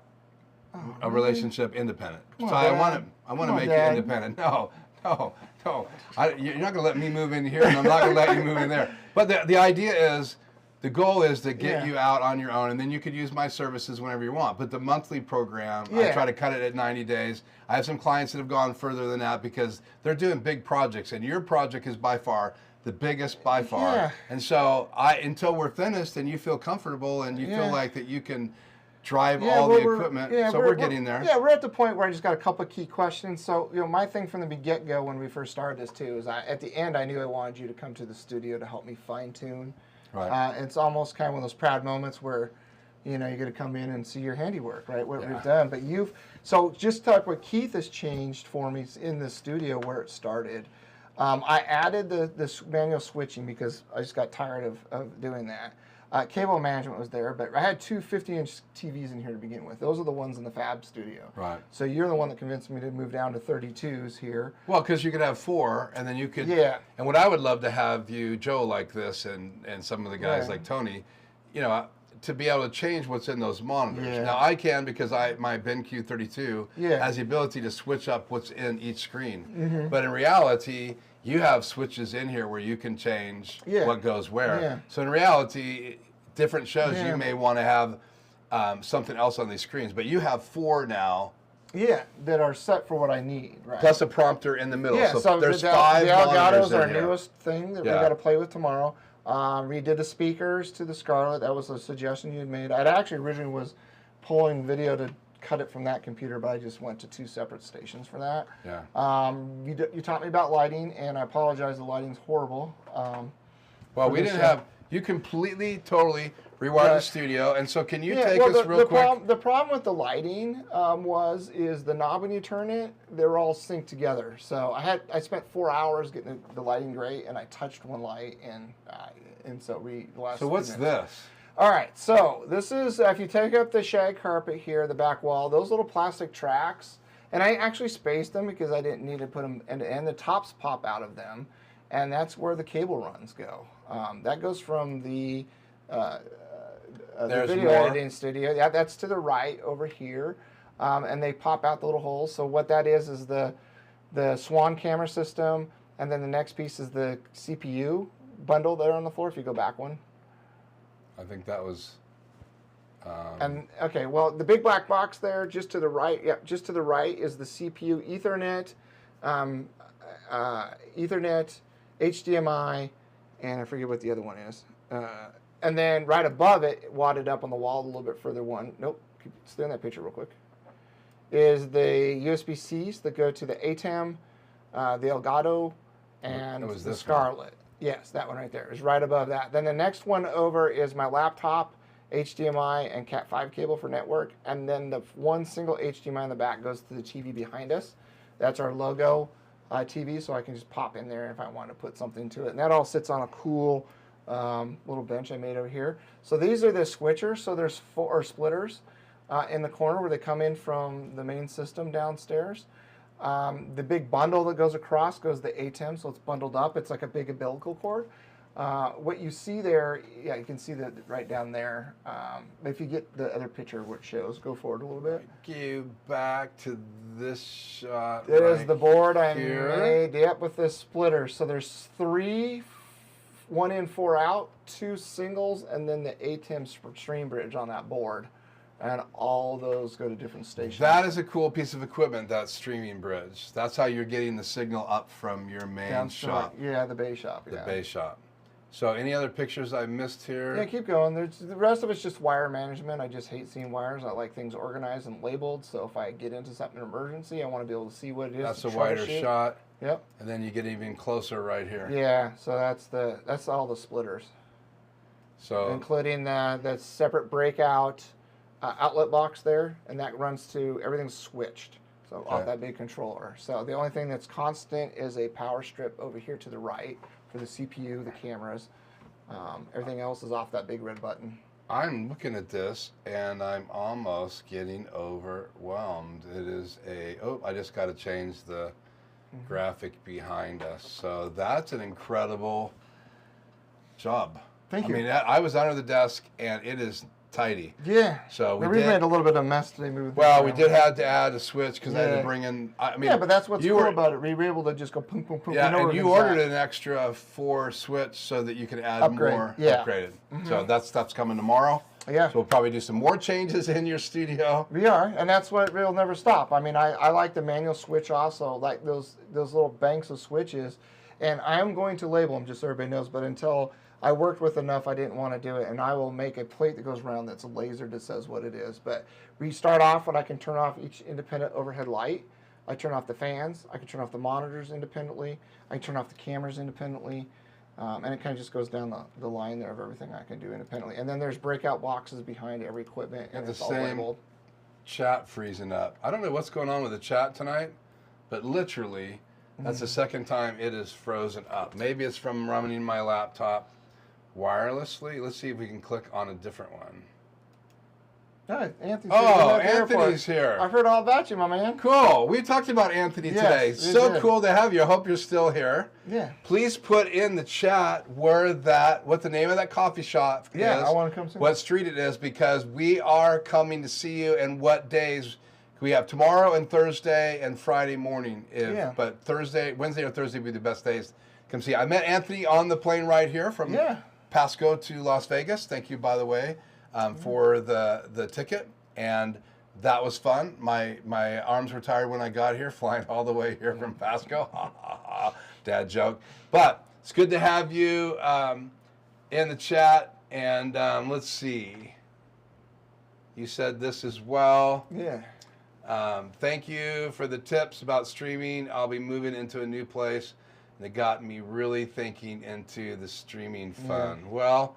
a relationship independent. So I want to make you independent. No. You're not going to let me move in here, and I'm not going to let you move in there. But the idea is, the goal is to get you out on your own, and then you could use my services whenever you want. But the monthly program, I try to cut it at 90 days. I have some clients that have gone further than that because they're doing big projects, and your project is by far the biggest by far. Yeah. And so until we're finished and you feel comfortable and you feel like that you can drive all the equipment, so we're getting there.
Yeah, we're at the point where I just got a couple of key questions. So, my thing from the get-go when we first started this too is at the end I knew I wanted you to come to the studio to help me fine-tune. Right. It's almost kind of one of those proud moments where, you're going to come in and see your handiwork, right? What we've done. But so just talk what Keith has changed for me in the studio where it started. I added this manual switching because I just got tired of doing that. Cable management was there, but I had two 50-inch TVs in here to begin with. Those are the ones in the Fab Studio.
Right.
So you're the one that convinced me to move down to 32s here.
Well, because you could have 4, and then you could... Yeah. And what I would love to have you, Joe, like this, and some of the guys like Tony, to be able to change what's in those monitors. Yeah. Now, I can because my BenQ 32 has the ability to switch up what's in each screen. Mm-hmm. But in reality... you have switches in here where you can change what goes where. Yeah. So in reality, different shows you may want to have something else on these screens, but you have 4 now. Yeah,
that are set for what I need. Right.
Plus a prompter in the middle.
Yeah,
so there's 5
the
monitors
Elgato's our newest thing that we got to play with tomorrow. Redid the speakers to the Scarlett. That was a suggestion you had made. I actually originally was pulling video to cut it from that computer, but I just went to 2 separate stations for that. Yeah. You taught me about lighting, and I apologize. The lighting's horrible.
Well, we didn't have. You completely, totally rewired the studio, and so can you take us real quick?
The problem with the lighting is the knob when you turn it, they're all synced together. So I spent 4 hours getting the lighting great, and I touched one light, and so
So what's this?
All right, so this is, if you take up the shag carpet here, the back wall, those little plastic tracks, and I actually spaced them because I didn't need to put them end to end. The tops pop out of them, and that's where the cable runs go. That goes from the video editing studio. Yeah, that's to the right over here, and they pop out the little holes. So what that is the Swan camera system, and then the next piece is the CPU bundle there on the floor, if you go back one.
I think that was...
and okay, well, the big black box there, just to the right, just to the right is the CPU Ethernet, HDMI, and I forget what the other one is. And then right above it, wadded up on the wall a little bit further stay on that picture real quick, is the USB-Cs that go to the ATEM, the Elgato, and the Scarlett. Yes, that one right there is right above that. Then the next one over is my laptop, HDMI, and Cat5 cable for network. And then the one single HDMI in the back goes to the TV behind us. That's our logo TV, so I can just pop in there if I want to put something to it. And that all sits on a cool little bench I made over here. So these are the switchers. So there's 4 splitters in the corner where they come in from the main system downstairs. The big bundle that goes across goes the ATEM, so it's bundled up. It's like a big umbilical cord. What you see there, yeah, you can see that right down there. If you get the other picture of what it shows, go forward a little bit.
Go back to this shot.
It is the board I made, yep, with this splitter. So there's 3, 1 in, 4 out, 2 singles, and then the ATEM stream bridge on that board. And all those go to different stations.
That is a cool piece of equipment, that streaming bridge. That's how you're getting the signal up from your main shop.
Yeah, the bay shop.
The bay shop. So any other pictures I missed here?
Yeah, keep going. The rest of it's just wire management. I just hate seeing wires. I like things organized and labeled. So if I get into something in an emergency, I want to be able to see what it is.
That's a wider shot.
Yep.
And then you get even closer right here.
Yeah, so that's all the splitters.
So
including the separate breakout outlet box there, and that runs to, everything's switched. So off that big controller. So the only thing that's constant is a power strip over here to the right for the CPU, the cameras. Everything else is off that big red button.
I'm looking at this and I'm almost getting overwhelmed. It is I just got to change the graphic behind us. So that's an incredible job.
Thank you.
I mean, I was under the desk and it is tidy.
Yeah.
So we
made a little bit of a mess today.
Well, we did have to add a switch because I had to bring in. I mean,
yeah, but that's what's cool about it. We were able to just go boom, boom, boom.
Yeah, and you ordered an extra 4 switch so that you could add more upgraded. So that stuff's coming tomorrow.
Yeah.
So we'll probably do some more changes in your studio.
We are, and that's what will never stop. I mean, I like the manual switch also, like those little banks of switches, and I'm going to label them just so everybody knows. But until I worked with enough, I didn't want to do it, and I will make a plate that goes around that's a laser that says what it is. But we start off when I can turn off each independent overhead light. I turn off the fans. I can turn off the monitors independently. I can turn off the cameras independently. And it kind of just goes down the line there of everything I can do independently. And then there's breakout boxes behind every equipment, and it's all labeled.
Chat freezing up. I don't know what's going on with the chat tonight, but literally, that's the second time it is frozen up. Maybe it's from running my laptop wirelessly. Let's see if we can click on a different one.
Hi, Anthony's
Anthony's here.
I've heard all about you, my man.
Cool. We talked about Anthony today. So cool to have you. I hope you're still here.
Yeah.
Please put in the chat what the name of that coffee shop is.
Yeah, I want to come see.
What street it is, because we are coming to see you, and what days. We have tomorrow and Thursday and Friday morning. But Wednesday or Thursday would be the best days. Come see. I met Anthony on the plane ride here from Pasco to Las Vegas. Thank you, by the way, for the ticket, and that was fun. My arms were tired when I got here, flying all the way here from Pasco. Dad joke. But it's good to have you in the chat, and let's see. You said this as well.
Yeah.
Thank you for the tips about streaming. I'll be moving into a new place. And it got me really thinking into the streaming fun. Yeah. Well,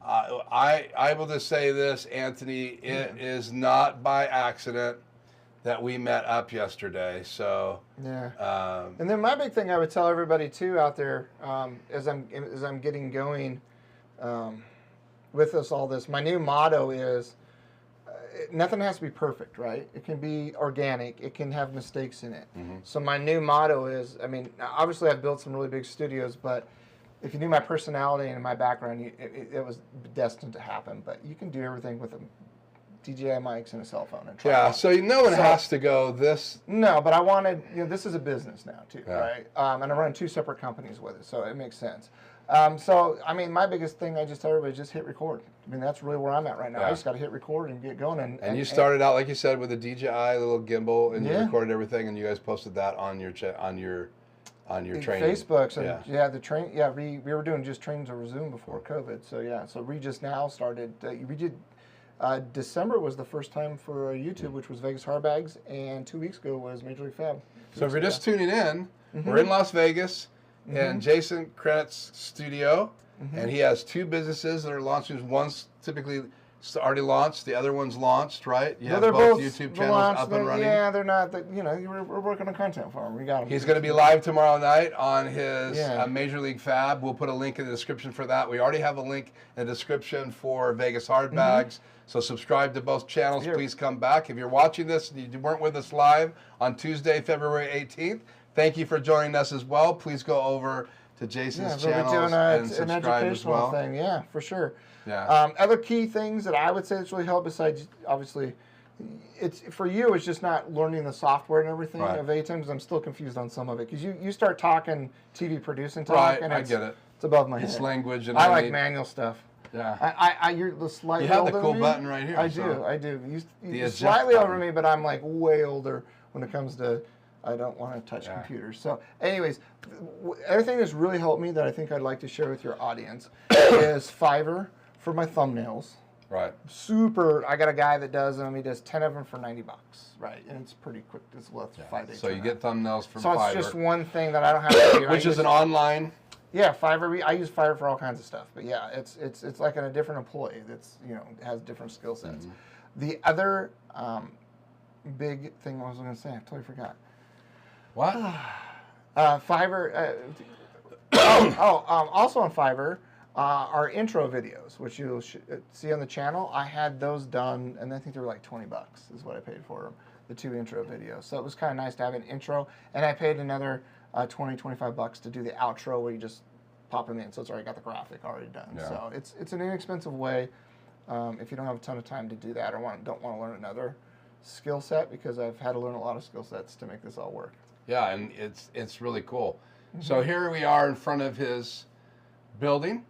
I will just say this, Anthony, it is not by accident that we met up yesterday. So
and then my big thing I would tell everybody too out there, as I'm getting going with all this, my new motto is nothing has to be perfect, right? It can be organic. It can have mistakes in it. So my new motto is, I mean, obviously I've built some really big studios, but if you knew my personality and my background, it was destined to happen. But you can do everything with DJI mics and a cell phone. And
so no one has to go this.
No, but I wanted, this is a business now too, right? And I run 2 separate companies with it, so it makes sense. So, I mean, my biggest thing I just tell everybody is just hit record. I mean, that's really where I'm at right now. I just got to hit record and get going.
And you started out, like you said, with a DJI little gimbal, and you recorded everything, and you guys posted that on your training.
Facebook. So we were doing just trainings over Zoom before COVID. So we just now started. We did. December was the first time for YouTube, which was Vegas Hard Bags, and 2 weeks ago was Major League Fab.
So if you're just tuning in, we're in Las Vegas. And Jason Kranitz studio, and he has 2 businesses that are launching. One's typically already launched, the other one's launched, right? You have both YouTube channels up and running.
Yeah, they're not. We're working on content for him. We got him.
He's going to be live tomorrow night on his Major League Fab. We'll put a link in the description for that. We already have a link in the description for Vegas Hard Bags. So subscribe to both channels. Please come back. If you're watching this and you weren't with us live on Tuesday, February 18th, thank you for joining us as well. Please go over to Jason's
we'll
channels
be doing
and
an
subscribe as
educational
well.
thing. Yeah, for sure.
Yeah.
Other key things that I would say that's really helped, besides obviously, it's for you. It's just not learning the software and everything of ATEM, because I'm still confused on some of it. Because you start talking TV producing talk, and
I get it.
It's above my head.
It's language, and
I like manual stuff.
Yeah.
You're the slightly
You have
older
the cool
than me.
button right here.
I do. You're slightly older than me, but I'm like way older when it comes to. I don't want to touch computers. So, anyways, other thing that's really helped me that I think I'd like to share with your audience is Fiverr for my thumbnails.
Right.
Super. I got a guy that does them. He does 10 of them for $90. Right, and it's pretty quick. It's less 5 days.
So you get thumbnails from Fiverr.
So it's just one thing that I don't have to do.
Which is an online.
Yeah, Fiverr. I use Fiverr for all kinds of stuff, but yeah, it's like a different employee that's has different skill sets. The other big thing I was going to say, I totally forgot.
What?
Fiverr. Also on Fiverr, our intro videos, which you'll see on the channel. I had those done, and I think they were like $20 is what I paid for them. The 2 intro videos. So it was kind of nice to have an intro, and I paid another $20-25 to do the outro where you just pop them in. So it's already got the graphic already done. Yeah. So it's an inexpensive way if you don't have a ton of time to do that or don't want to learn another skill set, because I've had to learn a lot of skill sets to make this all work.
Yeah, and it's really cool. So here we are in front of his building,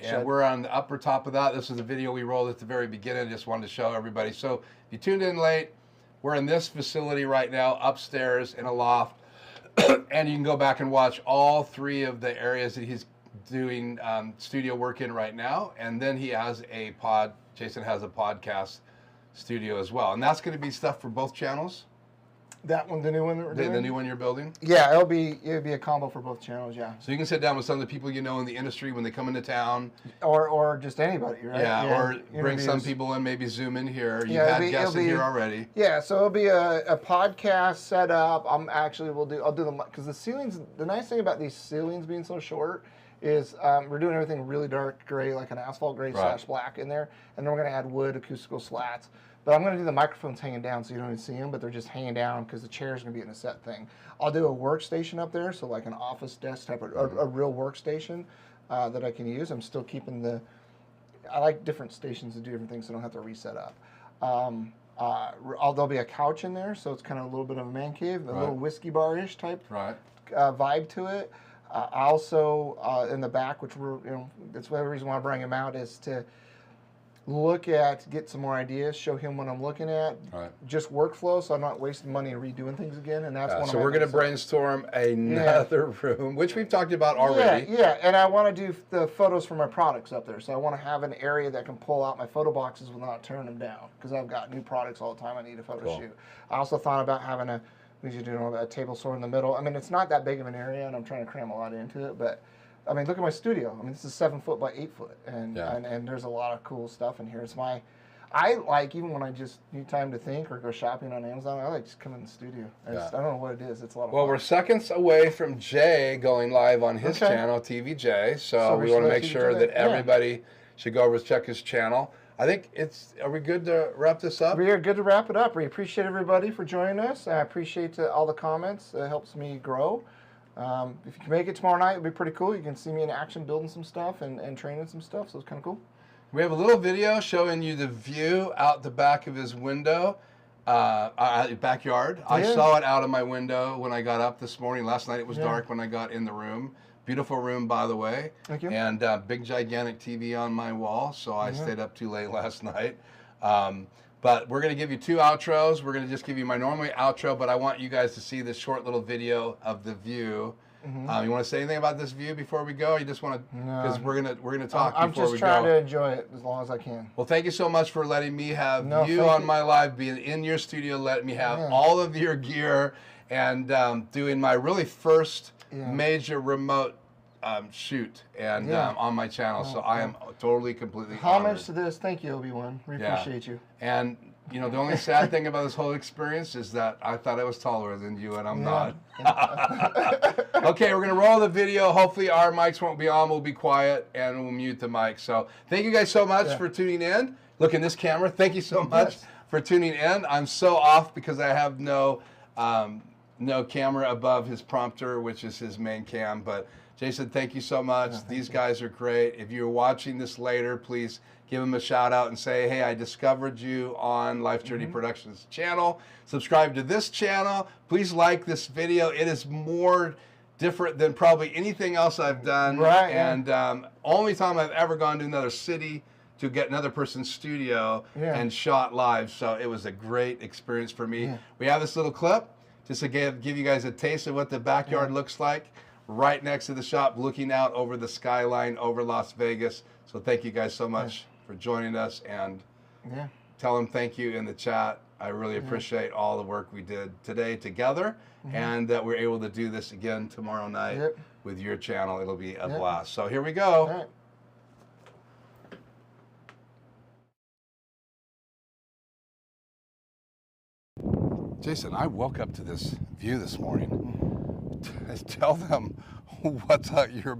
and we're on the upper top of that. This is a video we rolled at the very beginning. I just wanted to show everybody. So if you tuned in late, we're in this facility right now, upstairs in a loft, and you can go back and watch all 3 of the areas that he's doing studio work in right now. And then he has Jason has a podcast studio as well. And that's going to be stuff for both channels?
That one, the new one that we're doing?
The new one you're building?
Yeah, it'll be a combo for both channels, yeah.
So you can sit down with some of the people you know in the industry when they come into town.
Or just anybody, right?
Yeah, or bring some people in, maybe Zoom in here. You've had guests in here already.
Yeah, so it'll be a podcast set up. I'll do them, because the ceilings, the nice thing about these ceilings being so short is we're doing everything really dark gray, like an asphalt gray / black in there, and then we're going to add wood acoustical slats. But I'm going to do the microphones hanging down so you don't even see them, but they're just hanging down because the chair is going to be in a set thing. I'll do a workstation up there, so like an office desk type of, a real workstation that I can use. I'm still keeping I like different stations to do different things so I don't have to reset up. There'll be a couch in there, so it's kind of a little bit of a man cave, a little whiskey bar-ish type vibe to it. Also, in the back, which that's the reason why I bring him out, is to get some more ideas, show him what I'm looking at, just workflow, so I'm not wasting money and redoing things again. And that's one of my.
So we're going to brainstorm another room, which we've talked about already.
Yeah, and I want to do the photos for my products up there. So I want to have an area that can pull out my photo boxes without tearing them down, because I've got new products all the time I need a photo shoot. I also thought about having a table store in the middle. I mean, it's not that big of an area, and I'm trying to cram a lot into it, but. I mean, look at my studio. I mean, this is 7 foot by 8 foot, and there's a lot of cool stuff in here. I like, even when I just need time to think or go shopping on Amazon, I like just come in the studio. I don't know what it is. It's a lot of fun.
Well, we're seconds away from Jay going live on his channel, TVJ. So we want to make sure that everybody should go over and check his channel. I think are we good to wrap this up?
We are good to wrap it up. We appreciate everybody for joining us. I appreciate all the comments. It helps me grow. If you can make it tomorrow night, it'll be pretty cool. You can see me in action building some stuff and training some stuff, so it's kind of cool.
We have a little video showing you the view out the back of his window, backyard. Yeah. I saw it out of my window when I got up this morning. Last night it was dark when I got in the room. Beautiful room, by the way.
Thank you.
And big, gigantic TV on my wall, so I stayed up too late last night. But we're going to give you 2 outros. We're going to just give you my normal outro, but I want you guys to see this short little video of the view. You want to say anything about this view before we go? Or you just want to, because we're gonna talk before we go.
I'm just trying to enjoy it as long as I can.
Well, thank you so much for letting me have you on my live, being in your studio, letting me have all of your gear, and doing my really first major remote shoot and on my channel. So I am totally, completely
homage to this. Thank you, Obi-Wan. We appreciate you.
And the only sad thing about this whole experience is that I thought I was taller than you, and I'm not. Okay, we're going to roll the video. Hopefully our mics won't be on. We'll be quiet, and we'll mute the mic. So thank you guys so much for tuning in. Look in this camera. Thank you so much for tuning in. I'm so off because I have no camera above his prompter, which is his main cam, but Jason, thank you so much. These guys are great. If you're watching this later, please give them a shout out and say, hey, I discovered you on Life Journey Productions channel. Subscribe to this channel. Please like this video. It is more different than probably anything else I've done.
Right.
And only time I've ever gone to another city to get another person's studio and shot live. So it was a great experience for me. We have this little clip just to give you guys a taste of what the backyard looks like. Right next to the shop, looking out over the skyline over Las Vegas. So thank you guys so much for joining us, and tell them thank you in the chat. I really appreciate all the work we did today together, and that we're able to do this again tomorrow night with your channel. It'll be a blast. So here we go. Jason, I woke up to this view this morning. Tell them what's out your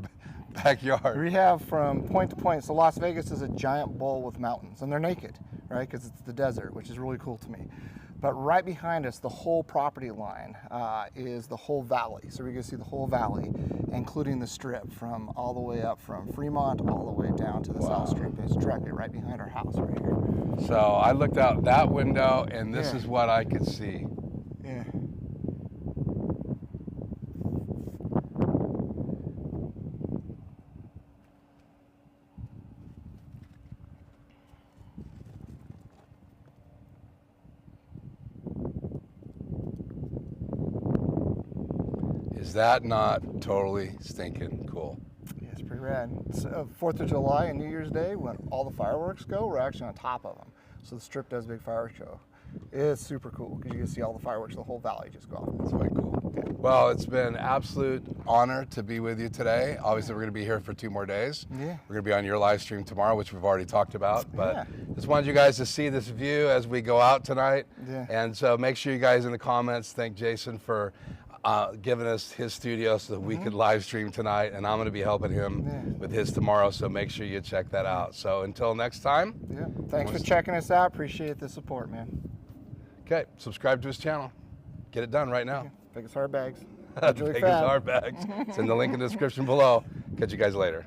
backyard.
We have from point to point, so Las Vegas is a giant bowl with mountains, and they're naked, right, because it's the desert, which is really cool to me. But right behind us, the whole property line is the whole valley. So we can see the whole valley, including the strip from all the way up from Fremont all the way down to the South Strip. It's directly right behind our house right here.
So I looked out that window, and this is what I could see.
Yeah.
Is that not totally stinking cool?
Yeah, it's pretty rad. It's, 4th of July and New Year's Day, when all the fireworks go, we're actually on top of them. So the strip does a big fireworks show. It's super cool because you can see all the fireworks, the whole valley just go off.
That's very cool. Well, it's been an absolute honor to be with you today. Obviously, we're going to be here for 2 more days.
Yeah.
We're going to be on your live stream tomorrow, which we've already talked about. But just wanted you guys to see this view as we go out tonight.
Yeah.
And so make sure you guys in the comments thank Jason for giving us his studio so that we could live stream tonight. And I'm going to be helping him with his tomorrow. So make sure you check that out. So until next time.
Yeah. Thanks for checking us out. Appreciate the support, man.
Okay. Subscribe to his channel. Get it done right now.
Biggest hard bags.
Biggest hard bags. It's in the link in the description below. Catch you guys later.